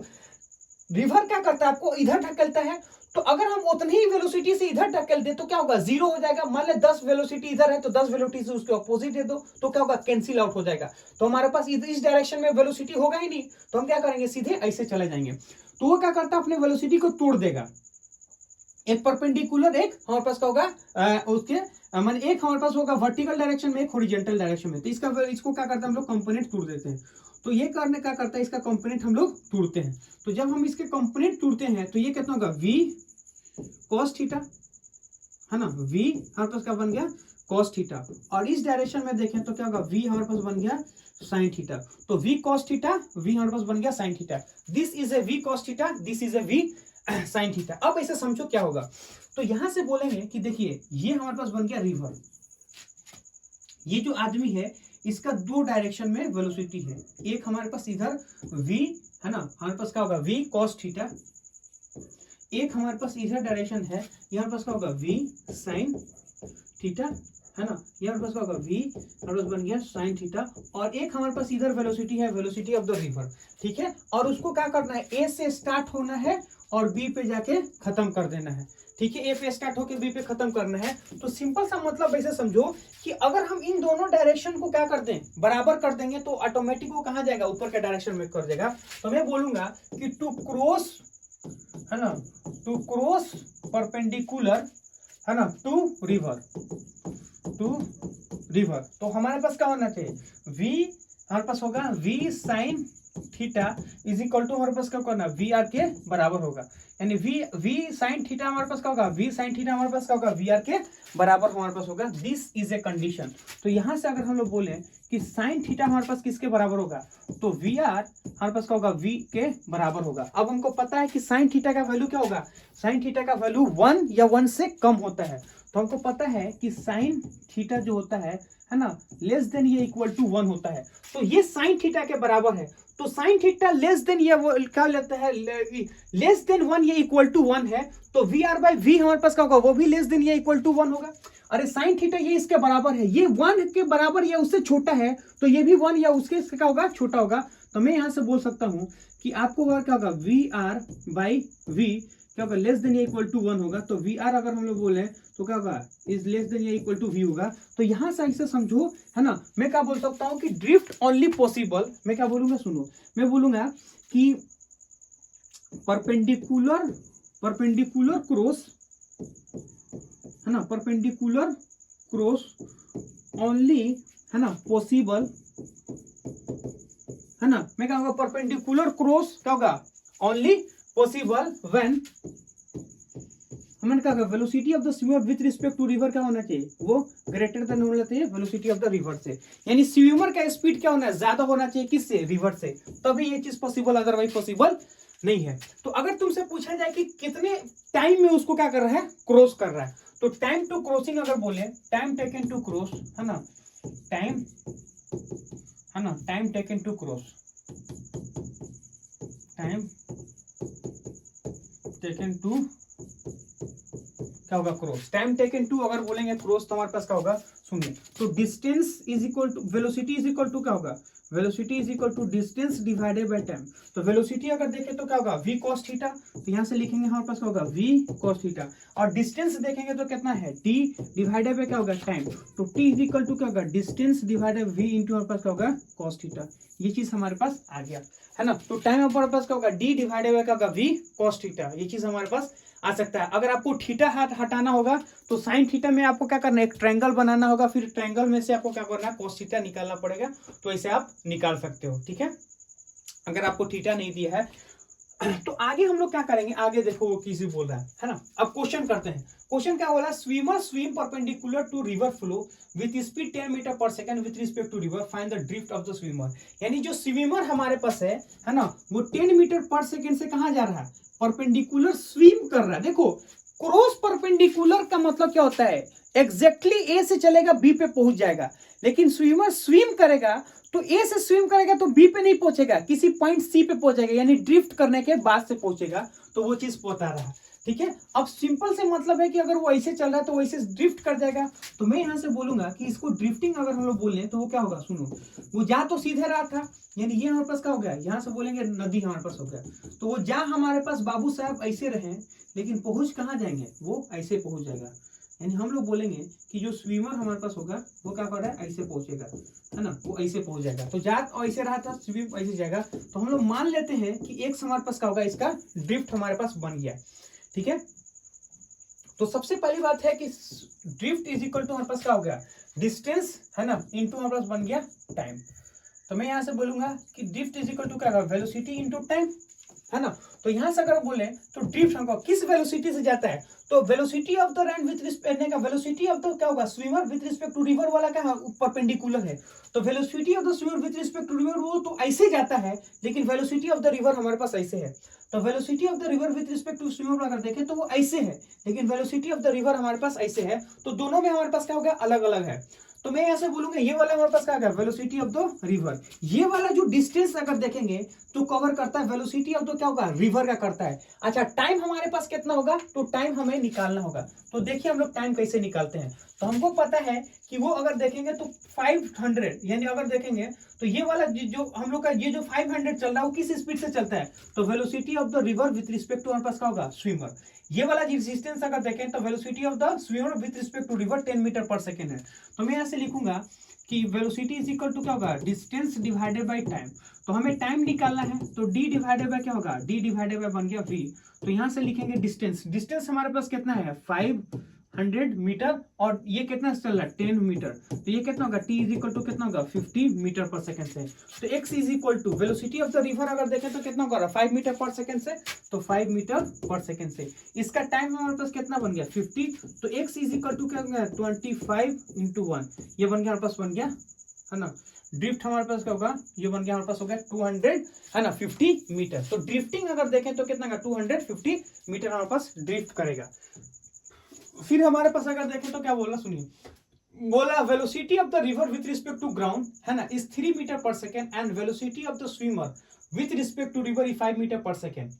रिवर क्या करता है, आपको इधर ढकेलता है, तो अगर हम उतनी ही वेलोसिटी से इधर ढकेल दे तो क्या होगा, जीरो हो जाएगा। मान ले 10 वेलोसिटी इधर है तो 10 वेलोसिटी से उसके ऑपोजिट दे दो तो क्या होगा, कैंसिल आउट हो जाएगा। तो हमारे पास इस डायरेक्शन में वेलोसिटी होगा ही नहीं, तो हम क्या करेंगे, सीधे ऐसे चले जाएंगे। तो वो क्या करता है, अपने वेलोसिटी को तोड़ देगा। एक परपेंडिकुलर, एक हमारे पास क्या होगा उसके मान एक हमारे पास होगा वर्टिकल डायरेक्शन में, एक हॉरिजॉन्टल डायरेक्शन में। तो इसको क्या करते हैं हम लोग, कंपोनेंट तोड़ देते हैं। तो ये करने क्या करता है, इसका कंपोनेंट हम लोग तोड़ते हैं। तो जब हम इसके कंपोनेंट तोड़ते हैं तो ये कितना होगा, v cos थीटा, है ना, v हमारे पास क्या बन गया, cos थीटा। और इस डायरेक्शन में देखें तो क्या होगा, v हमारे पास बन गया sin थीटा। तो v cos थीटा, v हमारे पास बन गया sin theta. This is A v cos theta, this is A v sin theta. अब ऐसे समझो क्या होगा, तो यहां से बोलेंगे कि देखिए ये हमारे पास बन गया रिवर। ये जो आदमी है इसका दो डायरेक्शन में वेलोसिटी है, एक हमारे पास इधर v है ना, हमारे पास क्या होगा v cos थीटा, एक हमारे पास इधर डायरेक्शन है, यहाँ पास क्या होगा v sin थीटा, है ना, यहाँ पास क्या होगा v हमारे पास बन गया sin थीटा। और एक हमारे पास इधर वेलोसिटी है, वेलोसिटी ऑफ द रिवर, ठीक है। और उसको क्या करना है, a से स्टार्ट होना है और b पे जाके खत्म कर देना है, ठीक है। ए पे स्टार्ट होकर बी पे खत्म करना है। तो सिंपल सा मतलब ऐसे समझो कि अगर हम इन दोनों डायरेक्शन को क्या कर दें, बराबर कर देंगे, तो ऑटोमेटिक वो कहाँ जाएगा, ऊपर के डायरेक्शन में कर देगा। तो मैं बोलूंगा कि टू क्रॉस, है ना, टू क्रॉस परपेंडिकुलर, है ना, टू रिवर, टू रिवर। तो हमारे पास क्या होना चाहिए, v हमारे पास होगा v sin theta is equal to हमारे पास क्या करना, वी आर के बराबर होगा। यानी v sin थीटा हमारे पास क्या होगा, v sin थीटा हमारे पास क्या होगा, वी आर के बराबर हमारे पास होगा। This is a condition. तो यहां से अगर हम लोग बोले कि sin थीटा हमारे पास किसके बराबर होगा, तो वी आर हमारे पास क्या होगा, v के बराबर होगा। अब हमको पता है कि sin थीटा का वैल्यू क्या होगा, sin थीटा का वैल्यू 1 या 1 से कम होता है। तो हमको पता है कि sin थीटा जो होता है ना, लेस देन या इक्वल टू 1 होता है। तो ये sin थीटा के बराबर है। तो sin थीटा लेस देन या वो क्या लेता है, लेस देन 1 या इक्वल टू 1 है। तो वी आर बाई वी हमारे पास क्या होगा, वो भी लेस देन या इक्वल टू 1 होगा। अरे sin थीटा ये इसके बराबर है, ये 1 के बराबर या उससे छोटा है, तो ये भी 1 या उसके क्या होगा, छोटा होगा। तो मैं यहां से बोल सकता हूं कि आपको क्या होगा, वी आर बाई वी क्या होगा, लेस देन या इक्वल टू 1 होगा। तो वी आर अगर हम लोग बोले तो क्या होगा, इज लेस देन या इक्वल टू वी होगा। तो यहां से ऐसे समझो, है ना, मैं क्या बोल सकता हूं कि ड्रिफ्ट ओनली पॉसिबल, मैं क्या बोलूंगा, सुनो, मैं बोलूंगा कि परपेंडिकुलर क्रॉस, है ना, परपेंडिकुलर क्रॉस ओनली, है ना, पॉसिबल, है ना, मैं क्या होगा, परपेंडिकुलर क्रॉस क्या होगा, ओनली पॉसिबल व्हेन, हमने कहा velocity of the swimmer with respect to river क्या होना चाहिए, वो ग्रेटर देन होना चाहिए वेलोसिटी ऑफ द रिवर से। यानी स्विमर का स्पीड क्या होना है, ज्यादा होना चाहिए किससे, रिवर से, तभी ये चीज पॉसिबल, अदरवाइज पॉसिबल नहीं है। तो अगर तुमसे पूछा जाए कि कितने टाइम में उसको क्या कर रहा है, क्रॉस कर रहा है, तो टाइम टू क्रॉसिंग अगर बोले, टाइम टेकन टू क्रॉस, है ना, टाइम, है ना, time taken to cross, time taken to क्या होगा, क्रॉस, टाइम टेकन टू अगर बोलेंगे क्रॉस, तो हमारे पास क्या होगा, सुनिए, तो distance is equal to velocity is equal to क्या होगा, velocity is equal to distance divided by time. तो वेलोसिटी अगर देखें तो क्या होगा, v cos थीटा, तो यहां से लिखेंगे हमारे पास क्या होगा, v cos थीटा। और डिस्टेंस देखेंगे तो कितना है, t डिवाइडेड बाय क्या होगा, टाइम। तो t इज इक्वल टू क्या होगा, डिस्टेंस डिवाइडेड v इनटू हमारे पास क्या होगा, cos थीटा। ये चीज हमारे पास आ गया, है ना। तो टाइम हमारे पास क्या होगा, d डिवाइडेड बाय क्या होगा, v cos थीटा। ये चीज हमारे पास आ सकता है। अगर आपको थीटा हटाना होगा तो साइन थीटा में आपको क्या करना है, एक ट्रायंगल बनाना होगा, फिर ट्रायंगल में से आपको क्या करना है, cos थीटा निकालना पड़ेगा। तो ऐसे आप निकाल सकते हो, ठीक है, अगर आपको थीटा नहीं दिया है। तो आगे हम लोग क्या करेंगे, आगे देखो वो किसी बोल रहा है ना। अब क्वेश्चन करते हैं। क्वेश्चन क्या बोला, swimmer swim perpendicular to river flow with speed 10 metre per second with respect to river, find the drift of the swimmer. यानी जो स्विमर हमारे पास है ना, वो 10 मीटर पर सेकंड से कहां जा रहा है, परपेंडिकुलर स्विम कर रहा है। देखो क्रॉस परपेंडिकुलर का मतलब क्या होता है, एग्जैक्टली ए से चलेगा बी पे पहुंच जाएगा, लेकिन स्विमर स्विम करेगा तो ए से स्विम करेगा तो बी पे नहीं पहुंचेगा, किसी पॉइंट सी पे पहुंचेगा, यानी ड्रिफ्ट करने के बाद से पहुंचेगा। तो वो चीज बता रहा है, ठीक है। अब सिंपल से मतलब है कि अगर वो ऐसे चल रहा है तो वैसे ड्रिफ्ट कर जाएगा। तो मैं यहां से बोलूंगा कि इसको ड्रिफ्टिंग अगर हम लोग बोलें तो वो क्या होगा, सुनो, वो जा तो सीधे रहा था, यानी ये हमारे पास क्या हो गया, यहां से बोलेंगे नदी हमारे पास हो गया, तो वो जा हमारे पास बाबू साहब ऐसे रहे, लेकिन पहुंच कहाँ जाएंगे, वो ऐसे पहुंच जाएगा। यानी हम लोग बोलेंगे कि जो स्विमर हमारे पास होगा वो क्या कर रहा है, ऐसे पहुंचेगा, है ना, वो ऐसे पहुंच जाएगा। तो जात ऐसे रहा था, स्विम ऐसे जाएगा। तो हम लोग मान लेते हैं कि एक हमारे पास क्या होगा, इसका ड्रिफ्ट हमारे पास बन गया, ठीक है। तो सबसे पहली बात है कि ड्रिफ्ट इज इक्वल टू हमारे पास क्या हो गया, डिस्टेंस है ना इनटू हमारे पास बन गया टाइम। तो मैं यहाँ से बोलूंगा कि ड्रिफ्ट इज इक्वल टू क्या होगा, वेलोसिटी इनटू टाइम, है ना। तो यहां से अगर बोले तो ड्रिफ्ट हमको किस वेलोसिटी से जाता है, तो velocity of the run with respect का वेलोसिटी ऑफ द क्या होगा, swimmer with respect to river वाला क्या परपेंडिकुलर है। तो velocity of the swimmer with respect to river वो तो ऐसे जाता है, लेकिन वेलोसिटी ऑफ द रिवर हमारे पास ऐसे है। तो velocity of the river with respect to swimmer अगर देखें तो वो ऐसे है, लेकिन वेलोसिटी ऑफ द रिवर हमारे पास ऐसे है। तो दोनों में हमारे पास क्या हो गया, अलग अलग है। तो मैं ऐसे बोलूंगा ये वाला हमारे पास क्या है, वेलोसिटी ऑफ द रिवर। ये वाला जो डिस्टेंस अगर देखेंगे तो कवर करता है वेलोसिटी ऑफ द क्या होगा, रिवर का करता है। अच्छा टाइम हमारे पास कितना होगा, तो टाइम हमें निकालना होगा। तो देखिए हम लोग टाइम कैसे निकालते हैं। तो हमको पता है कि वो अगर देखेंगे तो 500 यानी अगर देखेंगे तो ये वाला जो हम लोग का ये जो 500 चल रहा है वो किस स्पीड से चलता है, तो velocity of the river with respect to हमारे पास क्या होगा, स्विमर। ये वाला डिस्टेंस अगर देखें तो velocity of the swimmer with respect to river 10 metre पर सेकेंड है। तो मैं ऐसे लिखूंगा कि वेलोसिटी इज इक्वल टू क्या होगा, डिस्टेंस डिवाइडेड बाय टाइम। तो हमें टाइम निकालना है तो डी डिवाइडेड बाय क्या होगा, डी डिवाइडेड बाय बन गया वी। तो यहां से लिखेंगे डिस्टेंस, डिस्टेंस हमारे पास कितना है 500 मीटर और ये कितना चल रहा है 10 मीटर। तो ये कितना होगा, टी इज इक्वल टू कितना होगा 50 मीटर पर सेकंड से। तो X is equal to velocity of the river अगर देखें तो कितना होगा 5 मीटर पर सेकंड से, तो 5 मीटर पर सेकंड से। इसका टाइम हमारे पास कितना बन गया 50। तो एक्स इज इक्वल टू क्या हो गया 25 इंटू 1, ये बन गया हमारे पास बन गया, है ना। ड्रिफ्ट हमारे पास क्या होगा, ये बन गया हमारे पास हो गया 200 है ना 50 मीटर। तो ड्रिफ्टिंग अगर देखें तो कितना का 250 मीटर हमारे पास ड्रिफ्ट करेगा। फिर हमारे पास अगर देखें तो क्या बोला सुनिए, बोला velocity of the river with respect to ground है ना इज 3 मीटर पर second and velocity of the swimmer with respect to river is 5 metre पर सेकेंड,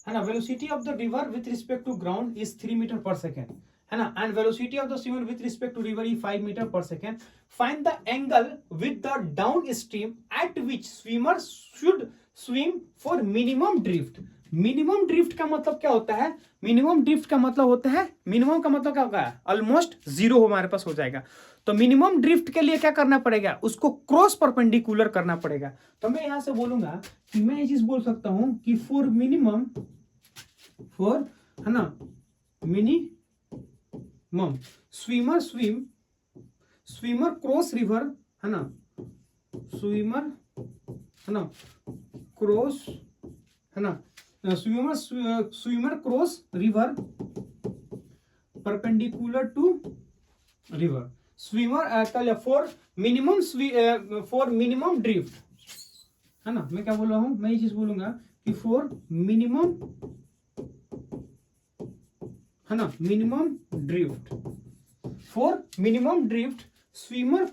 है ना। Velocity of the river with respect to ground is 3 metre पर second, है ना, and velocity of the swimmer with respect to river is 5 metre पर second. Find the angle with the down stream eight which swimmer should swim for minimum drift. Minimum drift का मतलब क्या होता है, minimum drift का मतलब होता है, मिनिमम का मतलब क्या होगा, ऑलमोस्ट जीरो हमारे पास हो जाएगा। तो मिनिमम ड्रिफ्ट के लिए क्या करना पड़ेगा, उसको क्रॉस परपेंडिकुलर करना पड़ेगा। तो मैं यहां से बोलूंगा कि मैं ये चीज बोल सकता हूं कि फॉर मिनिमम, फॉर है ना minimum swimmer swim, swimmer cross river है ना, स्विमर है ना क्रॉस है ना, swimmer cross river perpendicular to river, swimmer for minimum drift, है ना। मैं क्या बोल रहा हूं, मैं ये चीज बोलूंगा कि फॉर मिनिमम है ना minimum drift, for minimum drift swimmer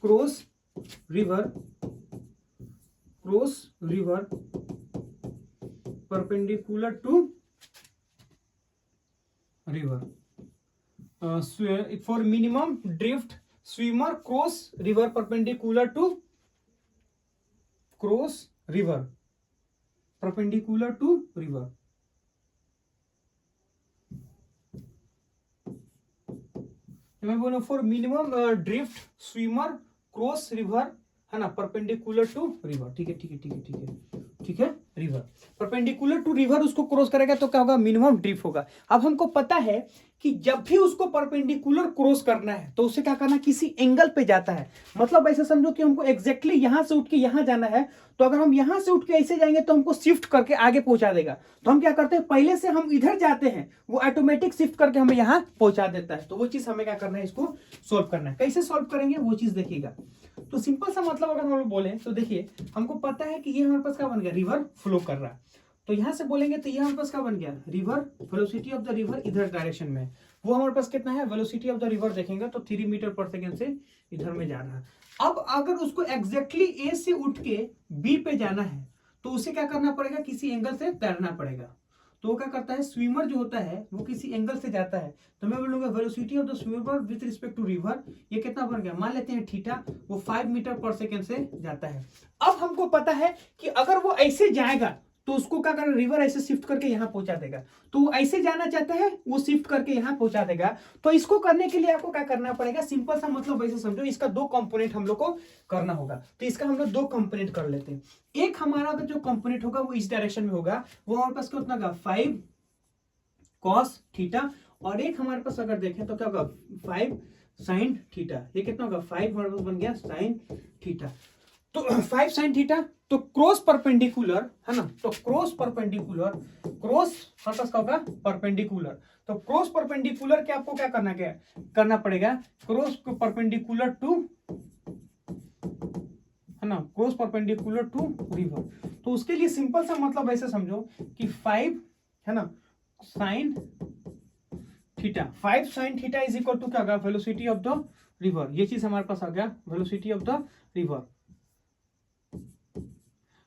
cross river perpendicular to river. For minimum drift swimmer cross river perpendicular to river मैं बोलूं for minimum drift swimmer cross river है ना परपेंडिकुलर टू रिवर। ठीक है river perpendicular to river उसको cross करेगा तो क्या होगा, मिनिमम ड्रिफ्ट होगा। अब हमको पता है कि जब भी उसको परपेंडिकुलर क्रॉस करना है तो उसे क्या करना, किसी एंगल पे जाता है। मतलब ऐसे समझो कि हमको एग्जैक्टली यहां से उठ के यहां जाना है, तो अगर हम यहां से उठ के ऐसे जाएंगे तो हमको शिफ्ट करके आगे पहुंचा देगा। तो हम क्या करते हैं, पहले से हम इधर जाते हैं, वो ऑटोमेटिक शिफ्ट करके हमें यहां पहुंचा देता है। तो वो चीज हमें क्या करना है, इसको सोल्व करना है। कैसे सोल्व करेंगे वो चीज देखिएगा। तो सिंपल सा मतलब अगर हम लोग बोले तो देखिए हमको पता है कि ये हमारे पास क्या बन गया, रिवर फ्लो कर रहा है। तो यहां से बोलेंगे तो ये हमारे पास क्या बन गया, river velocity of the river इधर डायरेक्शन में, वो हमारे पास कितना है, वेलोसिटी ऑफ द रिवर देखेंगे तो 3 मीटर पर सेकेंड से इधर में जा रहा है। अब अगर उसको एग्जैक्टली ए से उठ के बी पे जाना है तो उसे क्या करना पड़ेगा, किसी एंगल से तैरना पड़ेगा। तो वो क्या करता है, स्विमर जो होता है वो किसी एंगल से जाता है। तो मैं बोलूंगा velocity of the swimmer with respect to river, ये कितना बन गया, मान लेते हैं थीटा, वो 5 मीटर पर सेकेंड से जाता है। अब हमको पता है कि अगर वो ऐसे जाएगा तो उसको क्या करना, रिवर ऐसे शिफ्ट करके यहाँ पहुंचा देगा। तो वो ऐसे जाना चाहता है, वो शिफ्ट करके यहाँ पहुंचा देगा। तो इसको करने के लिए आपको क्या करना पड़ेगा, सिंपल सा मतलब वैसे समझो, इसका दो कंपोनेंट हम लोग को करना होगा। तो इसका हम लोग दो कंपोनेंट कर लेते हैं। एक हमारा जो कंपोनेंट होगा वो इस डायरेक्शन में होगा, वो हमारे पास कितना होगा 5 cos थीटा, और एक हमारे पास अगर देखें तो क्या होगा 5 sin थीटा। ये कितना होगा 5 हमारे पास बन गया sin थीटा। तो 5 sin थीटा, तो क्रॉस परपेंडिकुलर है ना, तो क्रॉस परपेंडिकुलर, क्रॉस हमारे पास क्या होगा परपेंडिकुलर। तो क्रॉस परपेंडिकुलर के आपको क्या करना पड़ेगा, क्रॉस परपेंडिकुलर टू है ना, क्रॉस परपेंडिकुलर टू रिवर। तो उसके लिए सिंपल सा मतलब ऐसे समझो कि 5 है ना sine theta, 5 sine theta is equal to क्या होगा वेलोसिटी ऑफ द रिवर। ये चीज हमारे पास आ गया वेलोसिटी ऑफ द रिवर।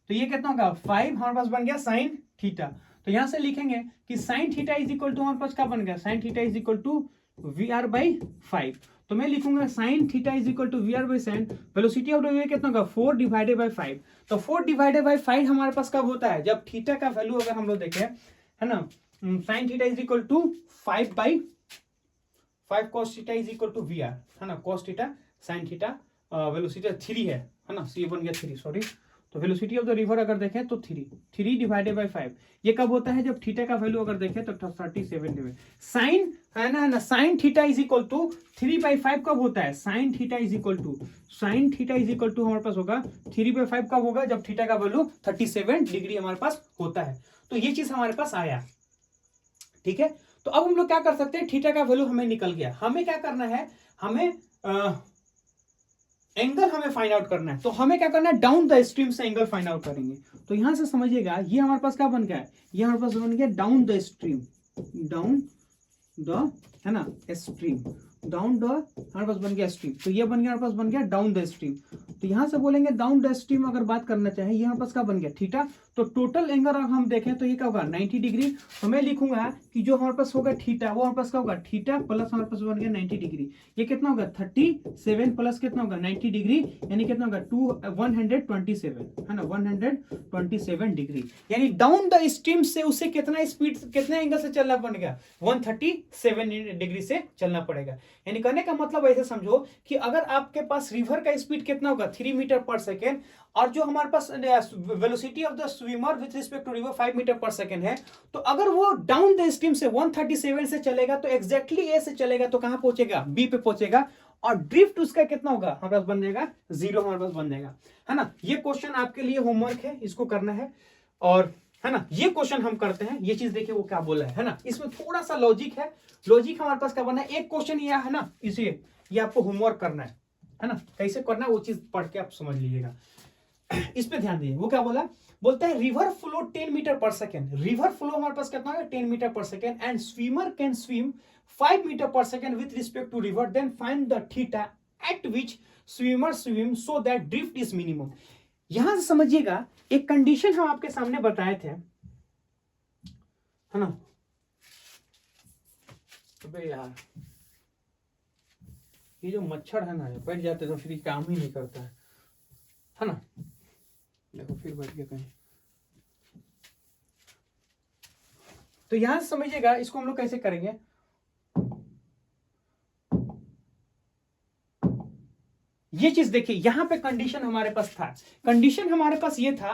तो ये कितना होगा 5 हमारे पास बन गया साइन थीटा। तो यहां से लिखेंगे कि sine theta is equal to हमारे पास क्या बन गया, sine theta is equal to VR by 5। तो मैं लिखूंगा sine theta is equal to VR by sine, velocity of the wave कितना होगा 4 डिवाइडेड बाई 5। तो 4 डिवाइडेड बाई 5 हमारे पास कब होता है, जब थीटा का वैल्यू अगर हम लोग देखें है ना, sine theta is equal to 5 by 5 cos theta is equal to VR है ना, cos theta sine theta, velocity 3 है ना, सी बन गया 3 सॉरी। तो वेलोसिटी ऑफ द रिवर अगर देखें तो 3 डिवाइडेड बाई 5। ये कब होता है, जब थीटा का वैल्यू अगर देखें तो 37 डिवाइड साइन है ना sine theta is equal to 3/5 कब होता है, sine theta is equal to हमारे पास होगा 3/5 कब होगा, जब थीटा का वैल्यू 37 डिग्री हमारे पास होता है। तो ये चीज हमारे पास आया, ठीक है। तो अब हम लोग क्या कर सकते हैं, थीटा का वैल्यू हमें निकल गया, हमें क्या करना है, हमें एंगल हमें फाइंड आउट करना है। तो हमें क्या करना है, डाउन द स्ट्रीम से एंगल फाइंड आउट करेंगे। तो यहां से समझिएगा ये हमारे पास क्या बन गया है, ये हमारे पास बन गया down the stream, down the है ना स्ट्रीम, डाउन द हमारे पास बन गया स्ट्रीम। तो ये बन गया हमारे पास बन गया डाउन द स्ट्रीम। तो यहां से बोलेंगे डाउन द स्ट्रीम अगर बात करना चाहे, ये हमारे पास क्या बन गया थीटा। तो टोटल एंगल अगर हम देखें तो ये क्या होगा 90 डिग्री। तो मैं लिखूंगा कि जो हमारे पास होगा थीटा, वो हमारे पास क्या होगा थीटा प्लस हमारे पास बन गया 90 डिग्री। ये कितना होगा 37 प्लस कितना होगा 90 डिग्री, यानी कितना होगा 127 है ना, 127 डिग्री। यानी डाउन द स्ट्रीम से उसे कितना स्पीड, कितने एंगल से चलना पड़ेगा, 137 डिग्री से चलना पड़ेगा। यानी कहने का मतलब ऐसे समझो कि अगर आपके पास रिवर का स्पीड कितना होगा 3 मीटर पर सेकेंड, और जो हमारे पास velocity of the swimmer with respect to river 5 metre पर सेकेंड है, तो अगर वो डाउन द स्ट्रीम से 137 से चलेगा तो एग्जैक्टली ए से चलेगा तो कहां पहुंचेगा, बी पे पहुंचेगा, और ड्रिफ्ट उसका कितना होगा हमारे पास बन जाएगा 0 हमारे पास बन जाएगा, है ना। ये क्वेश्चन आपके लिए होमवर्क है, इसको करना है, और है ना ये क्वेश्चन हम करते हैं। ये चीज देखिए वो क्या बोला है ना, इसमें थोड़ा सा लॉजिक है, लॉजिक हमारे पास क्या बना है, एक क्वेश्चन ये है ना, इसे ये आपको होमवर्क करना है ना, कैसे करना है वो चीज पढ़ के आप समझ लीजिएगा। इस पे ध्यान दीजिए, वो क्या बोला, बोलता है रिवर फ्लो 10 मीटर पर सेकेंड, रिवर फ्लो हमारे पास कितना है 10 मीटर पर second, and swimmer can swim 5 metre पर second with respect to river, then find the theta at which swimmer swim so that drift is minimum. यहां से समझिएगा एक कंडीशन हम आपके सामने बताए थे, है ना। अबे यार ये जो मच्छर है ना, बैठ जाते तो फिर काम ही नहीं करता है ना। देखो फिर बैठ गया कहीं। तो यहां से समझिएगा इसको हम लोग कैसे करेंगे, ये चीज देखिए, यहां पे कंडीशन हमारे पास था, कंडीशन हमारे पास ये था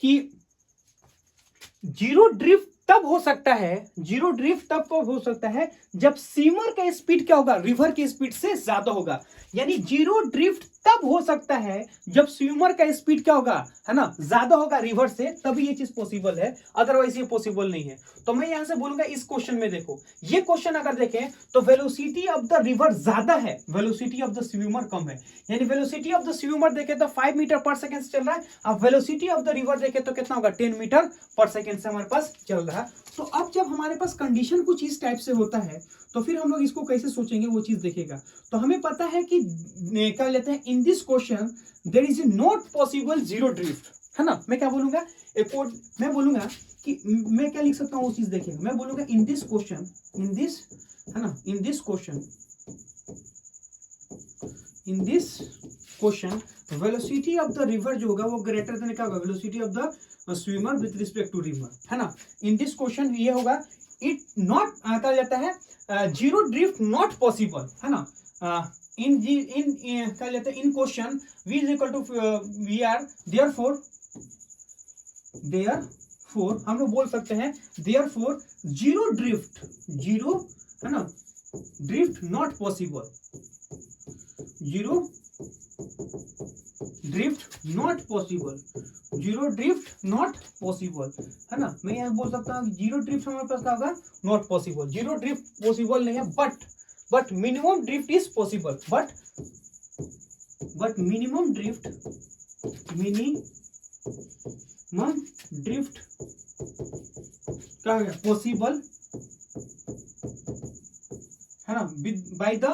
कि जीरो ड्रिफ्ट तब हो सकता है, जीरो ड्रिफ्ट तब हो सकता है जब स्विमर का स्पीड क्या होगा, रिवर की स्पीड से ज्यादा होगा। यानी जीरो ड्रिफ्ट तब हो सकता है जब स्विमर का स्पीड क्या होगा, है ना, ज्यादा होगा रिवर से, तभी ये चीज पॉसिबल है, अदरवाइज ये पॉसिबल नहीं है। तो मैं यहां से बोलूंगा इस क्वेश्चन में देखो, ये क्वेश्चन अगर देखें तो वेलोसिटी ऑफ द रिवर ज्यादा है, वेलोसिटी ऑफ द स्विमर कम है। यानी वेलोसिटी ऑफ द स्विमर देखे तो 5 मीटर पर सेकेंड से चल रहा है, अब वेलोसिटी ऑफ द रिवर देखे तो कितना होगा 10 मीटर पर सेकेंड से हमारे पास चल रहा है। तो अब जब हमारे पास कंडीशन कुछ इस टाइप से होता है तो फिर हम लोग इसको कैसे सोचेंगे वो चीज देखेगा। तो हमें पता है कि क्या लेते हैं, in this question there is not possible zero drift, है ना। मैं क्या बोलूंगा, मैं बोलूंगा कि मैं क्या लिख सकता हूँ वो चीज देखिए, मैं बोलूंगा in this question, in this है ना, in this question velocity of the river जो होगा वो ग्रेटर देन क्या होगा, velocity of the swimmer with respect to river, है ना। इन दिस क्वेश्चन ये होगा, इट नॉट कहा जाता है जीरो ड्रिफ्ट नॉट पॉसिबल, है ना। इन कहा जाता है in question v is equal to v r, therefore हम लोग बोल सकते हैं देयरफॉर जीरो ड्रिफ्ट, जीरो, है ना, drift not possible, zero drift not possible, zero drift not possible, है ना। मैं यहाँ बोल सकता हूँ जीरो ड्रिफ्ट हमारे पास क्या होगा, not possible, zero drift possible नहीं है, but minimum drift is possible, but minimum drift क्या हो गया, पॉसिबल, है ना, by the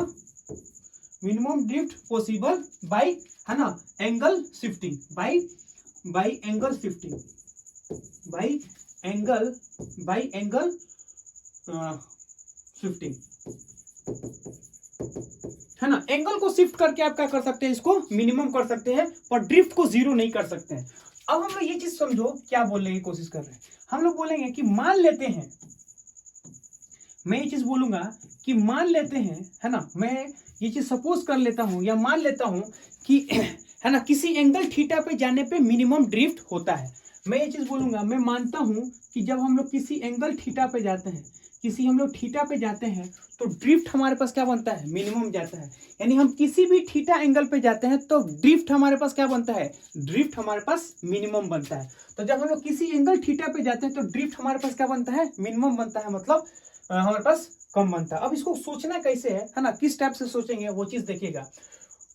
minimum drift possible by, है ना, angle shifting, bye angle shifting, bye angle shifting, है ना। एंगल को शिफ्ट करके आप क्या कर सकते हैं, इसको मिनिमम कर सकते हैं, और ड्रिफ्ट को जीरो नहीं कर सकते हैं। अब हम लोग ये चीज समझो क्या बोलने की कोशिश कर रहे हैं। हम लोग बोलेंगे कि मान लेते हैं, मैं ये चीज बोलूंगा कि मान लेते हैं, है ना, मैं ये चीज सपोज कर लेता हूं या मान लेता हूं कि है ना, किसी एंगल थीटा पे जाने पे मिनिमम ड्रिफ्ट होता है। मैं ये चीज बोलूंगा, मैं मानता हूं कि जब हम लोग किसी एंगल थीटा पे जाते हैं, हम लोग थीटा पे जाते हैं, तो ड्रिफ्ट हमारे पास क्या बनता है, मिनिमम जाता है। यानी हम किसी भी थीटा एंगल पे जाते हैं तो ड्रिफ्ट हमारे पास क्या बनता है, ड्रिफ्ट हमारे पास मिनिमम बनता है। तो जब हम लोग किसी एंगल थीटा पे जाते हैं तो ड्रिफ्ट हमारे पास क्या बनता है, मिनिमम बनता है, मतलब हमारे पास कम बनता है। अब इसको सोचना कैसे है ना, किस टाइप से सोचेंगे वो चीज देखिएगा।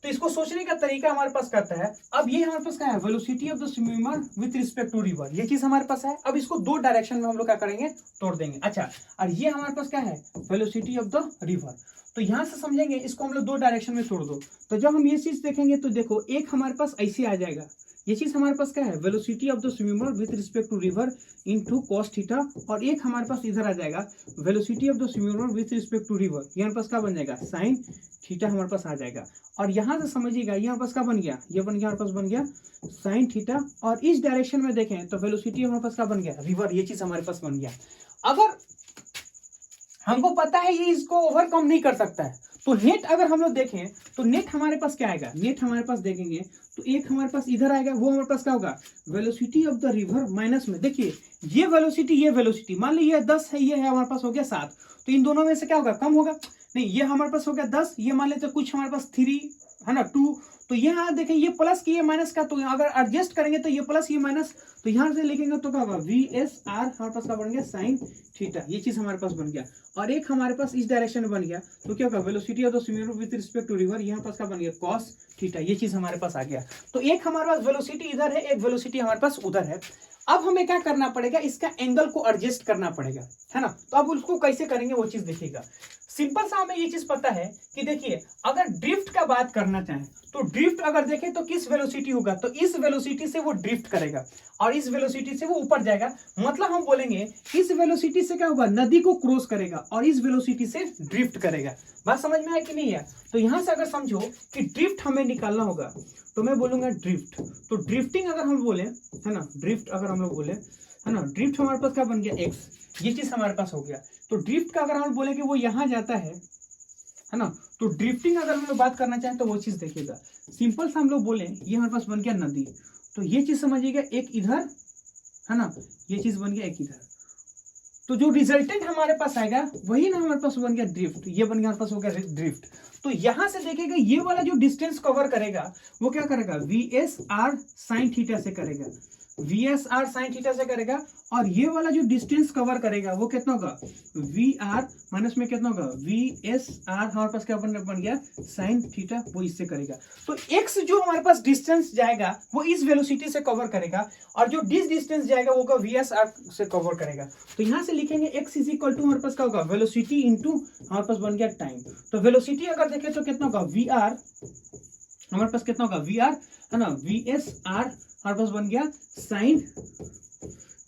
तो इसको सोचने का तरीका हमारे पास करता है, अब ये हमारे पास क्या है, velocity of the swimmer with respect to river, ये चीज हमारे पास है। अब इसको दो डायरेक्शन में हम लोग क्या करेंगे, तोड़ देंगे। अच्छा, और ये हमारे पास क्या है, वेलोसिटी ऑफ द रिवर। तो यहां से समझेंगे इसको हम लोग दो डायरेक्शन में तोड़ दो। तो जब हम ये चीज देखेंगे तो देखो, एक हमारे पास ऐसे आ जाएगा, ये चीज हमारे पास क्या है, velocity of the swimmer with respect to river into cos theta, और एक हमारे पास इधर आ जाएगा velocity of the swimmer with respect to river, ये हमारे पास क्या बन जाएगा, sin थीटा हमारे पास आ जाएगा। और यहाँ से समझिएगा, ये हमारे पास क्या बन गया, ये बन गया हमारे पास बन गया sin थीटा, और इस डायरेक्शन में देखें तो वेलोसिटी हमारे पास क्या बन गया, रिवर, ये चीज हमारे पास बन गया। अगर हमको पता है ये इसको ओवरकम नहीं कर सकता है, तो नेट अगर हम लोग देखें तो नेट हमारे पास क्या आएगा, नेट हमारे पास देखेंगे तो एक हमारे पास इधर आएगा, वो हमारे पास क्या होगा, velocity of the river minus में, देखिए ये वेलोसिटी मान लीजिए 10 है, ये है हमारे पास हो गया 7, तो इन दोनों में से क्या होगा, कम होगा, नहीं ये हमारे पास हो गया 10, ये मान लेते कुछ हमारे पास 3, है ना 2, तो यहाँ देखें ये प्लस की ये माइनस का, तो अगर एडजस्ट करेंगे तो ये प्लस ये माइनस, तो यहाँ से लिखेंगे तो क्या होगा, VSR हमारे पास क्या बन गया, sin थीटा, ये चीज हमारे पास बन गया। और एक हमारे पास इस डायरेक्शन में बन गया, तो क्या होगा, velocity of the swimmer with respect to river, यहाँ पास क्या बन गया, cos थीटा, ये चीज हमारे पास आ गया। तो एक हमारे पास वेलोसिटी इधर है, एक वेलोसिटी हमारे पास उधर है। अब हमें क्या करना पड़ेगा, इसका एंगल को एडजस्ट करना पड़ेगा, है ना। तो अब उसको कैसे करेंगे वो चीज देखिएगा। सिंपल सा हमें ये चीज पता है कि देखिए, अगर ड्रिफ्ट का बात करना चाहें तो ड्रिफ्ट अगर देखें तो किस वेलोसिटी होगा, तो इस वेलोसिटी से वो ड्रिफ्ट करेगा और इस वेलोसिटी से वो ऊपर जाएगा। मतलब हम बोलेंगे इस वेलोसिटी से क्या होगा, नदी को क्रॉस करेगा और इस वेलोसिटी से ड्रिफ्ट करेगा। बात समझ में आया कि नहीं है। तो यहां से अगर समझो कि ड्रिफ्ट हमें निकालना होगा तो मैं बोलूंगा ड्रिफ्ट। तो ड्रिफ्टिंग अगर हम बोले, है ना, ड्रिफ्ट अगर हम लोग बोले, है ना, ड्रिफ्ट हमारे पास क्या बन गया, एक्स, ये चीज हमारे पास हो गया। तो ड्रिफ्ट का अगर हम बोले कि वो यहाँ जाता है ना, तो ड्रिफ्टिंग अगर हम लोग बात करना चाहें तो वो चीज देखिएगा। सिंपल सा हम लोग बोले, ये हमारे पास बन गया नदी, तो ये चीज समझिएगा, एक इधर, है ना, ये चीज बन गया एक इधर। तो जो रिजल्टेंट हमारे पास आएगा वही ना हमारे पास बन गया ड्रिफ्ट, ये बन गया हमारे पास हो गया ड्रिफ्ट। तो यहां से देखेगा ये वाला जो डिस्टेंस कवर करेगा वो क्या करेगा, VSR sin थीटा से करेगा, VSR sin थीटा से करेगा। और ये वाला जो डिस्टेंस कवर करेगा वो कितना होगा, VR माइनस में कितना होगा, VSR हमारे पास क्या बन गया sin थीटा, वो इससे करेगा। तो x जो हमारे पास डिस्टेंस जाएगा वो इस वेलोसिटी से कवर करेगा और जो डिस्टेंस जाएगा वो का VSR से कवर करेगा। तो यहाँ से लिखेंगे x इज इक्वल टू हमारे पास क्या होगा, वेलोसिटी इंटू हमारे पास बन गया टाइम। तो वेलोसिटी अगर देखें तो कितना होगा, VR हमारे पास कितना होगा, VR, है ना, VSR हमारे पास बन गया sin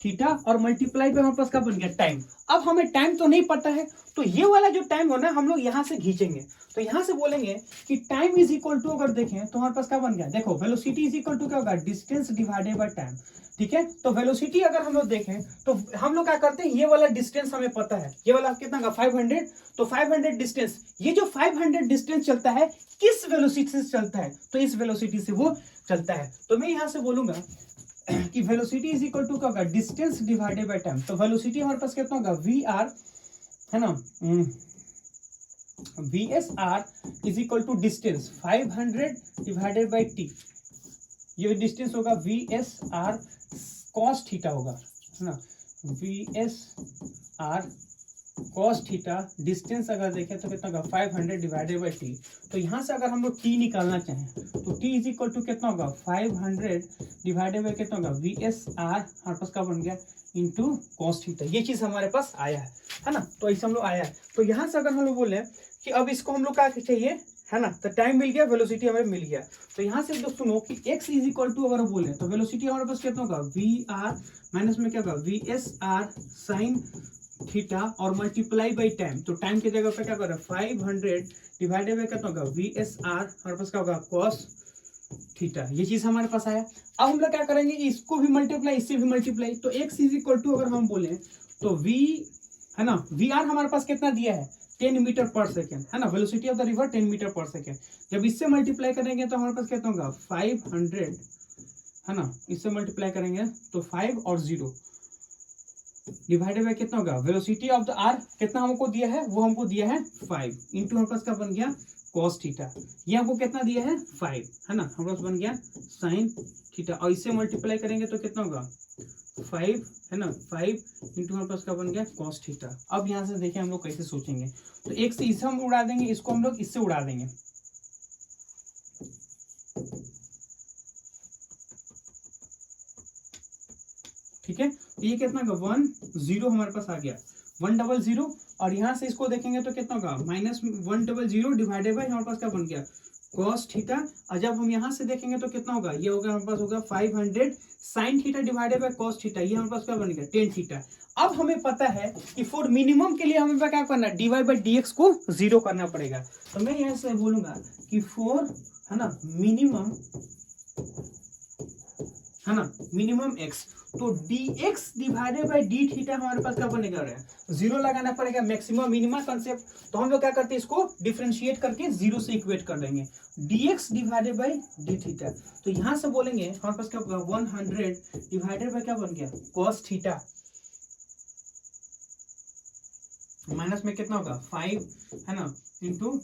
थीटा और मल्टीप्लाई पे हमारे पास क्या बन गया टाइम। अब हमें टाइम तो नहीं पता है, तो ये वाला जो टाइम होना हम लोग यहाँ से खींचेंगे। तो यहाँ से बोलेंगे कि टाइम इज इक्वल टू, अगर देखें तो हमारे पास क्या बन गया, देखो वेलोसिटी इज इक्वल टू क्या होगा, डिस्टेंस डिवाइडेड बाय टाइम। ठीक है, तो वेलोसिटी अगर हम लोग देखें तो हम लोग क्या करते हैं, ये वाला डिस्टेंस हमें पता है, ये वाला कितना का 500, तो 500 डिस्टेंस, ये जो 500 डिस्टेंस चलता है किस वेलोसिटी से चलता है, तो इस वेलोसिटी से वो चलता है। तो मैं यहाँ से बोलूंगा कि वेलोसिटी इज इक्वल टू क्या होगा, डिस्टेंस डिवाइडेड बाय टाइम। तो वेलोसिटी हमारे पास कितना होगा, वी आर, है ना, v s r is equal to distance 500 divided by t. ये डिस्टेंस होगा v s r cos theta होगा, है ना, v s r cos theta. Distance अगर देखें तो कितना होगा 500 डिवाइडेड बाई टी। तो यहाँ से अगर हम लोग टी निकालना चाहें तो टी इज इक्वल टू कितना होगा, 500 डिवाइडेड बाई कितना होगा, वी एस आर हमारे पास क्या बन गया, इंटू कॉस थीटा। ये चीज हमारे पास आया है ना, तो ऐसे हम लोग आया है। तो यहाँ से अगर हम लोग बोले कि अब इसको हम लोग क्या चाहिए, है ना, तो टाइम मिल गया, वेलोसिटी हमें मिल गया। तो यहाँ से दोस्तों सुनो कि x इज इक्वल टू अगर बोले तो वेलोसिटी हमारे पास कितना होगा, वी आर माइनस में क्या होगा, v s are sine theta और मल्टीप्लाई बाई टाइम। तो टाइम की जगह पे क्या कर रहा है, 500 डिवाइडेड बाई कितना होगा, वी एस आर हमारे पास क्या होगा, कॉस थीटा। ये चीज हमारे पास आया। अब हम लोग क्या करेंगे, इसको भी मल्टीप्लाई, इससे भी मल्टीप्लाई। तो x इज इक्वल टू अगर हम बोले तो v, है ना, वी आर हमारे पास कितना दिया है, 10 मीटर पर सेकेंड, है ना, velocity of the river 10 metre पर सेकेंड। जब इससे मल्टीप्लाई करेंगे तो हमारे पास कितना होगा, 500, है ना, इससे मल्टीप्लाई करेंगे तो 5 और 0 डिवाइडेड बाय कितना होगा, वेलोसिटी ऑफ द आर कितना हमको दिया है, वो हमको दिया है 5 इंटू हमारे पास क्या बन गया, कॉस थीटा। ये हमको कितना दिया है 5, है ना, हमारे पास बन गया साइन थीटा और इससे मल्टीप्लाई करेंगे तो कितना होगा 5, है ना, 5 इंटू हमारे पास क्या बन गया, कॉस थीटा। अब यहाँ से देखिए हम लोग कैसे सोचेंगे, तो एक से इसे हम उड़ा देंगे, इसको हम लोग इससे उड़ा देंगे। ठीक है, तो ये कितना होगा 10 हमारे पास आ गया, 100 और यहाँ से इसको देखेंगे तो कितना होगा माइनस 100 डिवाइडेड बाई हमारे पास क्या बन गया, कॉस थीटा। और जब हम यहाँ से देखेंगे तो कितना होगा, ये होगा हमारे पास होगा 500 sine theta divided by cos theta. ये हमारे पास क्या बन गया 10 थीटा। अब हमें पता है कि फॉर मिनिमम के लिए हमें क्या करना है, dy बाई dx को 0 करना पड़ेगा। तो मैं यहाँ से बोलूंगा कि फॉर, है ना, मिनिमम, है ना, मिनिमम x, तो dx divided by D theta हमारे पास क्या बनेगा, 0 लगाना पड़ेगा, मैक्सिमम मिनिमम कंसेप्ट। तो हम लोग क्या करते हैं, इसको डिफरेंशिएट करके 0 से इक्वेट कर देंगे, dx divided by D theta. तो यहाँ से बोलेंगे हमारे पास क्या होगा 100 डिवाइडेड बाई क्या बन गया, कॉस थीटा, माइनस में कितना होगा 5, है ना, इंटू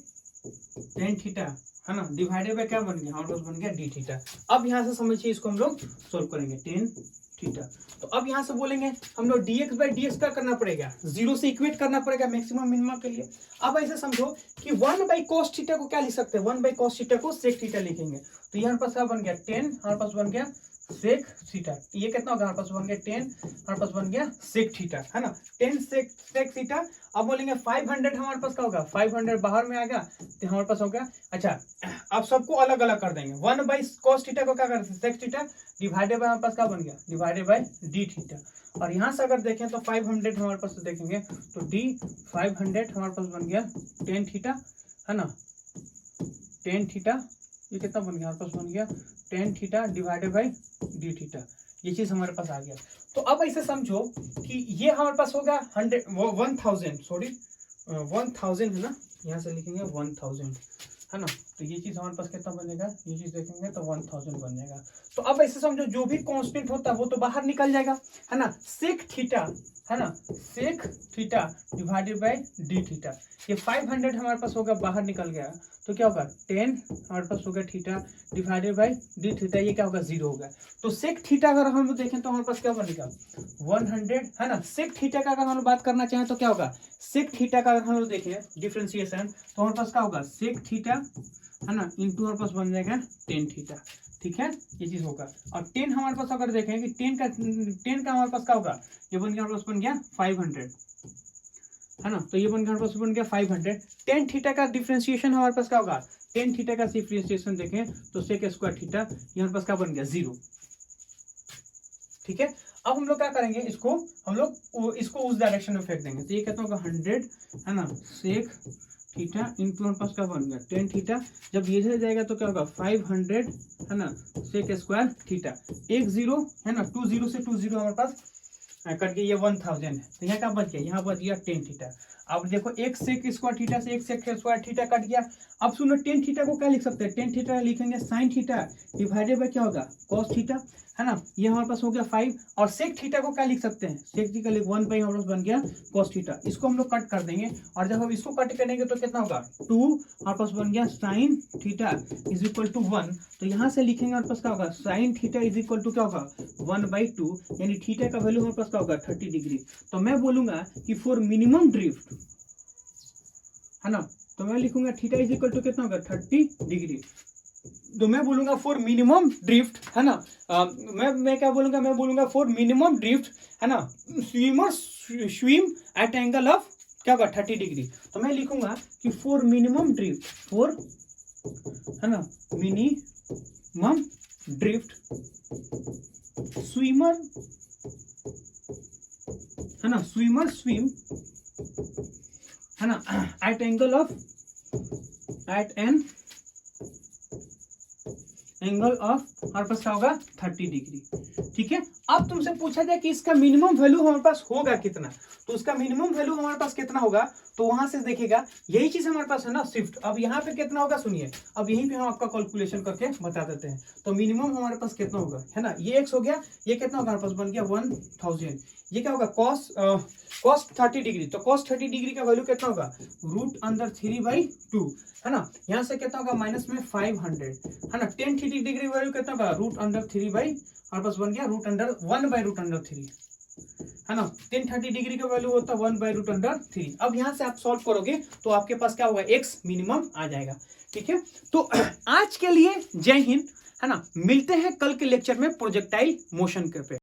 10 थीटा, है ना, डिवाइडेड बाय क्या बन गया, हमारे पास बन गया डी थीटा। अब यहाँ से समझिए, इसको हम लोग सोल्व करेंगे 10 थीटा। तो अब यहाँ से बोलेंगे हम लोग dx बाई dx क्या करना पड़ेगा, 0 से इक्वेट करना पड़ेगा मैक्सिमम मिनिमम के लिए। अब ऐसे समझो कि 1 बाई कॉस थीटा को क्या लिख सकते हैं, 1 बाई कॉस थीटा को सेक थीटा लिखेंगे। तो यहाँ पास क्या बन गया 10, हमारे पास बन गया सेक थीटा। ये कितना होगा, हमारे पास बन गया 10, हमारे पास बन गया सेक थीटा, है ना, 10 सेक थीटा। अब बोलेंगे 500 हमारे पास क्या होगा, 500 बाहर में आ गया तो हमारे पास हो गया। अच्छा, अब सबको अलग अलग कर देंगे, 1 बाई कॉस थीटा को क्या करते हैं, सेक थीटा डिवाइडेड बाय हमारे पास क्या बन गया, डिवाइडेड बाय डी थीटा। और यहाँ से अगर देखें तो 500 हमारे पास देखेंगे तो डी 500 हमारे पास बन गया 10 थीटा, है ना, 10 थीटा। ये कितना बन गया, हमारे पास बन गया 10 theta divided by D theta. ये चीज हमारे पास आ गया। तो अब ऐसे समझो कि ये हमारे पास होगा 1000 सॉरी 1000, है ना, यहाँ से लिखेंगे 1000, है ना। तो ये चीज हमारे पास कितना बनेगा, ये चीज देखेंगे तो 1000 बन जाएगा। तो अब ऐसे समझो जो भी कांस्टेंट होता है वो तो बाहर निकल जाएगा, है ना, सेक थीटा, है ना, sec theta divided by d theta. ये 500 हमारे पास होगा, बाहर निकल गया तो क्या होगा 10 हमारे पास होगा theta divided by d theta. ये क्या होगा 0 होगा। तो सेक थीटा अगर हम लोग देखें तो हमारे पास क्या बनेगा 100, है ना। सेक थीटा का अगर हम लोग बात करना चाहें तो क्या होगा, सेक थीटा का अगर हम लोग देखें डिफरेंशिएशन तो हमारे पास क्या होगा सेक थीटा, है ना, इंटू हमारे पास बन जाएगा 10 थीटा। ठीक है, ये चीज होगा। और 10 हमारे पास अगर देखें कि 10 का हमारे पास क्या होगा, ये बन गया हमारे पास बन गया 500, है ना। तो ये बन गया हमारे पास बन गया 500। 10 थीटा का डिफरेंशिएशन हमारे पास क्या होगा, 10 थीटा का डिफरेंशिएशन देखें तो सेक स्क्वायर थीटा, ये हमारे पास क्या बन गया 0। ठीक है, अब हम लोग क्या करेंगे, इसको हम लोग इसको उस डायरेक्शन में फेंक देंगे। तो ये कहता होगा 100 है ना सेक थीटा इंटू हमारे पास क्या बन गया 10 थीटा। जब ये इधर जाएगा तो क्या होगा 500 है ना सेक स्क्वायर थीटा। एक जीरो है ना 20 से 20 हमारे पास कट के ये 1000 है। तो यहाँ क्या बच गया, यहाँ बच गया 10 थीटा। अब देखो एक सेक स्क्वायर थीटा से एक सेक स्क्वायर थीटा कट गया। अब सुनो 10 थीटा को क्या लिख सकते हैं, 10 थीटा लिखेंगे साइन थीटा डिवाइडेड बाय क्या होगा कॉस थीटा है ना। ये हमारे पास हो गया 5। और सेक थीटा को क्या लिख सकते हैं, सेक थीटा लिख 1 बाई हमारे पास बन गया कॉस थीटा। इसको हम लोग कट कर देंगे और जब हम इसको कट करेंगे तो कितना होगा 2 हमारे पास बन गया sine theta is equal to 1। तो यहाँ से लिखेंगे हमारे पास क्या होगा sine theta is equal to क्या होगा 1/2 यानी थीटा का वैल्यू हमारे पास क्या होगा 30 डिग्री। तो मैं बोलूंगा कि फॉर मिनिमम ड्रिफ्ट है ना, तो मैं लिखूंगा थीटा इज इक्वल टू कितना होगा 30 डिग्री। तो मैं बोलूंगा फॉर मिनिमम ड्रिफ्ट है ना, मैं क्या बोलूंगा, मैं बोलूंगा फॉर मिनिमम ड्रिफ्ट है ना swimmer swim at angle of क्या होगा 30 डिग्री। तो मैं लिखूंगा कि फॉर मिनिमम ड्रिफ्ट फॉर है ना मिनिमम ड्रिफ्ट स्विमर है ना स्विमर स्विम है ना at angle of at an angle of हमारे पास क्या होगा 30 डिग्री। ठीक है, अब तुमसे पूछा जाए कि इसका मिनिमम वैल्यू हमारे पास होगा कितना, तो उसका मिनिमम वैल्यू हमारे पास कितना होगा, तो वहां से देखेगा यही चीज हमारे पास है ना शिफ्ट। अब यहाँ पे कितना होगा सुनिए, अब यहीं पे हम आपका कैलकुलेशन करके बता देते हैं। तो मिनिमम हमारे पास कितना होगा है ना, ये x हो गया, ये कितना होगा हमारे पास बन गया 1000। ये क्या होगा cos 30 डिग्री, तो cos 30 डिग्री का वैल्यू कितना होगा √3/2 है ना। यहाँ से कितना होगा माइनस में 500 है ना। 10 30 डिग्री वैल्यू कितना होगा √3/, हमारे पास बन गया √1/√3 है ना। 10 30 डिग्री का वैल्यू होता है 1/√3। अब यहाँ से आप सॉल्व करोगे तो आपके पास क्या होगा x मिनिमम आ जाएगा। ठीक है, तो आज के लिए जय हिंद है ना, मिलते हैं कल के लेक्चर में प्रोजेक्टाइल मोशन के पे।